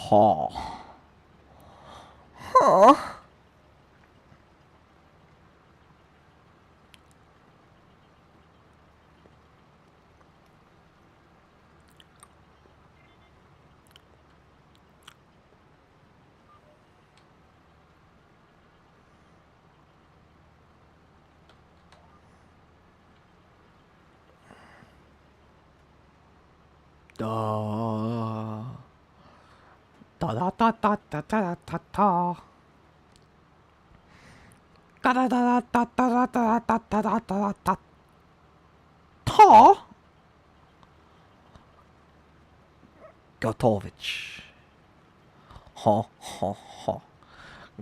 Ha. Huh. Da. Da da da da da da da da. Da da da da da da da da da da da da. Ta. Gotovich. Ha ha ha.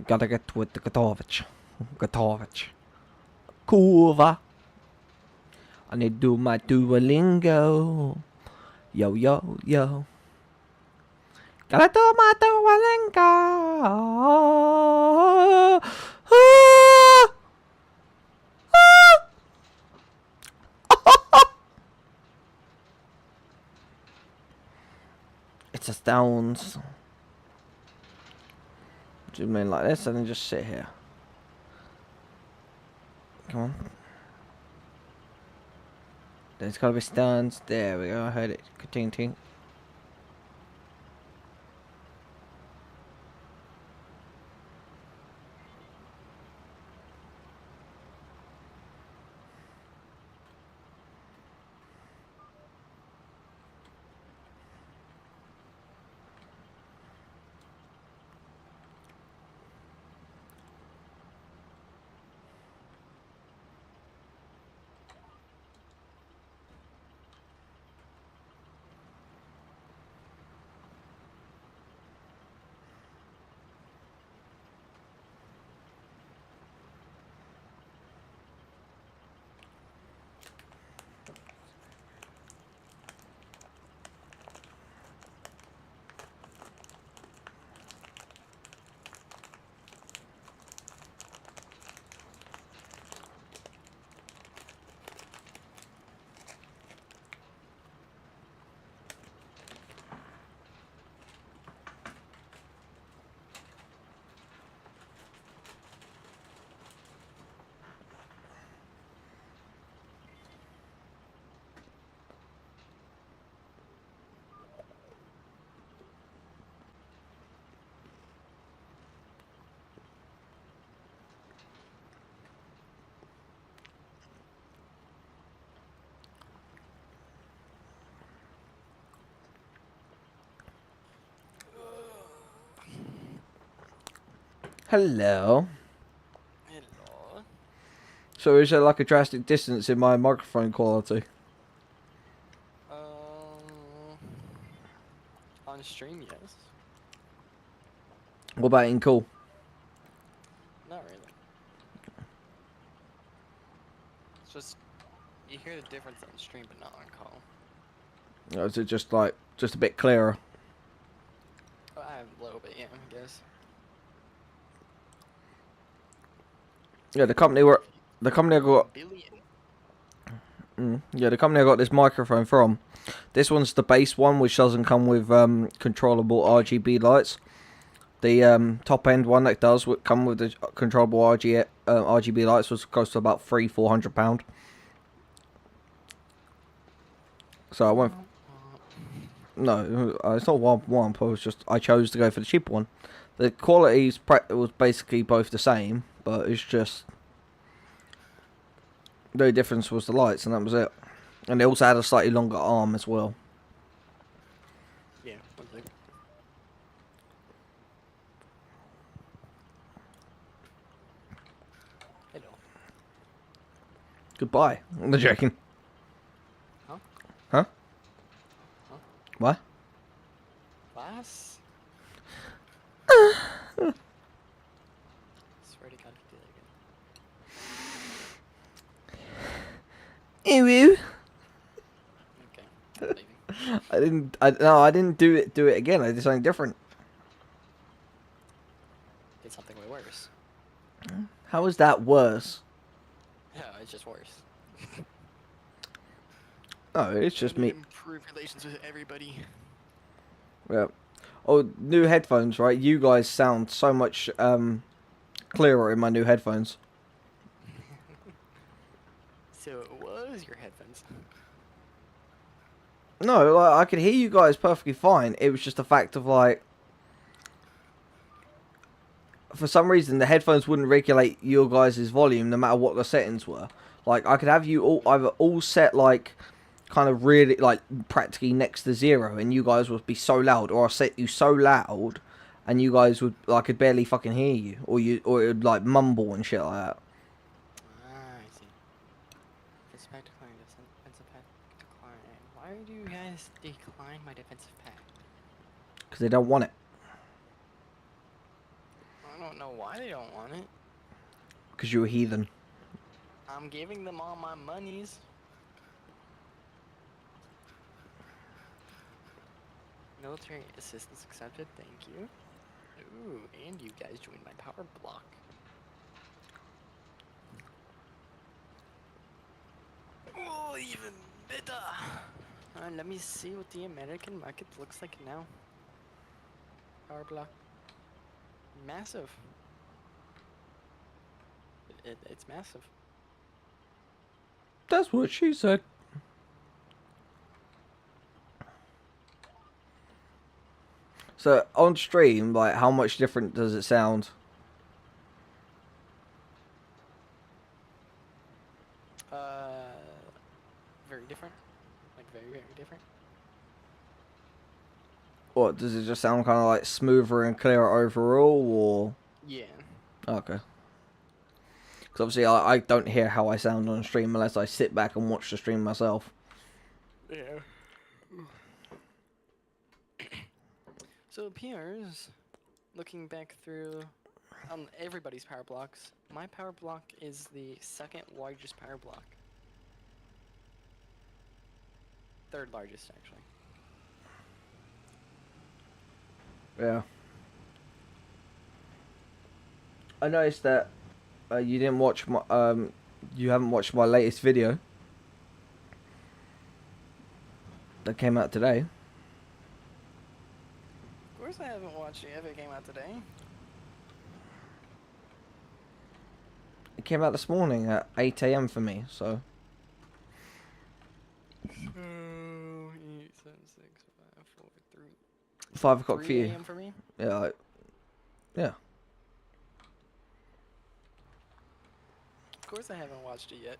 Gotta get with the Gotovich. Gotovich. Kurva. I need to do my Duolingo. Yo yo yo. Gotta do my Duolingo. It's a stones. Do you mean like this and then just sit here? Come on. There's gotta be stones. There we go. I heard it. Ting ting. Hello. Hello. So is there like a drastic distance in my microphone quality? On stream, yes. What about in call? Not really. It's just you hear the difference on stream, but not on call. Or is it just like just a bit clearer? Oh, I have a little bit, yeah, I guess. Yeah, the company I got. Billion. Yeah, the company I got this microphone from. This one's the base one, which doesn't come with controllable RGB lights. The top end one that does come with the controllable RGB lights was close to about £400. So I went. No, it's not one. I chose to go for the cheaper one. The quality was basically both the same, but it's just the only difference was the lights, and that was it. And they also had a slightly longer arm as well. Yeah, one thing. Hello. Goodbye. I'm not joking. Huh? Huh? Huh? What? Class? Swear to God, if you do that again. Ew. Okay, I'm leaving. I didn't do it again. I did something different. Did something way worse. How is that worse? Yeah, it's just worse. No, it's just me. Improve relations with everybody. Yeah. Oh, new headphones, right? You guys sound so much clearer in my new headphones. So it was your headphones. No, like, I could hear you guys perfectly fine. It was just a fact of like, for some reason, the headphones wouldn't regulate your guys' volume no matter what the settings were. Like, I could have you all either all set like, kind of really like practically next to zero, and you guys would be so loud, or I set you so loud, and you guys would I could barely fucking hear you, or it would like mumble and shit like that. Ah, I see. Defensive pack decline. Defensive pack decline. Why do you guys decline my defensive pack? Because they don't want it. I don't know why they don't want it. Because you're a heathen. I'm giving them all my monies. Military assistance accepted, thank you. Ooh, and you guys joined my power block. Oh, even better. Let me see what the American market looks like now. Power block. Massive. It's massive. That's what she said. So on stream, like, how much different does it sound? Very different. Like very, very different. What does it just sound kind of like smoother and clearer overall, or? Yeah. Okay. Because obviously I don't hear how I sound on stream unless I sit back and watch the stream myself. Yeah. So it appears, looking back through everybody's power blocks, my power block is the second largest power block. Third largest, actually. Yeah. I noticed that you didn't watch my you haven't watched my latest video that came out today. Of course I haven't watched it if it came out today. It came out this morning at 8 AM for me, so. 8, 7, 6, 5, 4, 3. 5 o'clock for 3 you. a.m. for me? Yeah, yeah. Of course I haven't watched it yet.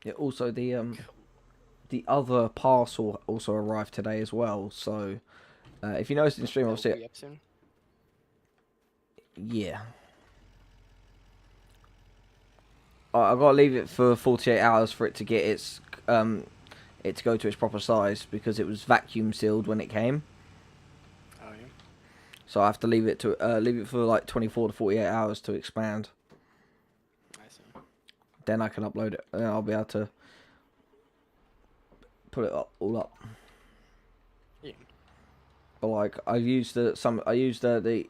Yeah, also the other parcel also arrived today as well, so if you noticed in stream, That will obviously, be up soon. yeah. I gotta leave it for 48 hours for it to get it to go to its proper size, because it was vacuum sealed when it came. Oh yeah. So I have to leave it for like 24 to 48 hours to expand. I see. Then I can upload it, and I'll be able to put it all up. Yeah. But like I used the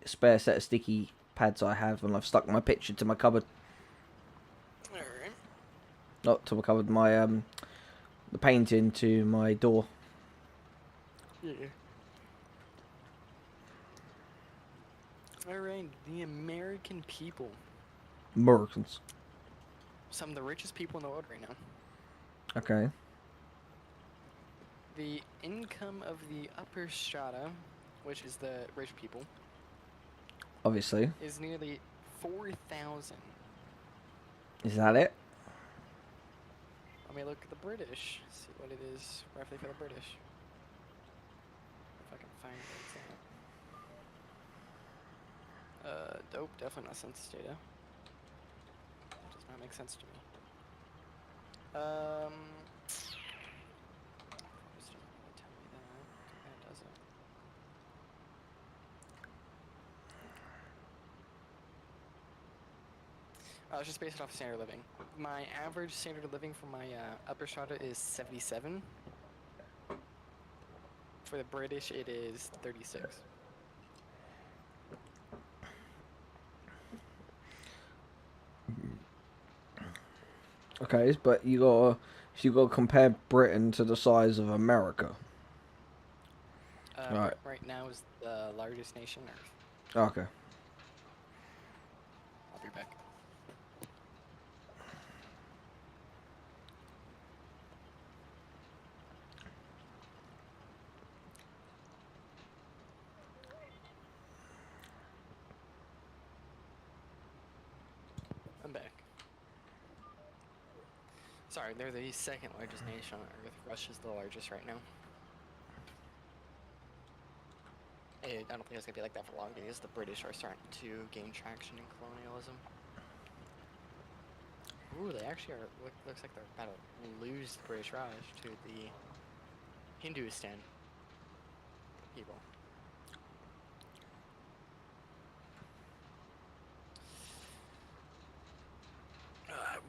spare set of sticky pads I have, and I've stuck my picture to my cupboard. Alright. Not to my cupboard, my the painting to my door. Yeah. Alright, the American people. Americans. Some of the richest people in the world right now. Okay. The income of the upper strata, which is the rich people, Obviously. is nearly 4,000. Is that it? Let me look at the British, see what it is roughly for the British. If I can find where it's at. Dope, definitely not census data. That does not make sense to me. It's just based off standard living. My average standard of living for my upper strata is 77. For the British, it is 36. Okay, but you gotta compare Britain to the size of America. Right. Right now is the largest nation on Earth. Okay. I'll be back. I'm back. Sorry, they're the second largest nation on Earth. Russia's the largest right now. I don't think it's gonna be like that for long because the British are starting to gain traction in colonialism. Ooh, they actually are. Looks like they're about to lose the British Raj to the Hindustan people.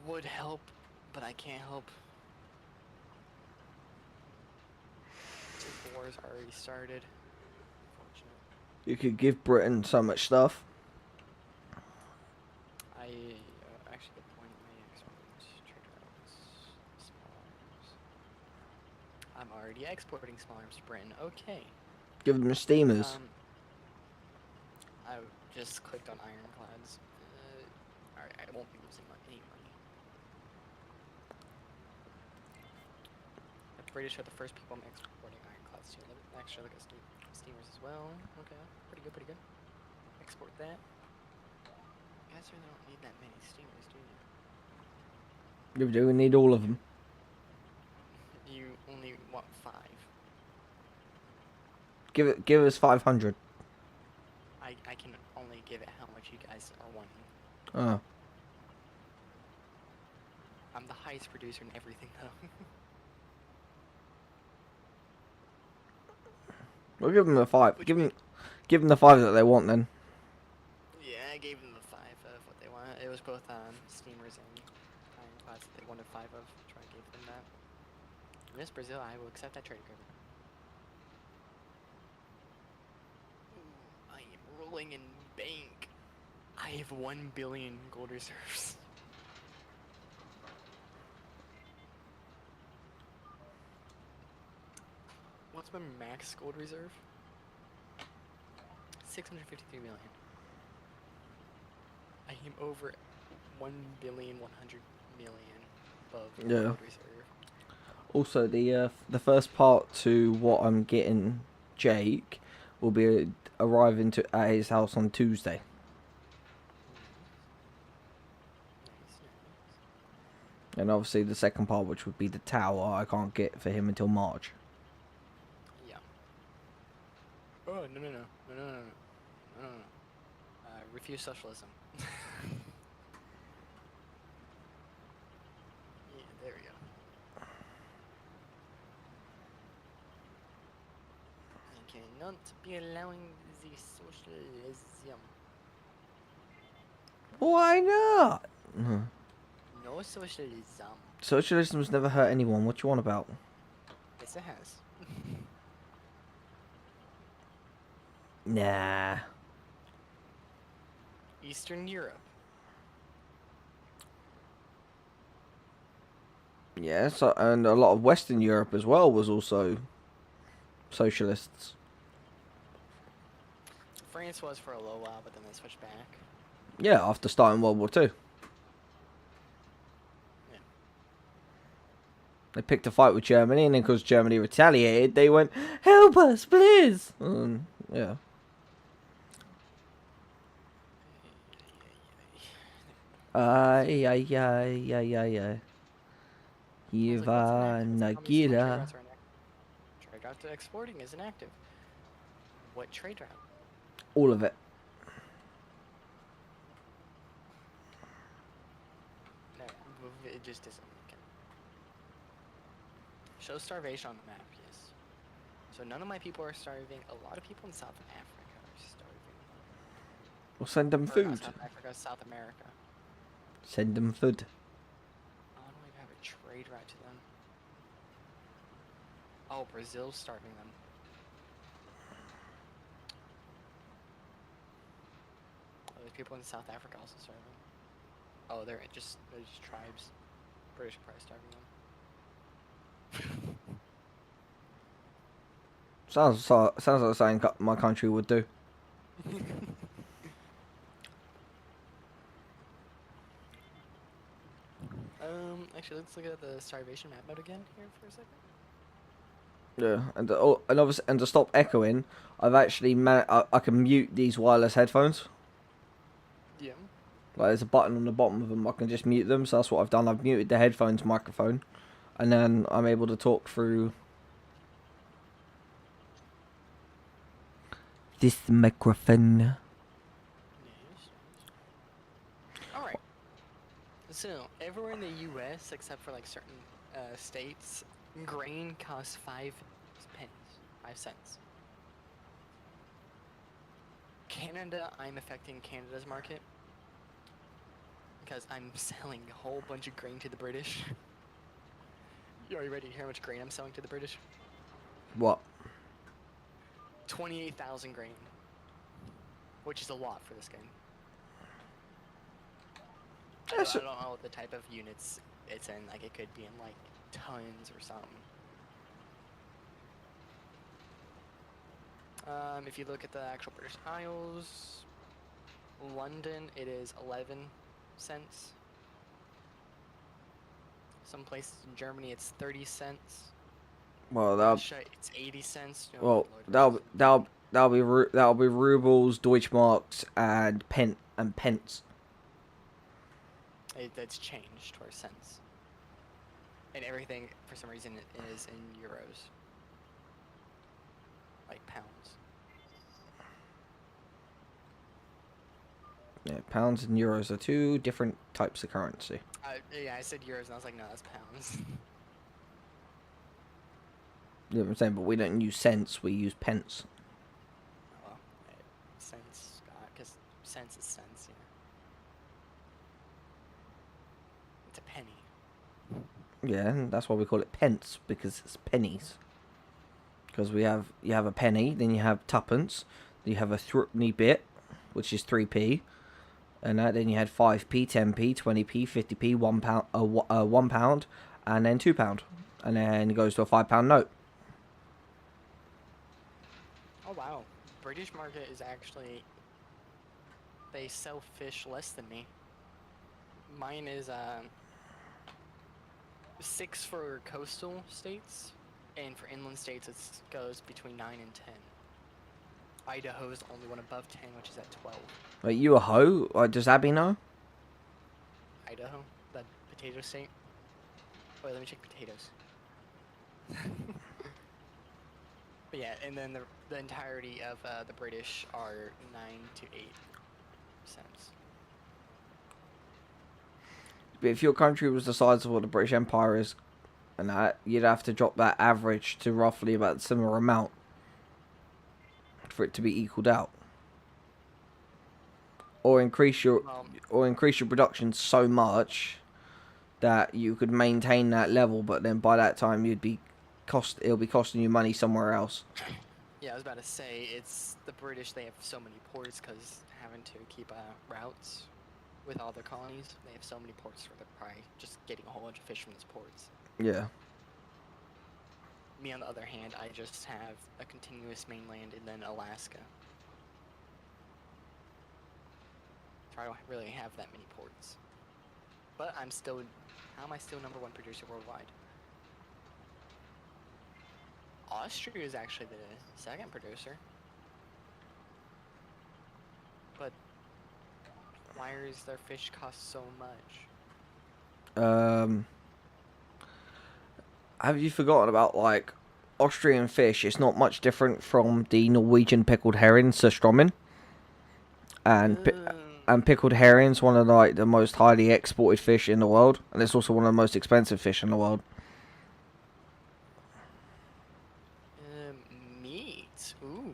Would help, but I can't help. The war's already started. Unfortunate. You could give Britain so much stuff. I actually good point. My trade routes, small arms. I'm already exporting small arms to Britain. Okay. Give them steamers. I just clicked on ironclads. Alright, I won't be losing any money. The British are the first people I'm exporting ironclads to. Actually, look at steamers as well. Okay, pretty good, pretty good. Export that. You guys really don't need that many steamers, do you? You do need all of them. You only want 5. Give us 500. I can only give it how much you guys are wanting. Oh. I'm the highest producer in everything, though. We'll give them the 5. Give them the 5 that they want then. Yeah, I gave them the 5 of what they want. It was both steamers and ironclads that they wanted 5 of. So I gave them that. Miss Brazil, I will accept that trade agreement. Ooh, I am rolling in bank. I have 1 billion gold reserves. What's my max gold reserve? 653 million. I am over 1,100,000,000 above gold reserve. Also, the first part to what I'm getting Jake will be arriving at his house on Tuesday. Nice. And obviously the second part, which would be the tower, I can't get for him until March. Yeah. Oh, no. Refuse socialism. Yeah, there we go. I cannot be allowing the socialism. Why not? No socialism. Socialism's never hurt anyone. What you want about? Yes, it has. Nah. Eastern Europe. Yeah, and a lot of Western Europe as well was also socialists. France was for a little while, but then they switched back. Yeah, after starting World War II. Yeah. They picked a fight with Germany, and then because Germany retaliated, they went, "Help us, please!" Yeah. Ay. Ivana Gira. Trade route to exporting is inactive. What trade route? All of it. No, it just isn't. Show starvation on the map, yes. So none of my people are starving. A lot of people in South Africa are starving. We'll send them Or food. not South Africa, South America. Send them food. Oh, I don't even have a trade route to them. Oh, Brazil's starving them. Oh, there's people in South Africa also starving. Oh, they're just tribes. British are probably starving them. Sounds like something my country would do. Actually, let's look at the starvation map mode again here for a second. Yeah, and obviously, and to stop echoing, I've actually I can mute these wireless headphones. Yeah. Like there's a button on the bottom of them. I can just mute them. So that's what I've done. I've muted the headphones microphone, and then I'm able to talk through this microphone. Yes. Alright. So, everywhere in the US, except for like certain states, grain costs 5 pennies. 5 cents. Canada, I'm affecting Canada's market. Because I'm selling a whole bunch of grain to the British. Are you ready to hear how much grain I'm selling to the British? What? 28,000 grain. Which is a lot for this game. I don't know what the type of units it's in. Like, it could be in, like, tons or something. If you look at the actual British Isles, London, it is 11 cents. Some places in Germany, it's 30 cents. Well, Russia, it's 80 cents. Oh, well, Lord, that'll be rubles, Deutschmarks, and pence. That's changed to our cents. And everything, for some reason, is in euros. Like pounds. Yeah, pounds and euros are two different types of currency. Yeah, I said euros, and I was like, no, that's pounds. You know what I'm saying? But we don't use cents, we use pence. Oh, well, cents, because cents is cents, yeah. It's a penny. Yeah, and that's why we call it pence, because it's pennies. Because you have a penny, then you have tuppence, you have a threepenny bit, which is 3p, and then you had 5p, 10p, 20p, 50p, £1, £1, and then £2, and then it goes to a £5 note. Oh, wow. British market is actually, they sell fish less than me. Mine is 6 for coastal states, and for inland states it goes between 9 and 10. Idaho's the only one above 10, which is at 12. Like, you a hoe? Like, does Abby know? Idaho, that potato state. Wait, let me check potatoes. But yeah, and then the entirety of the British are 9 to 8 cents. But if your country was the size of what the British Empire is, and that, you'd have to drop that average to roughly about a similar amount for it to be equaled out, or increase your production so much that you could maintain that level, but then by that time it'll be costing you money somewhere else. Yeah, I was about to say, it's the British, they have so many ports because having to keep routes with all their colonies, they have so many ports where they're probably just getting a whole bunch of fish from those ports. Yeah. Me, on the other hand, I just have a continuous mainland and then Alaska. So I don't really have that many ports. But how am I still #1 producer worldwide? Austria is actually the second producer. But why is their fish cost so much? Have you forgotten about, like, Austrian fish? It's not much different from the Norwegian pickled herring, surströmming. And pickled herring's one of the most highly exported fish in the world, and it's also one of the most expensive fish in the world. Meat. Ooh,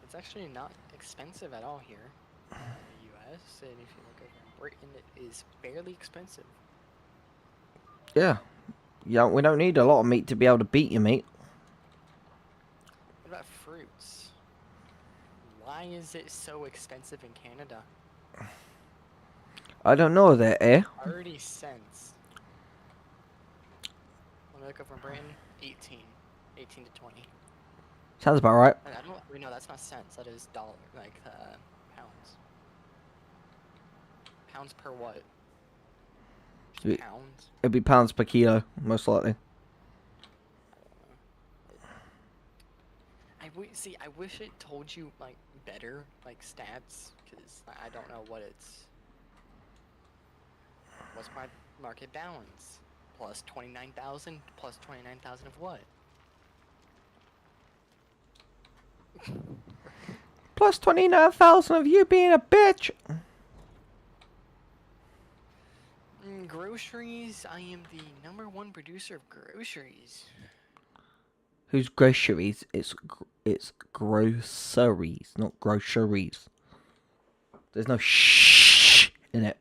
it's actually not expensive at all here in the U.S. And if you look over in Britain is fairly expensive. Yeah. Yeah, we don't need a lot of meat to be able to beat you, mate. What about fruits? Why is it so expensive in Canada? I don't know there, eh? 30 cents. Let me look up from Britain. 18. 18 to 20. Sounds about right. I don't. Wait, no, that's not cents. That is dollar. Like pounds. Pounds per what? Just pounds. It'd be pounds per kilo, most likely. I don't know. See. I wish it told you like better, like stats, because I don't know what it's. What's my market balance? Plus 29,000. Plus 29,000 of what? Plus 29,000 of you being a bitch. Groceries. I am the #1 producer of groceries. Who's groceries? It's groceries, not groceries. There's no shh in it.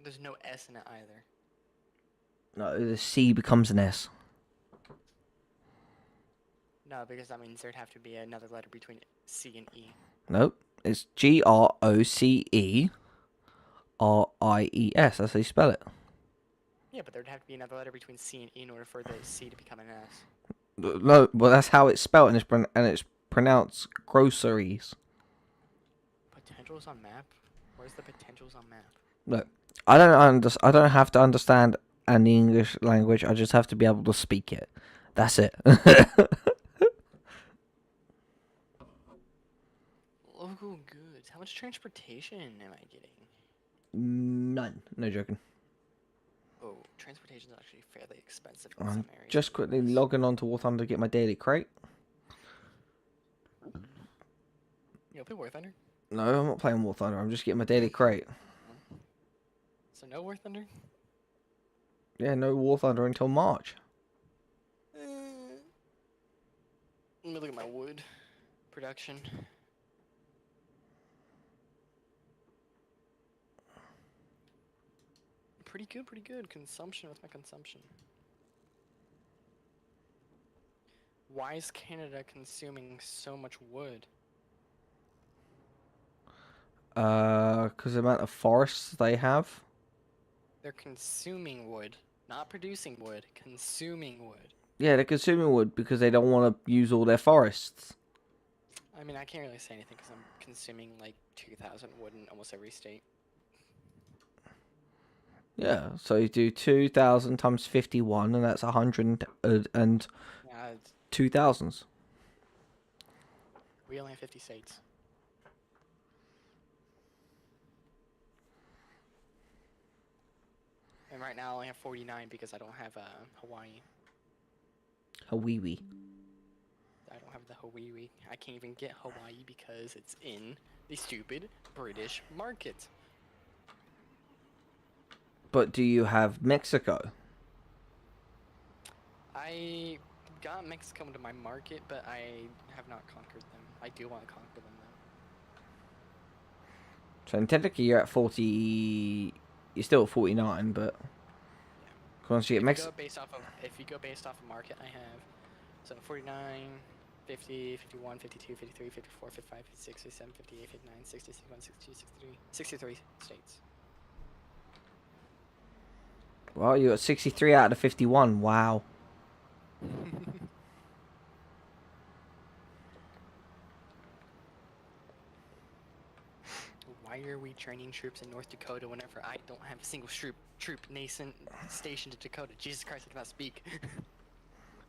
There's no S in it either. No, the C becomes an S. No, because that means there'd have to be another letter between C and E. Nope. It's GROCERIES. That's how you spell it. Yeah, but there'd have to be another letter between C and E in order for the C to become an S. No, well that's how it's spelled, and it's pronounced groceries. Potentials on map? Where's the potentials on map? Look, I don't have to understand any English language. I just have to be able to speak it. That's it. Local goods. How much transportation am I getting? None. No joking. Oh, transportation is actually fairly expensive in some I'm areas. just quickly logging on to War Thunder to get my daily crate. You play War Thunder? No, I'm not playing War Thunder. I'm just getting my daily crate. So no War Thunder? Yeah, no War Thunder until March. Let me look at my wood production. Pretty good, pretty good. Consumption, what's my consumption? Why is Canada consuming so much wood? Because the amount of forests they have. They're consuming wood, not producing wood, consuming wood. Yeah, they're consuming wood because they don't want to use all their forests. I mean, I can't really say anything because I'm consuming like 2,000 wood in almost every state. Yeah, so you do 2,000 times 51, and that's 100 and Yeah, 2,000s. we only have 50 states. And right now I only have 49 because I don't have Hawaii. Hawaii. I don't have the Hawaii. I can't even get Hawaii because it's in the stupid British market. But do you have Mexico? I got Mexico into my market, but I have not conquered them. I do want to conquer them though. So technically you're at 40... You're still at 49, but... Yeah. Once you get Mexico... If you go based off of market, I have so 49, 50, 51, 52, 53, 54, 55, 56, 57, 58, 59, 60, 61, 62, 63 states. Well, you got 63 out of 51. Wow. Why are we training troops in North Dakota whenever I don't have a single troop nascent stationed in Dakota? Jesus Christ, I cannot speak.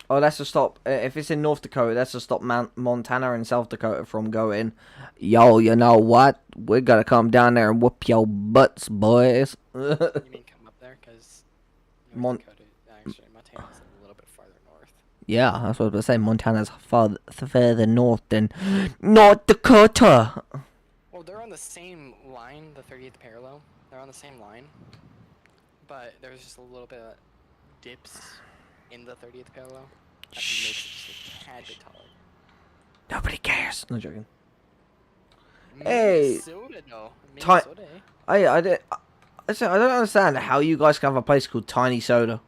Oh, that's to stop... if it's in North Dakota, that's to stop Montana and South Dakota from going, yo, you know what? We gotta come down there and whoop your butts, boys. You mean come up there? Because North Dakota, actually, Montana's a little bit farther north. Yeah, that's what I was saying. Montana's further north than North Dakota. Well, they're on the same line, the 30th parallel. They're on the same line. But there's just a little bit of dips in the 30th parallel. That makes it just a tad bit taller. Nobody cares. No joking. Hey, Minnesota, though. Ti- Minnesota, eh? I don't. Listen, I don't understand how you guys can have a place called Tiny Soda.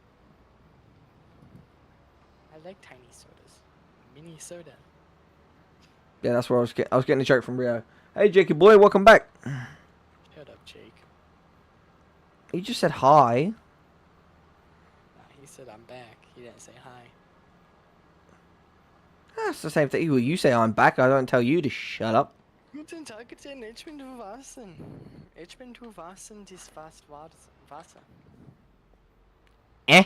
I like tiny sodas. Minnesota. Yeah, that's where I was getting a joke from Rio. Hey, Jakey boy, welcome back. Shut up, Jake. You just said hi. Nah, he said I'm back. He didn't say hi. That's the same thing. Well, you say I'm back. I don't tell you to shut up. Guten Tag, denn ich bin du Wassen. Ich bin du Wassen, dies fast Wasser. Eh.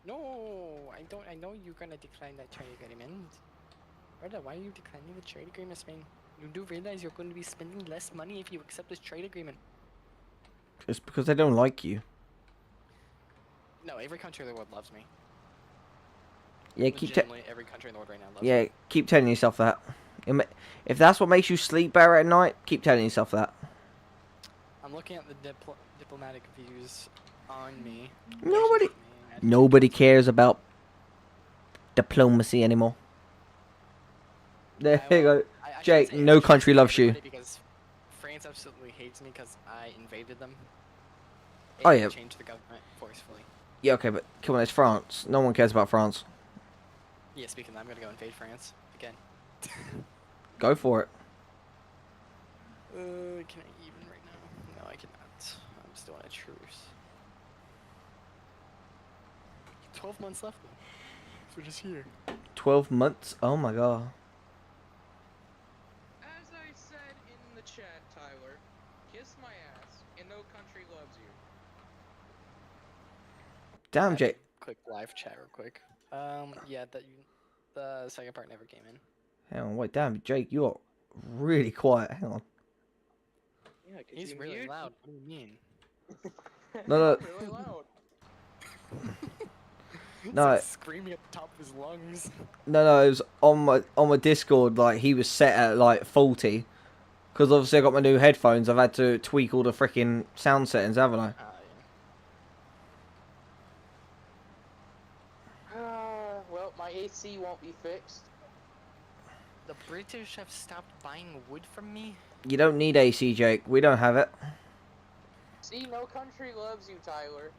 No, I don't. I know you're gonna decline that trade agreement. Brother, why are you declining the trade agreement, man? You do realize you're going to be spending less money if you accept this trade agreement. It's because they don't like you. No, every country in the world loves me. Yeah, Legitimately, every country in the world right now loves me. yeah, keep telling yourself that. If that's what makes you sleep better at night, keep telling yourself that. I'm looking at the diplomatic views on me. Nobody, nobody cares about diplomacy anymore. There you go, I Jake. shouldn't No say country loves you. everybody because France absolutely hates me because I invaded them. Oh, And yeah. changed the government forcefully. Yeah, okay, but come on, it's France. No one cares about France. Yeah, speaking of that, I'm gonna go invade France again. Go for it. Can I even right now? No, I cannot. I'm still on a truce. 12 months left though. So just here. 12 months. Oh my god. As I said in the chat, Tyler, kiss my ass, and no country loves you. Damn, Jake. Quick live chat real quick. Yeah, the second part never came in. Hang on, wait, damn, Jake, you're really quiet. Hang on. Yeah, 'cause He's you really mute. loud. What do you mean? No, I'm really loud. No. He's screaming at the top of his lungs. No, it was on my Discord. Like he was set at like 40, because obviously I got my new headphones. I've had to tweak all the freaking sound settings, haven't I? Yeah. Well, my AC won't be fixed. The British have stopped buying wood from me. You don't need AC, Jake. We don't have it. See, no country loves you, Tyler.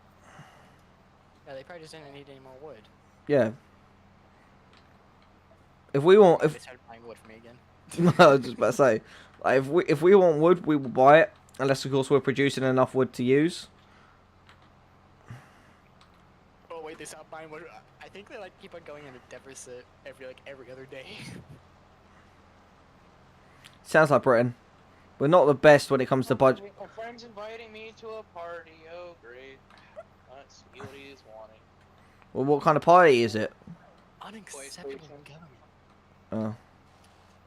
Yeah, they probably just didn't need any more wood. Yeah. If we want, They if started buying wood from me again. I was just about to say, like, if we want wood, we will buy it. Unless of course we're producing enough wood to use. Oh wait, they stopped buying wood. I think they like keep on going into deficit every other day. Sounds like Britain. We're not the best when it comes to budget. My friend's inviting me to a party. Oh, great. Let's see what he is wanting. Well, what kind of party is it? Unacceptable PlayStation. government. Oh.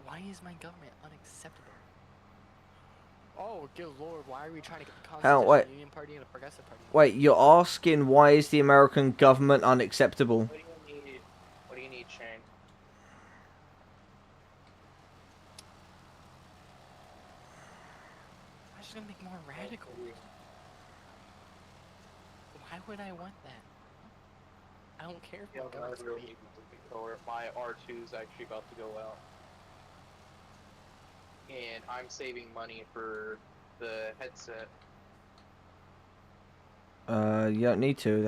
Why is my government unacceptable? Oh, good lord, why are we trying to get the Constitutional Union Party and the Progressive Party? Wait, you're asking why is the American government unacceptable? What do you need? What do you need, Shane? I'm just gonna make more radical. Why would I want that? I don't care if my government's great. My R2 is actually about to go out. And I'm saving money for the headset. You don't need to.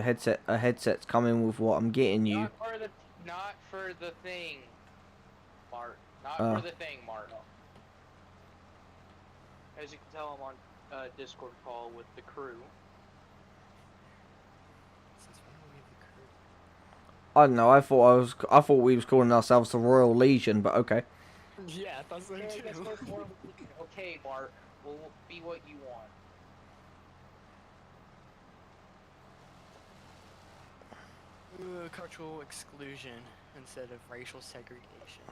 A headset's coming with what I'm getting you. Not for the thing, Mark. Not Oh. for the thing, Mark. As you can tell, I'm on a Discord call with the crew. Since when are we the crew? I don't know. I thought we was calling ourselves the Royal Legion, but okay. Yeah, I thought so Okay, too. okay, Mark. We'll be what you want. Cultural exclusion instead of racial segregation.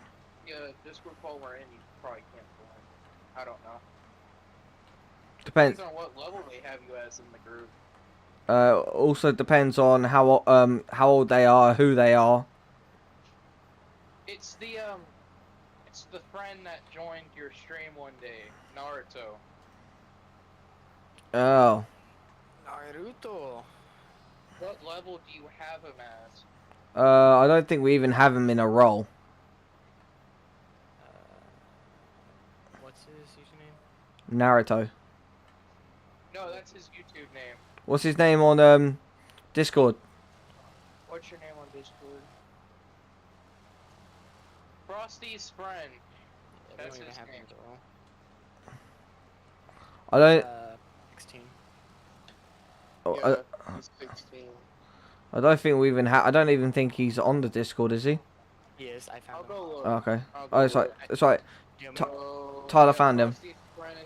Yeah, Discord call we're in, you probably can't join. I don't know. Depends. On what level they have you as in the group. Also depends on how old they are, who they are. It's the friend that joined your stream one day, Naruto. Oh. Naruto. What level do you have him as? I don't think we even have him in a role. What's his username? Naruto. No, that's his YouTube name. What's his name on Discord? What's your name on Discord? Frosty's friend. Yeah, we That's don't even his have him name. as a role. I don't. 16. Oh, Yeah, he's 16. I don't think we even have. I don't even think he's on the Discord, is he? He is. I found I'll him. go look. Oh, okay. I'll Oh, go it's right. look. It's right. You know, Ty- Oh, Tyler yeah, found him. Frosty's friend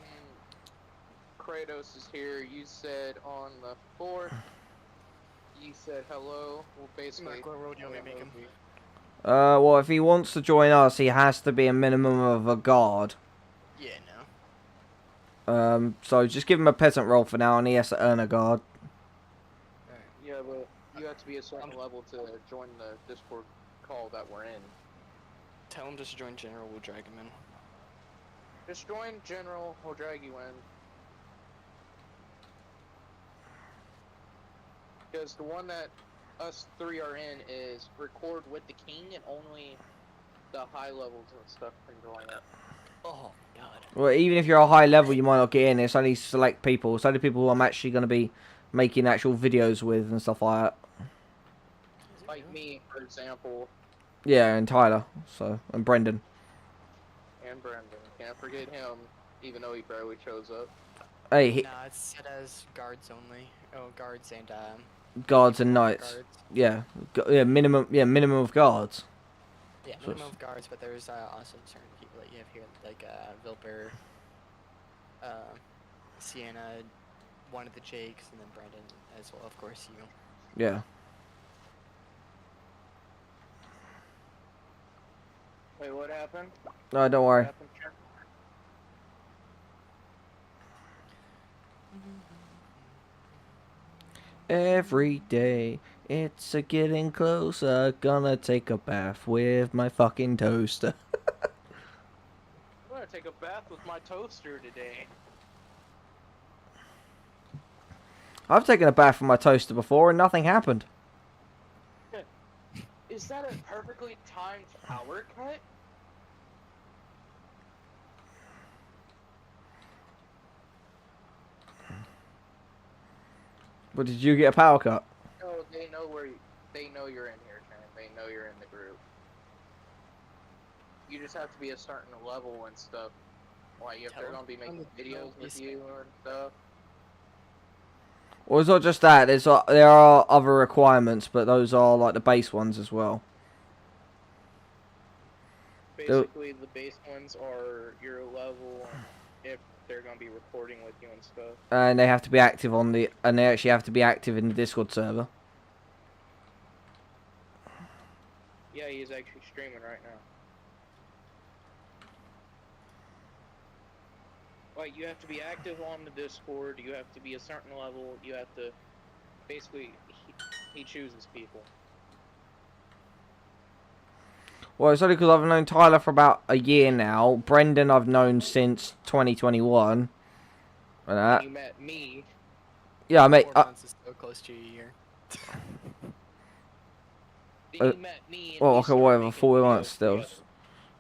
Kratos is here. You said on the 4th. You said hello. Well, basically. Mark, what role do you want me to make him? Well, if he wants to join us, he has to be a minimum of a guard. Yeah, no. So just give him a peasant role for now, and he has to earn a guard. Alright. Yeah, but you have to be a certain level to join the Discord call that we're in. Tell him just to join General, we'll drag him in. Just join General, we'll drag you in. Because the one that us 3 are in is record with the king, and only the high levels and stuff can join it. Oh, God. Well, even if you're a high level, you might not get in. It's only select people. It's only people who I'm actually going to be making actual videos with and stuff like that. Is it Like real? me, for example, Yeah, and Tyler, and Brendan. and Brendan. Can't forget him, even though he barely shows up. Hey, Nah, it's set as guards only. Oh, guards and, guards and people who are knights. guards. Yeah, minimum of guards. Yeah, So minimum of guards, but there's also certain people that you have here, like Vilper, Sienna, one of the Jakes, and then Brandon as well, of course, you. Yeah. Wait, what happened? No, don't What worry. happened, Chuck? Every day, it's a getting closer. Gonna take a bath with my fucking toaster. I'm gonna take a bath with my toaster today. I've taken a bath with my toaster before and nothing happened. Is that a perfectly timed power cut? But did you get a power cut? No, they know they know you're in here, Shannon. They know you're in the group. You just have to be a certain level and stuff. Like if they're Tell gonna be them making to videos be with you and stuff. Well, it's not just that. There are other requirements, but those are like the base ones as well. Basically, the base ones are your level and if they're gonna be recording with you and stuff. And they have to be active and they actually have to be active in the Discord server. Yeah, he's actually streaming right now. Like, you have to be active on the Discord, you have to be a certain level, you have to... Basically, he chooses people. Well, it's only because I've known Tyler for about a year now. Brendan I've known since 2021. And And you met me. yeah, I mate. 4 months is so close to a year. Then you met me and Well, we okay, started whatever. making 4 months videos still. together.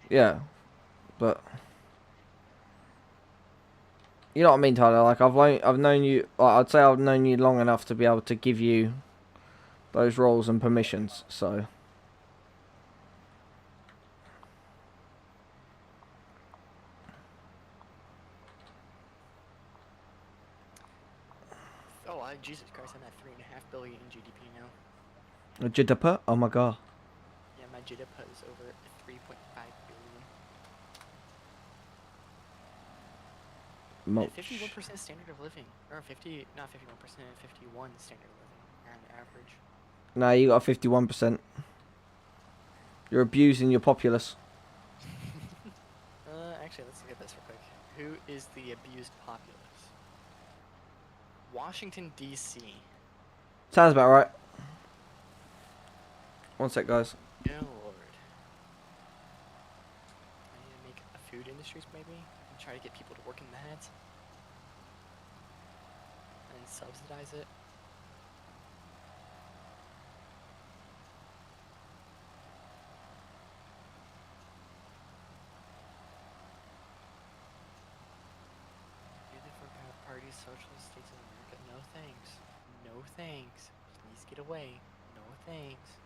Yeah, but you know what I mean, Tyler. Like I've known you. Like, I'd say I've known you long enough to be able to give you those roles and permissions. So. Oh, Jesus Christ, I'm at 3.5 billion in GDP now. Jidapa? Oh my god. Yeah, my GDP is over 3.5 billion. At 51% standard of living, or 50, not 51%, 51 standard of living on average. No, you got a 51%. You're abusing your populace. Actually, let's look at this real quick. Who is the abused populace? Washington, D.C. Sounds about right. One sec, guys. Good lord. I need to make a food industries, maybe? And try to get people to work in that. And subsidize it. socialist states of America. No thanks. No thanks. Please get away. No thanks.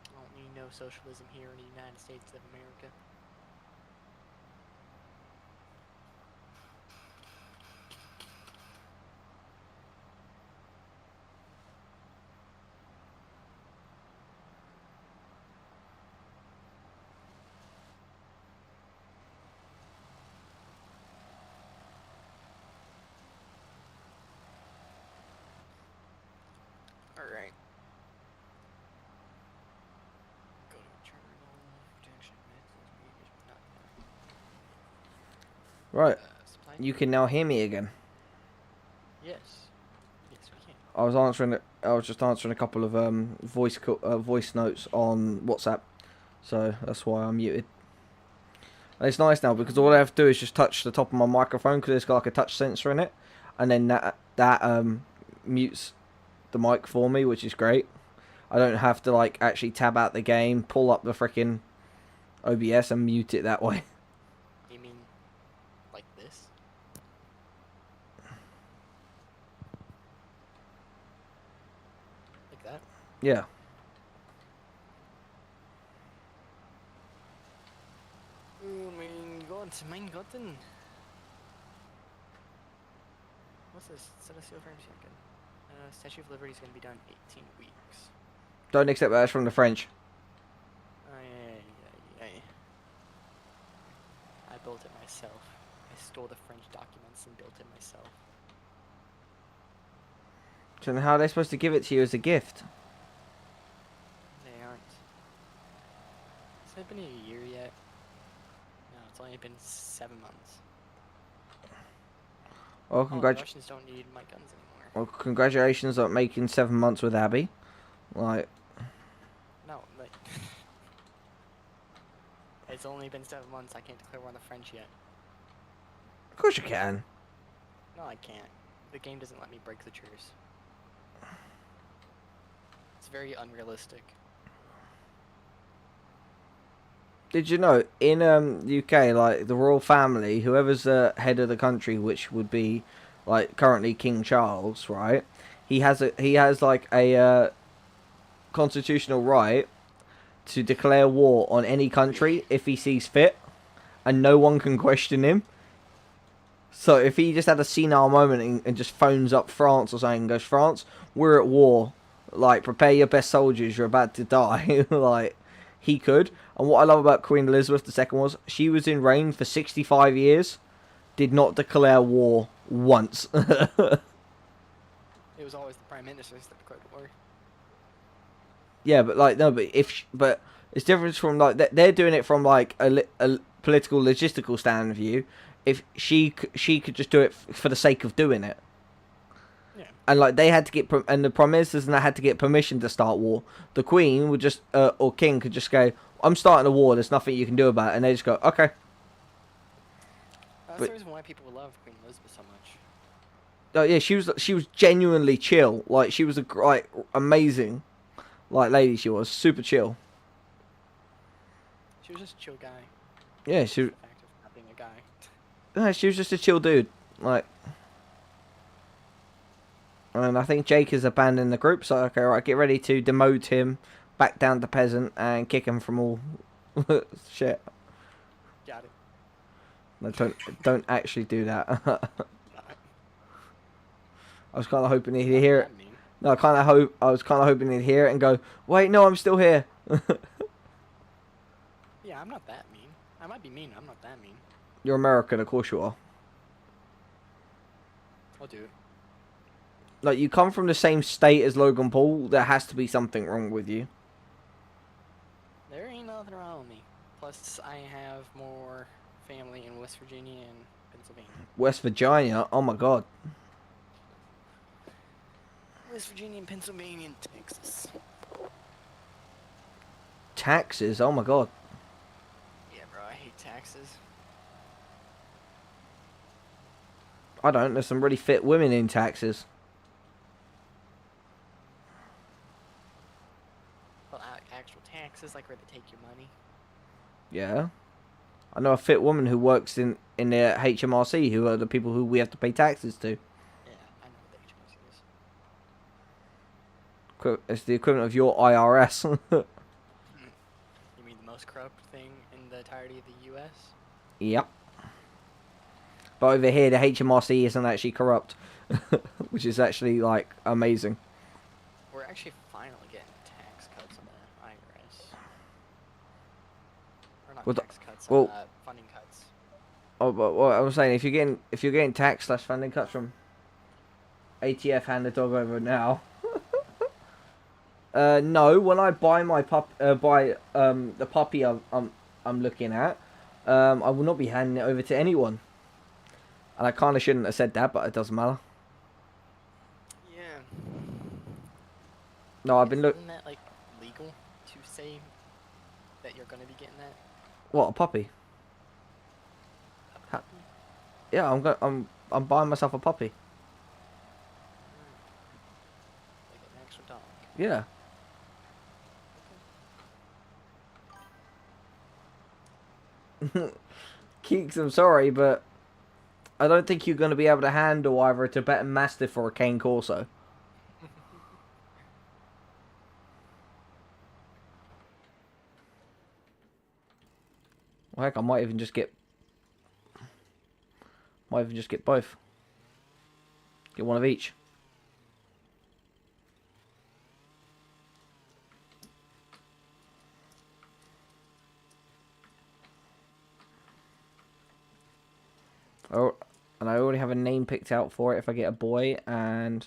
I don't need no socialism here in the United States of America. Alright. Go to terminal, protection methods, not Right, supply. you can now hear me again. Yes. Yes, we can. I was just answering a couple of voice notes on WhatsApp, so that's why I'm muted. And it's nice now because all I have to do is just touch the top of my microphone because it's got like a touch sensor in it, and then that mutes the mic for me, which is great. I don't have to like actually tab out the game, pull up the freaking OBS, and mute it that way. You mean like this? Like that? Yeah. Oh mein Gotten. What's this? Set a seal frame second. Statue of Liberty is going to be done 18 weeks. Don't accept that from the French. I built it myself. I stole the French documents and built it myself. So then how are they supposed to give it to you as a gift? They aren't. Has it been a year yet? No, it's only been 7 months. Well, Oh, the Russians don't need my guns anymore. Well, congratulations on making 7 months with Abby. Like, No, like... It's only been 7 months, I can't declare war on the French yet. of course you can. No, I can't. The game doesn't let me break the truce. It's very unrealistic. Did you know, in UK, like, the royal family, whoever's the head of the country, which would be, like, currently King Charles, right? He has like, a constitutional right to declare war on any country if he sees fit, and no one can question him. So if he just had a senile moment and just phones up France or something and goes, France, we're at war. Like, prepare your best soldiers, you're about to die. Like, he could. And what I love about Queen Elizabeth II was, she was in reign for 65 years, did not declare war once. It was always the Prime Ministers that declared war. Yeah, but, like, no, but it's different from, like, they're doing it from, like, a political, logistical stand of view. If she could just do it for the sake of doing it. Yeah. And, like, they had to get, and the Prime Ministers and that had to get permission to start war. The Queen would just, or King could just go, I'm starting a war, there's nothing you can do about it. And they just go, okay. That's But- the reason why people love Queen Elizabeth so much. Oh, yeah, she was genuinely chill. Like, she was like, amazing, like, lady she was. Super chill. She was just a chill guy. Yeah, The fact of not being a guy. no, she was just a chill dude. Like, and I think Jake has abandoned the group, so, okay, right, get ready to demote him back down to peasant and kick him from all shit. Got it. No, don't actually do that. I was kind of hoping he'd hear it. No, I was kind of hoping he'd hear it and go, wait, no, I'm still here. Yeah, I'm not that mean. I might be mean, I'm not that mean. You're American, of course you are. I'll do it. Like, you come from the same state as Logan Paul, there has to be something wrong with you. There ain't nothing wrong with me. Plus, I have more family in West Virginia and Pennsylvania. West Virginia, oh my god. West Virginia and Pennsylvania and Texas. Taxes, oh my god. Yeah, bro, I hate taxes. I don't, there's some really fit women in taxes. Well, actual taxes, like where they take your money. Yeah. I know a fit woman who works in the HMRC, who are the people who we have to pay taxes to. Yeah, I know what the HMRC is. It's the equivalent of your IRS. You mean the most corrupt thing in the entirety of the U.S.? Yep. But over here, the HMRC isn't actually corrupt, which is actually like amazing. We're actually finally getting tax cuts on the IRS. Or not Well, tax cuts, well, funding cuts. oh, but what I was saying, if you're getting tax slash funding cuts from ATF, hand the dog over now. No, when I buy my the puppy I'm looking at, I will not be handing it over to anyone. And I kind of shouldn't have said that, but it doesn't matter. Yeah. No, I've been Isn't that like legal to say that you're gonna be getting that? What, a puppy? A puppy? Yeah, I'm buying myself a puppy. Like an extra dog. Yeah. Keeks, I'm sorry, but I don't think you're going to be able to handle either a Tibetan Mastiff or a Cane Corso. Well, heck, I might even just get both. Get one of each. Oh, and I already have a name picked out for it if I get a boy, and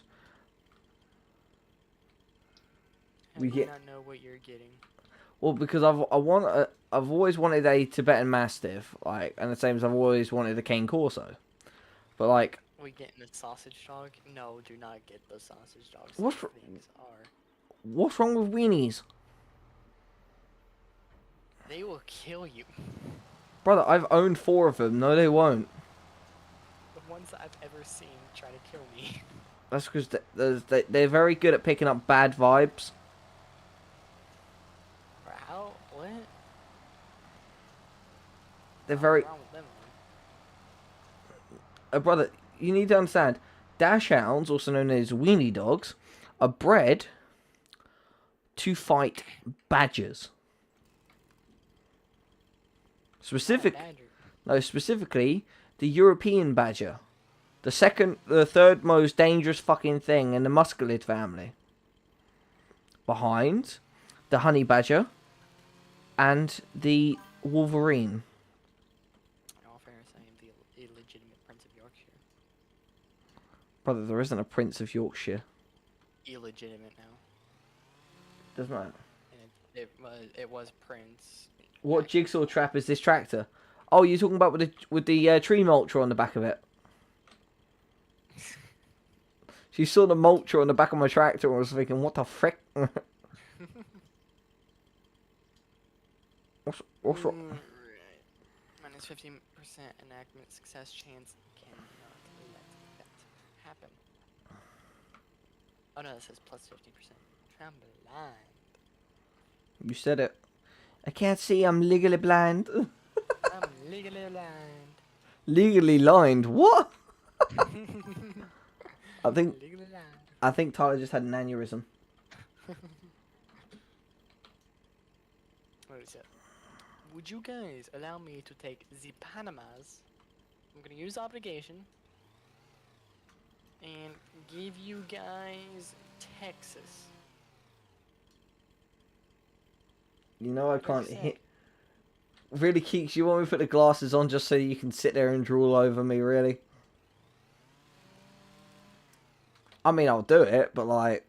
We do not know what you're getting. well, because I've always wanted a Tibetan Mastiff, like, and the same as I've always wanted a Cane Corso, but like, We getting the sausage dog? No, do not get the sausage dogs. What's These things are. what's wrong with weenies, They will kill you. brother? I've owned 4 of them. No, they won't. The ones that I've ever seen try to kill me. That's because they're very good at picking up bad vibes. Or how? What? They're very, What's wrong with them, brother. You need to understand, Dachshunds, also known as weenie dogs, are bred to fight badgers. Specifically, the European badger, the third most dangerous fucking thing in the musculid family, behind the honey badger and the wolverine. In all fairness, I am the illegitimate Prince of Yorkshire. Brother, there isn't a Prince of Yorkshire. Illegitimate now. Doesn't matter. And it was Prince. What jigsaw trap is this tractor? Oh, you're talking about with the tree mulcher on the back of it. She saw the mulcher on the back of my tractor and was thinking, what the frick? What's wrong? Right. Minus 15% enactment success chance. Cannot let that happen. Oh no, that says plus 50%. I'm blind. You said it. I can't see, I'm legally blind. I'm legally blind. Legally lined? What? Legally blind. I think Tyler just had an aneurysm. What is it? Would you guys allow me to take the Panamas? I'm gonna use obligation and give you guys Texas. You know I can't What do you hit. think? Really, Keeks, you want me to put the glasses on just so you can sit there and drool over me, really? I mean, I'll do it, but like...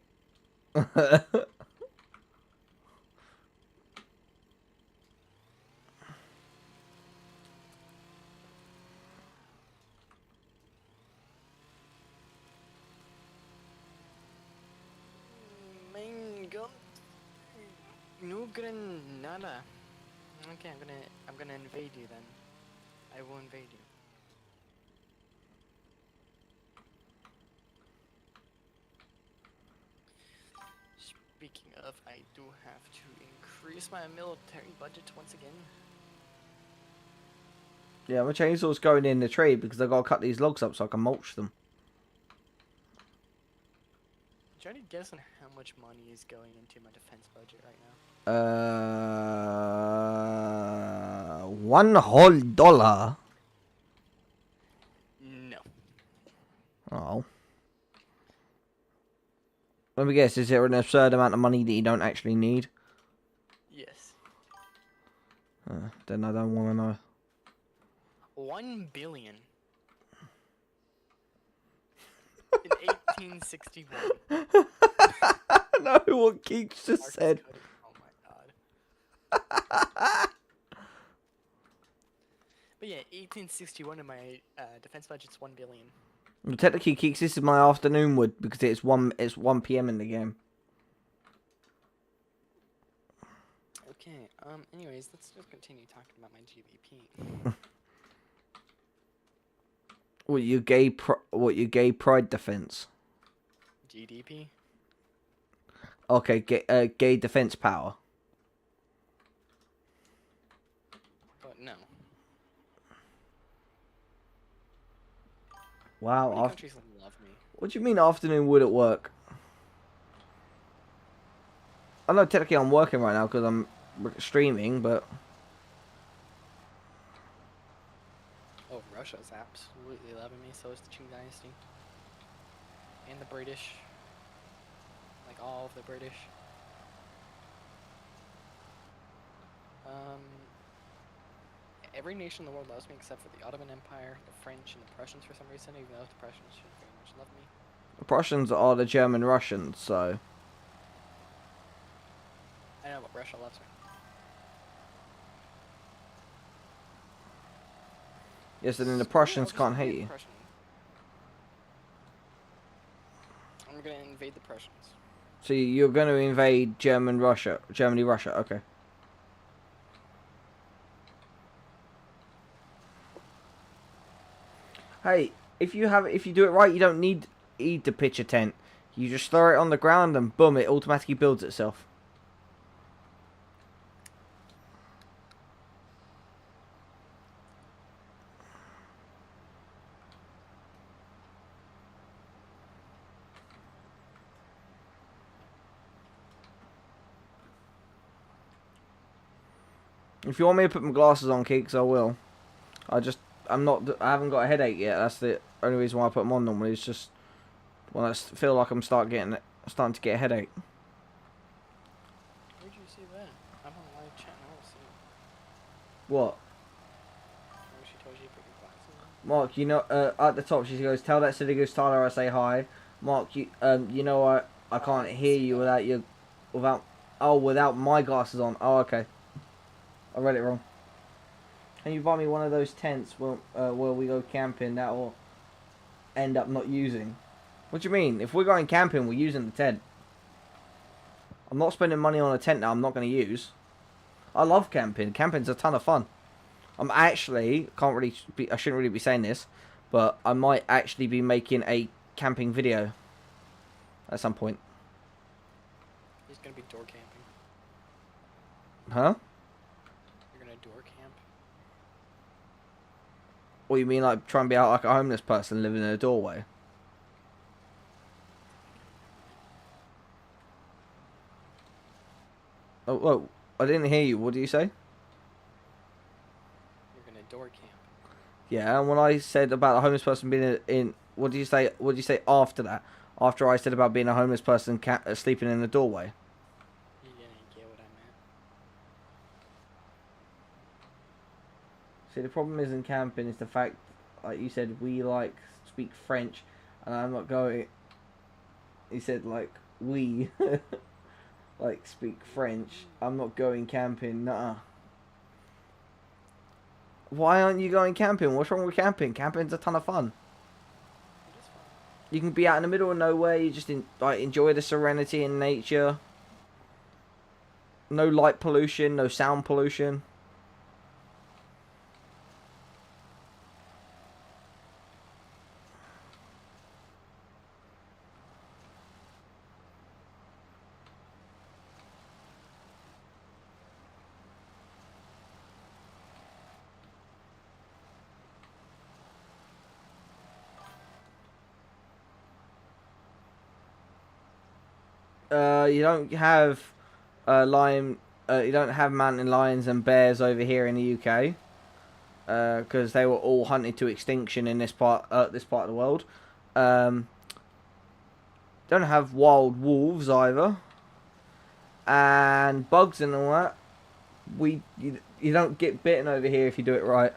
Main gun. No Granada. Okay, I'm gonna invade you then. I will invade you. Speaking of, I do have to increase my military budget once again. Yeah, my chainsaw's going in the tree because I've got to cut these logs up so I can mulch them. Try to guess on how much money is going into my defense budget right now. $1 whole. No. Oh. Let me guess, is there an absurd amount of money that you don't actually need? Yes. Then I don't want to know. 1 billion. In 1861. I know what Keeks just Marcus said. Cody. Oh my god. But yeah, 1861 and my defense budget's 1 billion. Well, technically, Keeks, this is my afternoon wood because it's 1 p.m. in the game. Okay, anyways, let's just continue talking about my GDP. What your gay pride defense? GDP? Okay, gay defense power. But no. Wow. Many countries love me. What do you mean afternoon wood at work? I know technically I'm working right now because I'm streaming, but... Oh, Russia's absolutely loving me, so is the Qing Dynasty. And the British. Like all of the British. Every nation in the world loves me except for the Ottoman Empire, the French, and the Prussians for some reason, even though the Prussians should very much love me. The Prussians are the German Russians, so... I know, but Russia loves me. Yes, and then the So, Prussians yeah, can't hate you. I'm gonna invade the Prussians. So you're going to invade Germany, Russia, okay. Hey, if you do it right, you don't need to pitch a tent. You just throw it on the ground and boom, it automatically builds itself. If you want me to put my glasses on, Keeks, I will. I haven't got a headache yet. That's the only reason why I put them on normally. It's just when I feel like I'm starting to get a headache. Where'd you see that? I'm on live chat and I don't see it. What? Where she told you to put your glasses on? Mark, you know, at the top she goes, tell that silly goose Tyler I say hi. Mark, you know I can't hear you without my glasses on. Oh, okay. I read it wrong. Can you buy me one of those tents where we go camping that will end up not using? What do you mean? If we're going camping, we're using the tent. I'm not spending money on a tent that I'm not going to use. I love camping. Camping's a ton of fun. I shouldn't really be saying this, but I might actually be making a camping video at some point. He's gonna be door camping. Huh? You're gonna door camp? What, you mean like try and be out like a homeless person living in a doorway? Oh, whoa. I didn't hear you. What did you say? You're gonna door camp. Yeah, and when I said about a homeless person being in... What did you say? What did you say after that? After I said about being a homeless person sleeping in a doorway? You didn't get what I meant. See, the problem is in camping is the fact, like you said, we like speak French, and I'm not going... He said, like, we... like, speak French. I'm not going camping, nuh-uh. Why aren't you going camping? What's wrong with camping? Camping's a ton of fun. It is fun. You can be out in the middle of nowhere. You just enjoy the serenity in nature. No light pollution, no sound pollution. You don't have lion. You don't have mountain lions and bears over here in the UK because they were all hunted to extinction in this part of the world. Don't have wild wolves either, and bugs and all that. You don't get bitten over here if you do it right.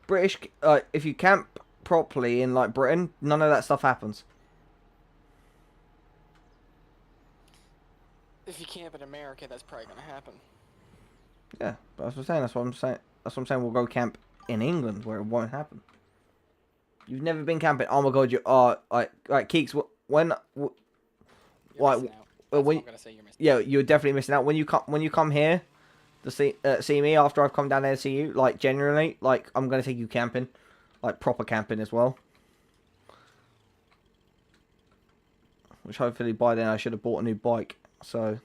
British, if you camp properly in like Britain, none of that stuff happens. If you camp in America, that's probably gonna happen. Yeah, but that's what I'm saying. That's what I'm saying. That's what I'm saying. We'll go camp in England where it won't happen. You've never been camping. Oh my god, you are like Keeks. When You're like missing out. That's when all I'm gonna say. You're missing. yeah, you're definitely missing out when you come here to see me after I've come down there to see you. Like genuinely, like I'm gonna take you camping, like proper camping as well. Which hopefully by then I should have bought a new bike. So,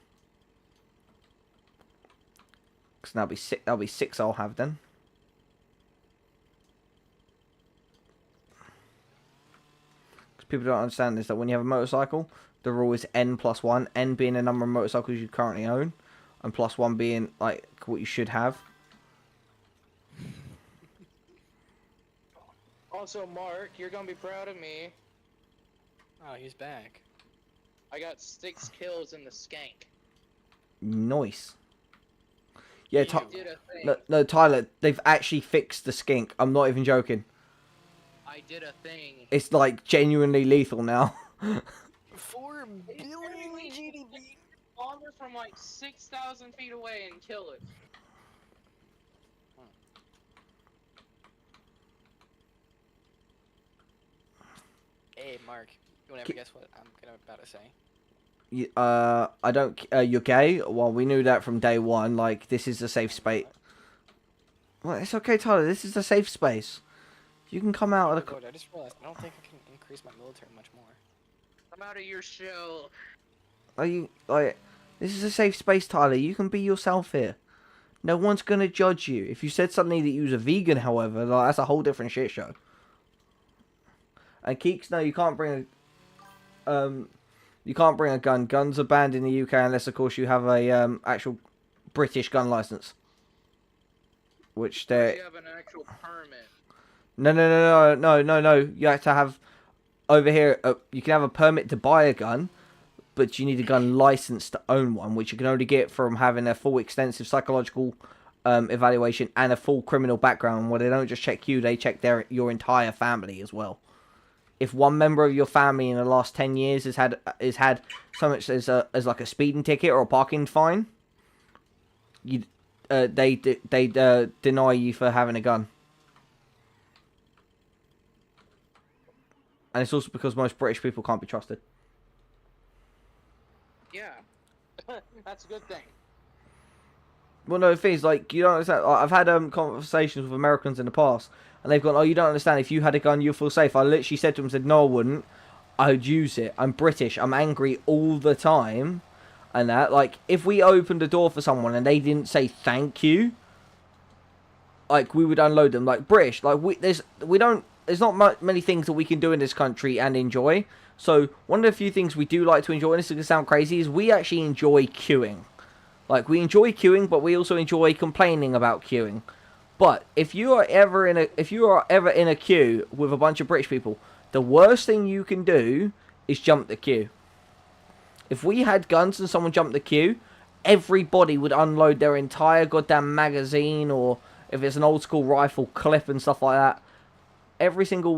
because that'll be six. That'll be six I'll have then. Because people don't understand is that when you have a motorcycle, the rule is N+1. N being the number of motorcycles you currently own, and +1 being like what you should have. Also, Mark, you're gonna be proud of me. Oh, he's back. I got 6 kills in the skank. Nice. Yeah, I did a thing. no, Tyler, they've actually fixed the skink. I'm not even joking. I did a thing. It's like genuinely lethal now. 4 billion GDP. Bomber from like 6,000 feet away and kill it. Hey, Mark. You wanna ever guess what I'm about to say? I don't. You're gay. Well, we knew that from day one. Like, this is a safe space. Well, it's okay, Tyler. This is a safe space. You can come out of the. Lord, I just realized I don't think I can increase my military much more. I'm out of your shell. Are you like? This is a safe space, Tyler. You can be yourself here. No one's gonna judge you. If you said something that you was a vegan, however, like, that's a whole different shit show. And Keeks, no, you can't bring a. You can't bring a gun. Guns are banned in the UK unless, of course, you have a actual British gun license. Which they. You have an actual permit. No. You have to have over here. You can have a permit to buy a gun, but you need a gun license to own one, which you can only get from having a full, extensive psychological evaluation and a full criminal background. Where they don't just check you; they check your entire family as well. If one member of your family in the last 10 years has had so much as like a speeding ticket or a parking fine, they deny you for having a gun. And it's also because most British people can't be trusted. Yeah. That's a good thing. Well, no, the thing is, like, you don't understand. I've had conversations with Americans in the past, and they've gone, "Oh, you don't understand. If you had a gun, you'd feel safe." I literally said to them, "No, I wouldn't. I'd use it. I'm British. I'm angry all the time." And that, like, if we opened a door for someone and they didn't say thank you, like, we would unload them. Like, British, like, there's not many things that we can do in this country and enjoy. So one of the few things we do like to enjoy, and this is gonna sound crazy, is we actually enjoy queuing. Like, we enjoy queuing, but we also enjoy complaining about queuing. But if you are ever in a queue with a bunch of British people, the worst thing you can do is jump the queue. If we had guns and someone jumped the queue, everybody would unload their entire goddamn magazine, or if it's an old school rifle, clip and stuff like that. Every single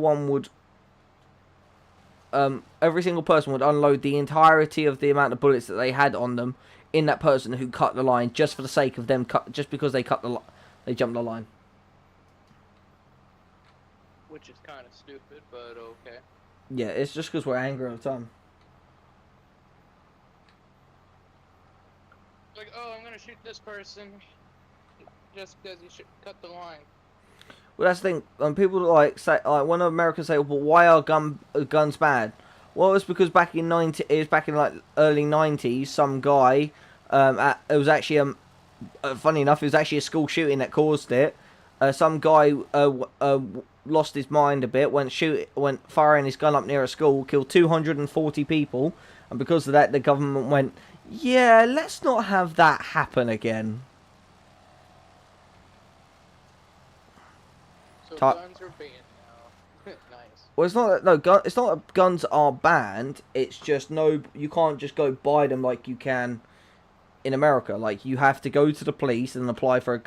person would unload the entirety of the amount of bullets that they had on them in that person who cut the line, just for the sake of them just because they jumped the line. which is kind of stupid, but okay. Yeah, it's just because we're angry all the time. Like, oh, I'm gonna shoot this person just because you should cut the line. Well, that's the thing. When people like say, like when Americans say, "Well, why are guns bad?" Well, it's because back in like early '90s, some guy, it was actually funny enough, it was actually a school shooting that caused it. Some guy lost his mind a bit, went firing his gun up near a school, killed 240 people, and because of that, the government went, "Yeah, let's not have that happen again." So guns are banned now. Nice. Well, it's not that it's not that guns are banned. It's just you can't just go buy them like you can in America. Like you have to go to the police and apply for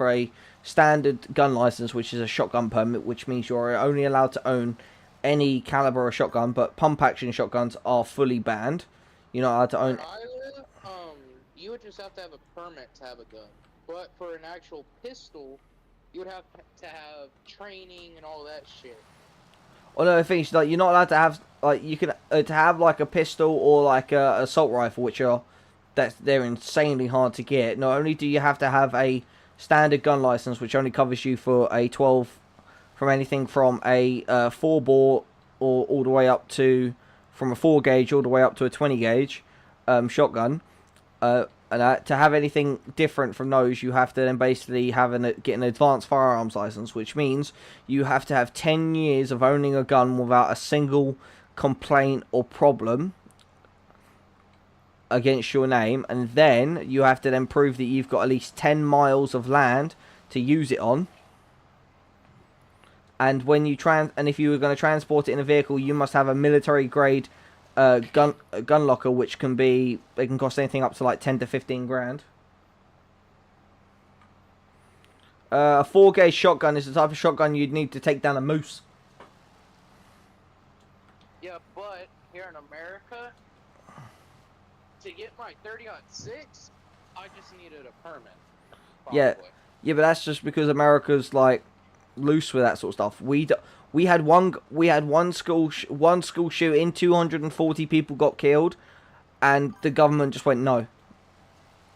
a standard gun license, which is a shotgun permit, which means you're only allowed to own any caliber of shotgun. But pump action shotguns are fully banned. You're not allowed to own. Where I live, you would just have to have a permit to have a gun. But for an actual pistol, you would have to have training and all that shit. Well, no, the thing is, like, you're not allowed to have, like, you can, to have, like, a pistol or, like, a assault rifle, they're insanely hard to get. Not only do you have to have a standard gun license, which only covers you for a 12, from anything from a 4 bore or all the way up to, from a 4 gauge all the way up to a 20 gauge shotgun, and to have anything different from those, you have to then basically get an advanced firearms license, which means you have to have 10 years of owning a gun without a single complaint or problem against your name, and then you have to then prove that you've got at least 10 miles of land to use it on. And when you if you were going to transport it in a vehicle, you must have a military grade gun locker, which they can cost anything up to like 10 to 15 grand. A 4 gauge shotgun is the type of shotgun you'd need to take down a moose. Yeah, but here in America, to get my 30-06, I just needed a permit. Probably. Yeah, but that's just because America's like loose with that sort of stuff. We had one school shooting, 240 people got killed, and the government just went no.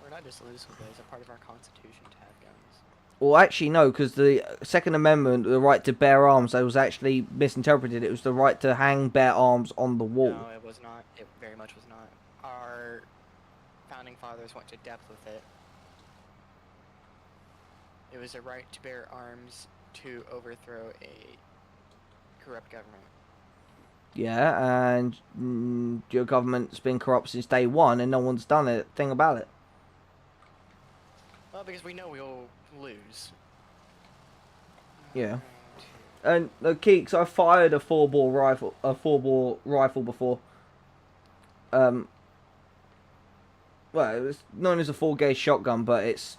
We're not just loose with it, it's a part of our constitution to have guns. Well, actually no, because the Second Amendment, the right to bear arms, that was actually misinterpreted. It was the right to hang bear arms on the wall. No, it was not. It very much was not. Our founding fathers went to depth with it. It was a right to bear arms to overthrow a corrupt government. Yeah, and your government's been corrupt since day one, and no one's done a thing about it. Well, because we know we'll lose. Yeah. And Keeks, I fired a 4-bore rifle before. Well, it was known as a 4 gauge shotgun, but it's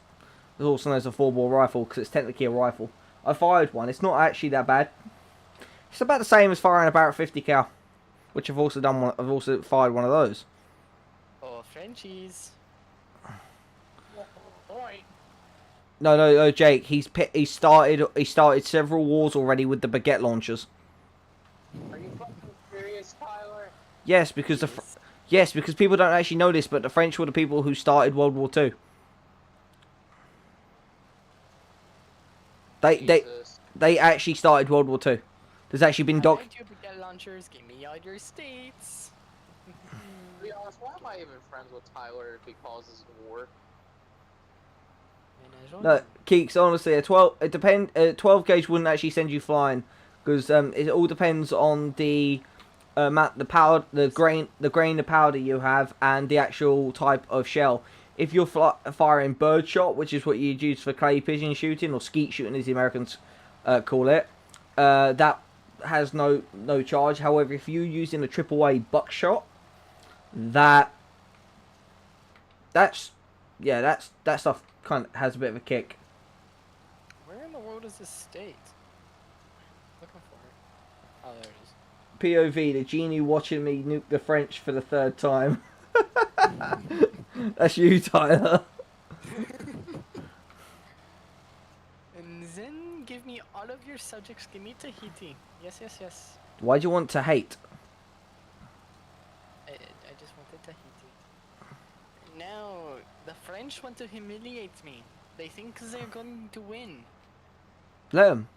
also known as a 4-bore rifle because it's technically a rifle. I fired one. It's not actually that bad. It's about the same as firing a Barrett 50 cal, which I've also done. I've also fired one of those. Oh, Frenchies. No, Jake. He started several wars already with the baguette launchers. Are you fucking serious, Tyler? Yes, because because people don't actually know this, but the French were the people who started World War II. They actually started World War II. There's actually been baguette launchers, give me all your states. To be honest, why am I even friends with Tyler if he causes war? No, Keeks, honestly, a 12 gauge wouldn't actually send you flying because it all depends on the the grain of powder you have and the actual type of shell. If you're firing birdshot, which is what you'd use for clay pigeon shooting or skeet shooting, as the Americans call it, that has no charge. However, if you're using a AAA buckshot, that stuff kind of has a bit of a kick. Where in the world is this state? Looking for it. Oh, there it is. POV, the genie watching me nuke the French for the 3rd time. That's you, Tyler. Zen, give me all of your subjects. Give me Tahiti. Yes, yes, yes. Why do you want to hate? I just wanted Tahiti. Now, the French want to humiliate me. They think they're going to win. Let them.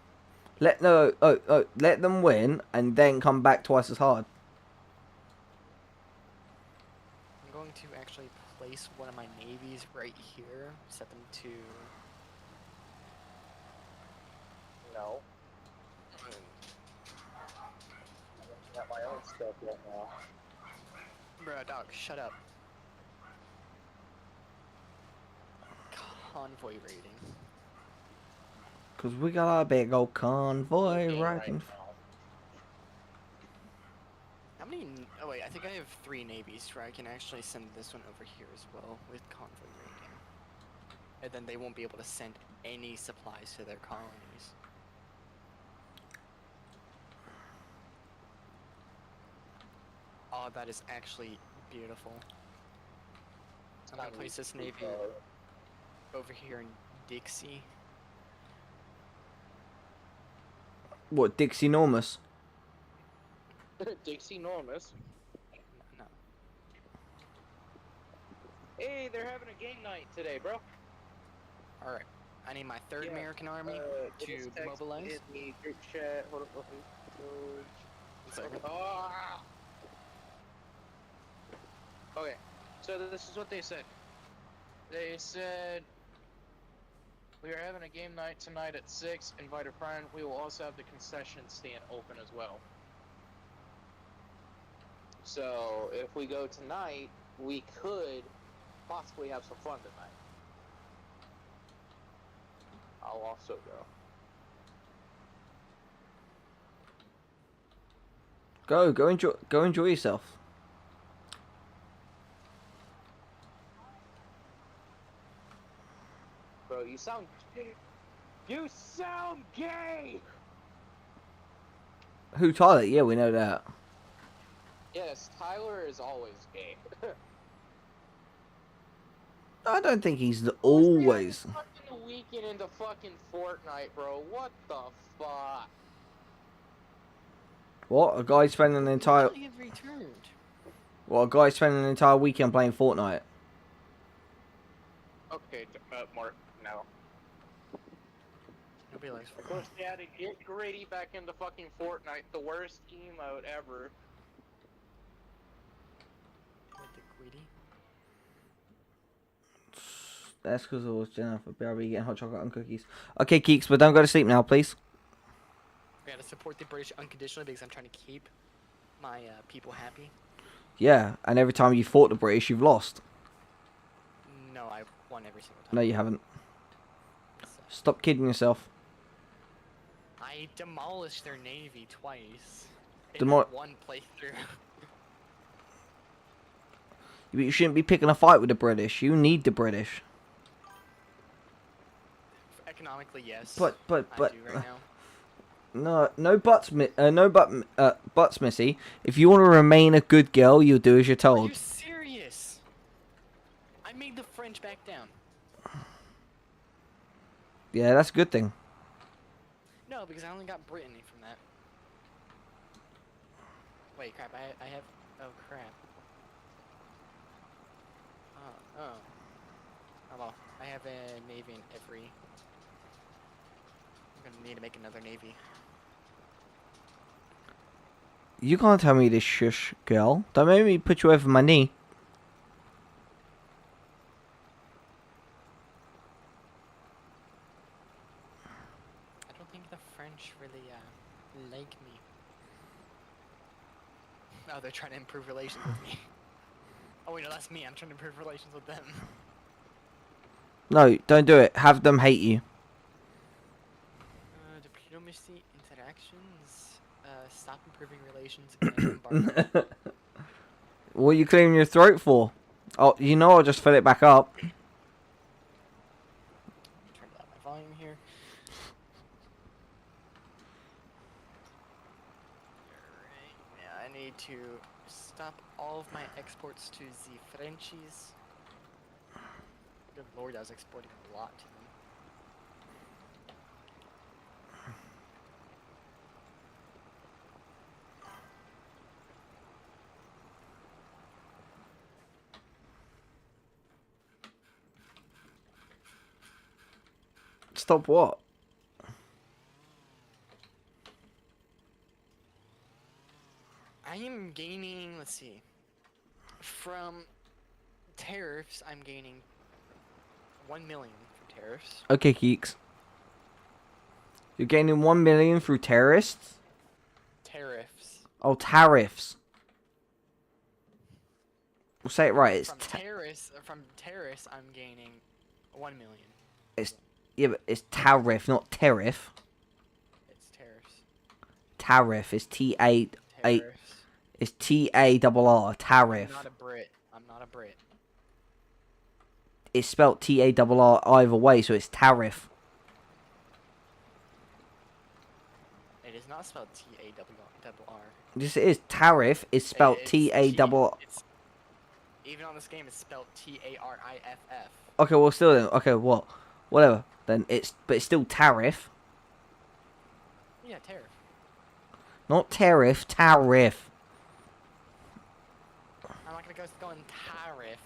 Let them win and then come back twice as hard. I'm going to actually place one of my navies right here. Set them to... No. I'm looking at my own stuff right now. Bruh, dog, shut up. Convoy rating. Because we got a big old convoy Looking right right in... now. How many... Oh wait, I think I have 3 navies where I can actually send this one over here as well with convoy rating. And then they won't be able to send any supplies to their colonies. Oh, that is actually beautiful. I'm gonna place this navy over here in Dixie. What, Dixie Enormous? Dixie Enormous. No. Hey, they're having a game night today, bro. Alright. I need my 3rd Yeah, American Army it to is text mobilize. in the group chat. Hold up, Okay, so this is what they said. They said, we are having a game night tonight at 6. Invite a friend. We will also have the concession stand open as well. So if we go tonight, we could possibly have some fun tonight. I'll also go. Go enjoy yourself. Bro, you sound gay! Who, Tyler? Yeah, we know that. Yes, Tyler is always gay. I don't think he's always. Fucking weekend into fucking Fortnite, bro. What the fuck? What? A guy spending an entire... Actually have returned. What, a guy spending an entire weekend playing Fortnite? Okay, Mark, no. Nobody likes Of course, they had to get gritty back into fucking Fortnite, the worst emote ever. With the greedy. That's because it was Jennifer BRB getting hot chocolate and cookies. Okay, Keeks, but don't go to sleep now, please. We gotta support the British unconditionally because I'm trying to keep my people happy. Yeah, and every time you fought the British, you've lost. No, I've won every single time. No, you haven't. So, Stop kidding yourself. I demolished their navy twice. In Demo- that one playthrough. But you shouldn't be picking a fight with the British. You need the British. Economically, yes. But I do right now. no buts, Missy. If you want to remain a good girl, you'll do as you're Are told. you serious? I made the French back down. Yeah, that's a good thing. No, because I only got Brittany from that. Wait, crap, I have... Oh, crap. Oh. Oh, well, I have a navy in every... I'm gonna need to make another navy. You can't tell me this, shush, girl. Don't make me put you over my knee. I don't think the French really, like me. Oh, they're trying to improve relations with me. Oh wait, no, that's me. I'm trying to improve relations with them. No, don't do it. Have them hate you. Diplomacy, interactions, stop improving relations, and embargo. What are you clearing your throat for? Oh, you know I'll just fill it back up. Turn down my volume here. Alright, yeah, I need to stop all of my exports to the Frenchies. Good lord, I was exporting a lot to them. Stop what? I am gaining, let's see. From tariffs, I'm gaining 1 million from tariffs. Okay, Keeks. You're gaining 1 million through terrorists? Tariffs. Oh, tariffs. We'll say it right. It's From terrorists, I'm gaining 1 million. yeah, but it's tariff, not tariff. It's tariffs. Tariff is T-A... Tariffs. It's T-A-R-R. Tariff. I'm not a Brit. I'm not a Brit. It's spelled T-A-R-R either way, so it's tariff. It is not spelled T-A-R-R. Yes, it is. Tariff is spelled T-A-R-R. Even on this game, it's spelled T-A-R-I-F-F. Okay, well, still then. Okay, what? Whatever. Then but it's still tariff. Yeah, tariff. Not tariff, tariff. I'm not gonna go in tariff.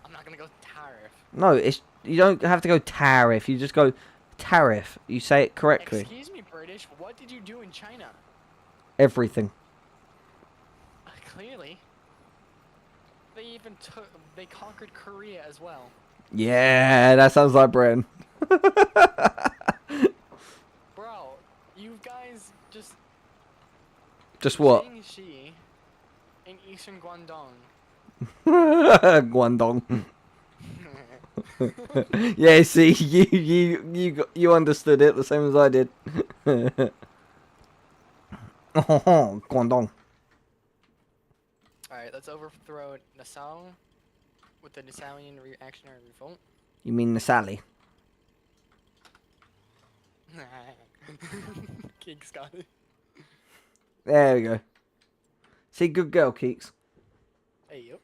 I'm not gonna go tariff. No, you don't have to go tariff. You just go tariff. You say it correctly. Excuse me, British. What did you do in China? Everything. Clearly. They conquered Korea as well. Yeah, that sounds like Britain. Bro, you guys just... Just what? Jiangxi in eastern Guangdong. Guangdong. Yeah, see, you understood it the same as I did. Oh, Guangdong. Alright, let's overthrow Nassau with the Nassauian reactionary revolt. You mean the Sally? Keeks got it. There we go. See, good girl, Keeks. Hey, yo.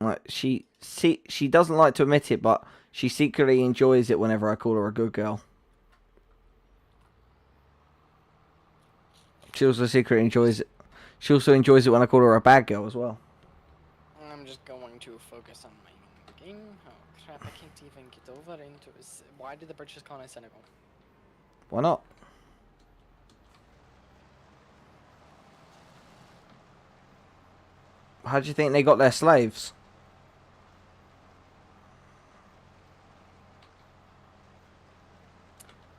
Like she doesn't like to admit it, but she secretly enjoys it whenever I call her a good girl. She also secretly enjoys it. She also enjoys it when I call her a bad girl as well. I'm just going to focus on my game. Oh crap, I can't even get over into this. Why did the British colonize Senegal? Why not? How do you think they got their slaves?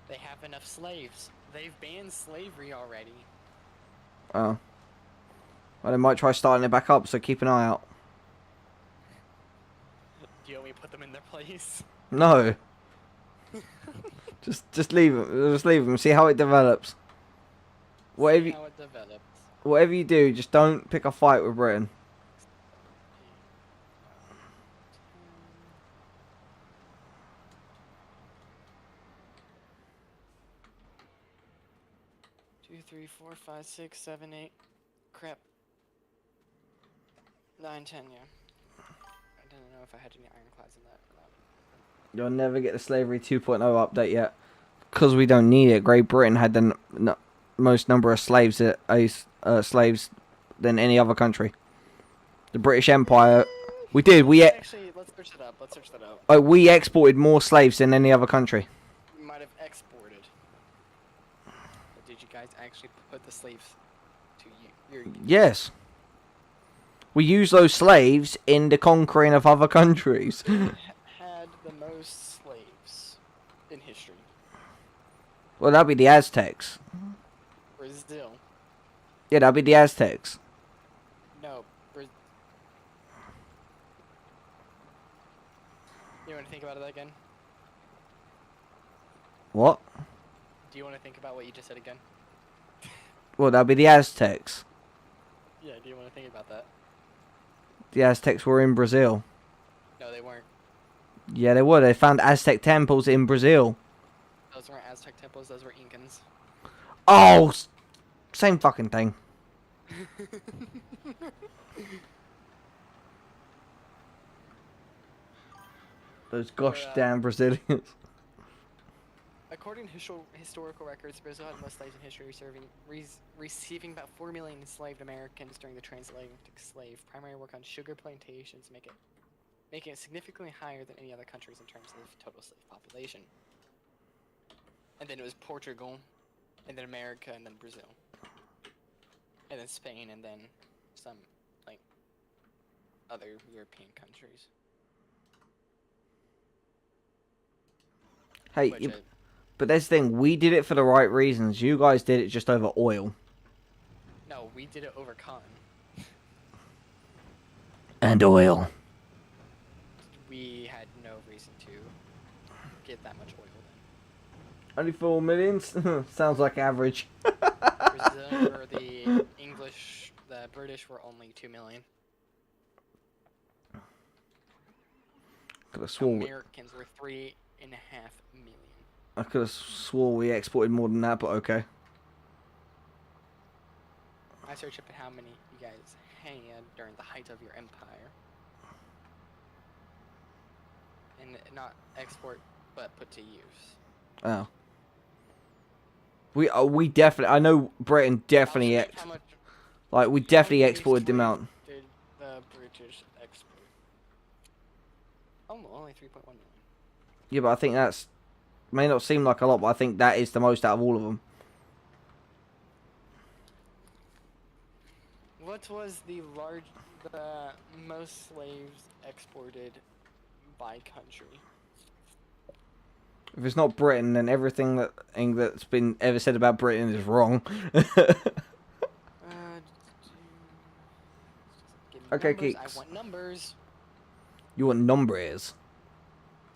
They have enough slaves. They've banned slavery already. Oh. Well, they might try starting it back up, so keep an eye out. Do you want me to put them in their place? No. just leave them. Just leave them. See how it develops. See how it develops. Whatever you do, just don't pick a fight with Britain. 2, 3, 4, 5, 6, 7, 8. Crap. 9, 10, yeah. I didn't know if I had any ironclads in that or not. You'll never get the Slavery 2.0 update yet. Because we don't need it. Great Britain had the most number of slaves slaves than any other country. The British Empire... We did. Actually, let's search it up. Let's search that out. We exported more slaves than any other country. We might have exported. But did you guys actually put the slaves to your use? Yes. We use those slaves in the conquering of other countries. Had the most slaves in history. Well, that'd be the Aztecs. Brazil. Yeah, that'd be the Aztecs. No. You want to think about it again? What? Do you want to think about what you just said again? Well, that'd be the Aztecs. Yeah, do you want to think about that? The Aztecs were in Brazil. No, they weren't. Yeah, they were. They found Aztec temples in Brazil. Those weren't Aztec temples, those were Incans. Oh! Same fucking thing. Those gosh damn Brazilians. According to historical records, Brazil had the most slaves in history, receiving about 4 million enslaved Americans during the transatlantic slave. Primary work on sugar plantations make it making it significantly higher than any other countries in terms of total slave population. And then it was Portugal, and then America, and then Brazil. And then Spain, and then some, like, other European countries. Hey, Which but that's the thing. We did it for the right reasons. You guys did it just over oil. no, we did it over cotton. And oil. We had no reason to get that much oil then. Only 4 millions? Sounds like average. Brazil, or the English, the British were only 2 million. Could have swore. Americans were 3.5 million. I could have swore we exported more than that, but okay. I searched up at how many you guys had during the height of your empire. And not export, but put to use. Oh. We definitely. I know Britain definitely. How much, We definitely exported the amount. did the British export? Oh, only 3.1 million. Yeah, but I think that's may not seem like a lot, but I think that is the most out of all of them. What was the most slaves exported by country? If it's not Britain, then everything that's been ever said about Britain is wrong. Okay, numbers. Geeks. I want numbers. You want nombres?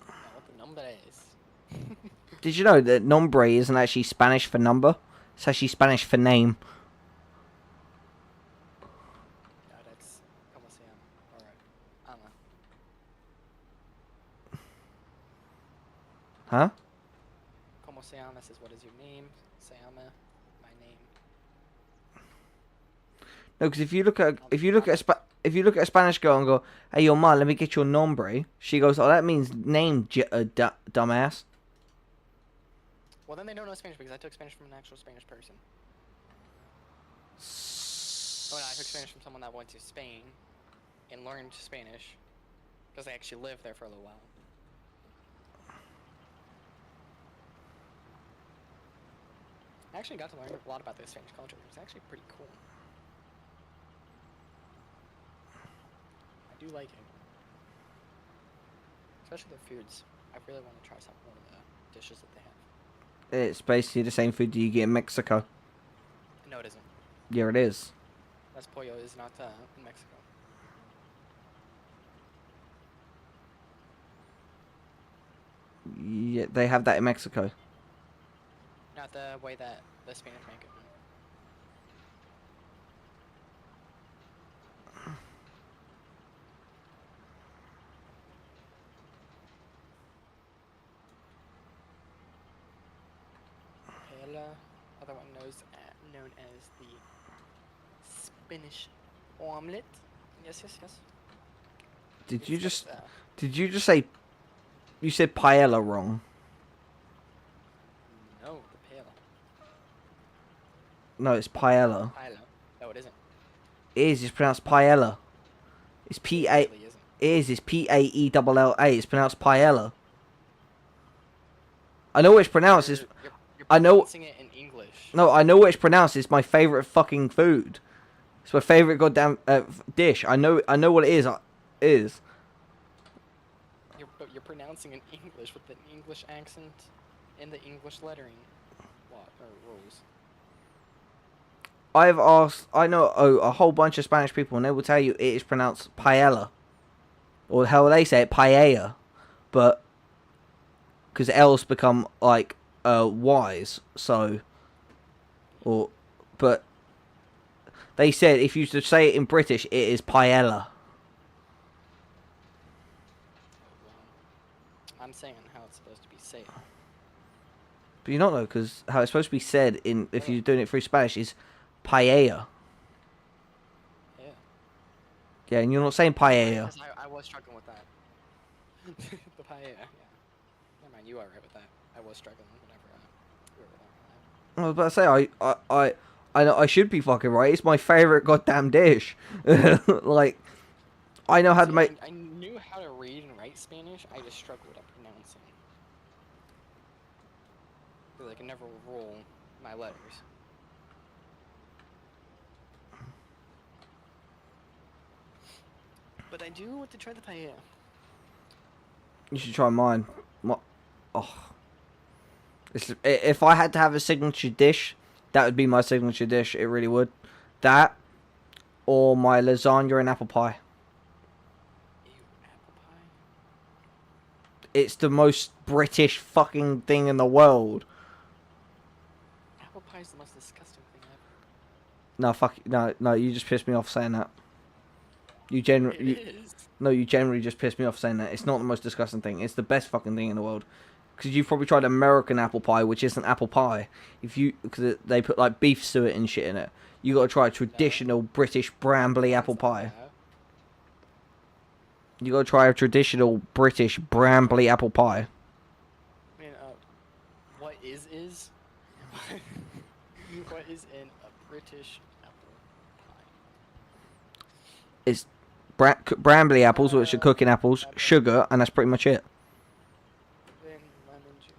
I want the numbers. Did you know that nombre isn't actually Spanish for number? It's actually Spanish for name. No, that's como se llama. Alright. Ama. Huh? Como se llama says what is your name? Se llama, my name. No, because if you look at a Spanish girl and go, "Hey, your ma, let me get your nombre," she goes, "Oh, that means name, dumbass." Well, then they don't know Spanish because I took Spanish from an actual Spanish person. Oh, no, I took Spanish from someone that went to Spain and learned Spanish because they actually lived there for a little while. I actually got to learn a lot about the Spanish culture. It's actually pretty cool. I do like it. Especially their foods. I really want to try some one of the dishes that they have. It's basically the same food you get in Mexico. No, it isn't. Yeah, it is. Las pollo is not in Mexico. Yeah, they have that in Mexico. Not the way that the Spanish make it. Paella, other one known as the Spanish omelet. Yes, yes, yes. Did you It's just like, did you just say you said paella wrong? no, the paella. No, it's paella. Paella. No, it isn't. It is. It's pronounced paella. It's It P-A. really isn't. It is. It's P-A-E-L-L-A. It's pronounced paella. I know what it's pronounced. It's, You're I know- pronouncing it in English. no, I know what it's pronounced. It's my favorite fucking food. It's my favorite goddamn dish. I know what it is. Is. But you're pronouncing in English with an English accent and the English lettering rules. I've asked. I know a whole bunch of Spanish people, and they will tell you it is pronounced paella, or how they say it, paella, but because L's become like Y's, so but they said if you should say it in British, it is paella. I'm saying how it's supposed to be said. But you don't know because how it's supposed to be said in if you're doing it through Spanish is paella. Yeah. Yeah, and you're not saying paella. Because I was struggling with that. The paella, yeah. Never mind, you are right with that. I was struggling whenever we were on that. I was about to say I should be fucking right. It's my favorite goddamn dish. Like I know how to make. I knew how to read Spanish, I just struggled at pronouncing. Because I can never roll my letters. But I do want to try the paella. You should try mine. What? Oh. If I had to have a signature dish, that would be my signature dish. It really would. That, or my lasagna and apple pie. Ew, apple pie? It's the most British fucking thing in the world. Apple pie is the most disgusting thing ever. No, fuck. No, you just pissed me off saying that. You It generally. is. No, you generally just pissed me off saying that. It's not the most disgusting thing. It's the best fucking thing in the world. Because you've probably tried American apple pie, which isn't apple pie. Because they put like beef suet and shit in it. You gotta try traditional British brambly apple pie. You gotta try a traditional British brambly apple pie. I mean, what is? What is in a British apple pie? It's brambly apples, which are cooking apples, sugar, and that's pretty much it. Then lemon juice,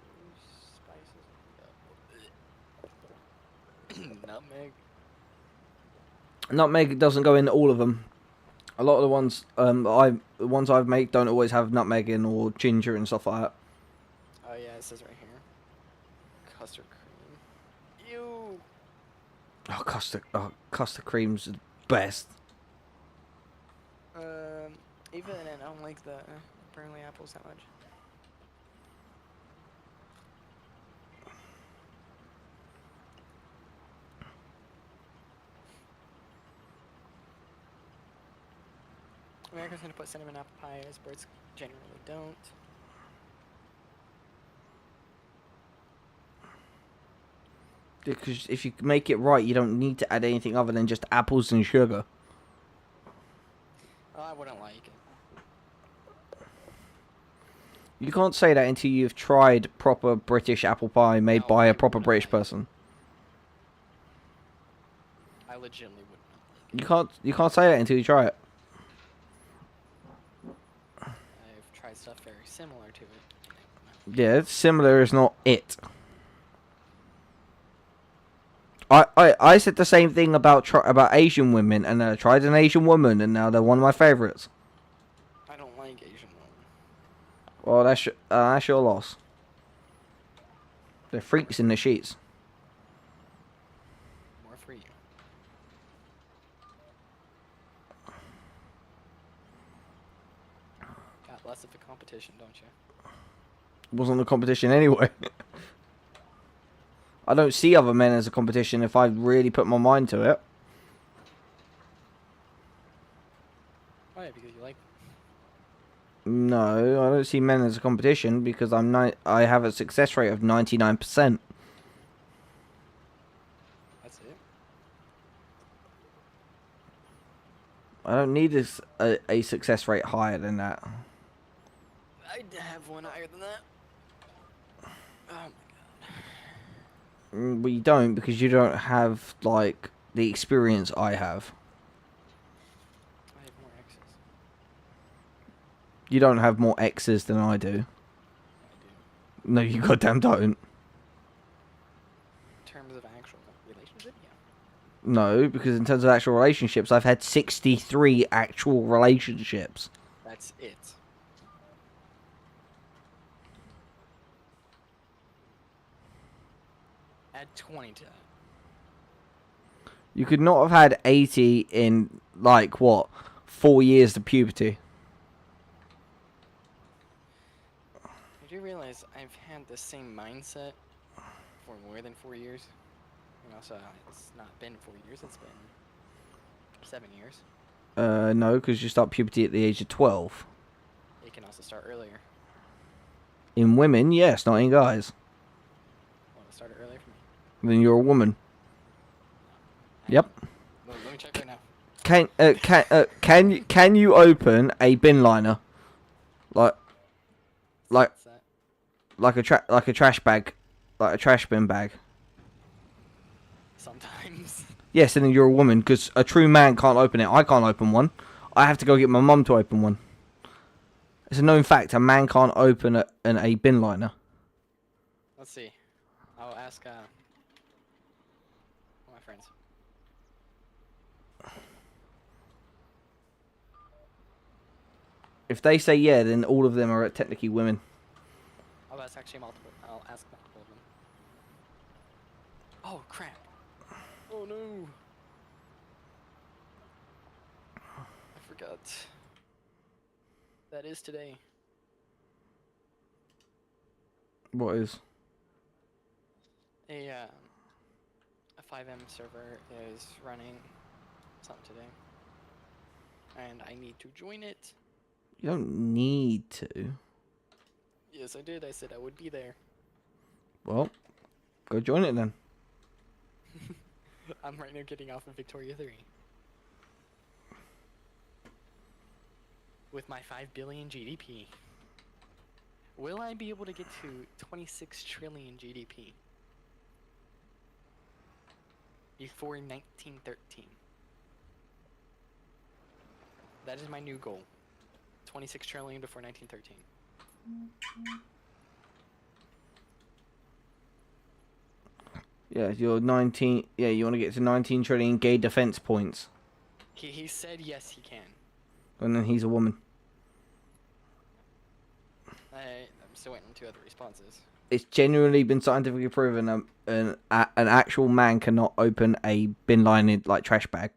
spices, nutmeg. Nutmeg doesn't go in all of them. A lot of the ones the ones I've made don't always have nutmeg in or ginger and stuff like that. Oh yeah, it says right here. Custard cream. Ew. Custard cream's the best. Even then, I don't like the Burnley apples that much. Americans gonna put cinnamon apple pie as Brits generally don't. Because if you make it right, you don't need to add anything other than just apples and sugar. Oh, I wouldn't like it. You can't say that until you've tried proper British apple pie made No, by I a proper wouldn't British like it. person. I legitimately would not like it. You can't say that until you try it. I've tried stuff very similar to it. Yeah, it's similar is not it. I said the same thing about Asian women, and I tried an Asian woman, and now they're one of my favourites. I don't like Asian women. Well, that's your loss. They're freaks in the sheets. More for you. Got less of a competition, don't you? Wasn't a competition anyway. I don't see other men as a competition if I really put my mind to it. Oh yeah, because you like. No, I don't see men as a competition because I have a success rate of 99%. That's it. I don't need a success rate higher than that. I'd have one higher than that. Oh my god. Well, you don't because you don't have like the experience I have. I have more X's. You don't have more X's than I do. I do. No, you goddamn don't. In terms of actual relationship, yeah. No, because in terms of actual relationships, I've had 63 actual relationships. That's it. Add 20 to that. You could not have had 80 in, like, what, 4 years to puberty. I do realize I've had the same mindset for more than 4 years. And also, it's not been 4 years, it's been 7 years. No, because you start puberty at the age of 12. It can also start earlier. In women, yes, not in guys. Well, it started earlier for me. Then you're a woman. Yep. Well, let me check right now. Can you open a bin liner? Like What's that? like a trash bag, like a trash bin bag. Sometimes. Yes, and then you're a woman because a true man can't open it. I can't open one. I have to go get my mum to open one. It's a known fact. A man can't open a bin liner. Let's see. I'll ask my friends. If they say yeah, then all of them are technically women. I'll ask actually multiple. I'll ask multiple of them. Oh crap! Oh no! I forgot. That is today. What is? A 5M server is running something today, and I need to join it. You don't need to. Yes, I did. I said I would be there. Well, go join it then. I'm right now getting off of Victoria 3. With my 5 billion GDP. Will I be able to get to 26 trillion GDP? Before 1913. That is my new goal. 26 trillion before 1913. Yeah, you're 19. Yeah, you want to get to 19 trillion gay defense points. He said yes, he can. And then he's a woman. I'm still waiting on 2 other responses. It's genuinely been scientifically proven an actual man cannot open a bin lining like trash bag.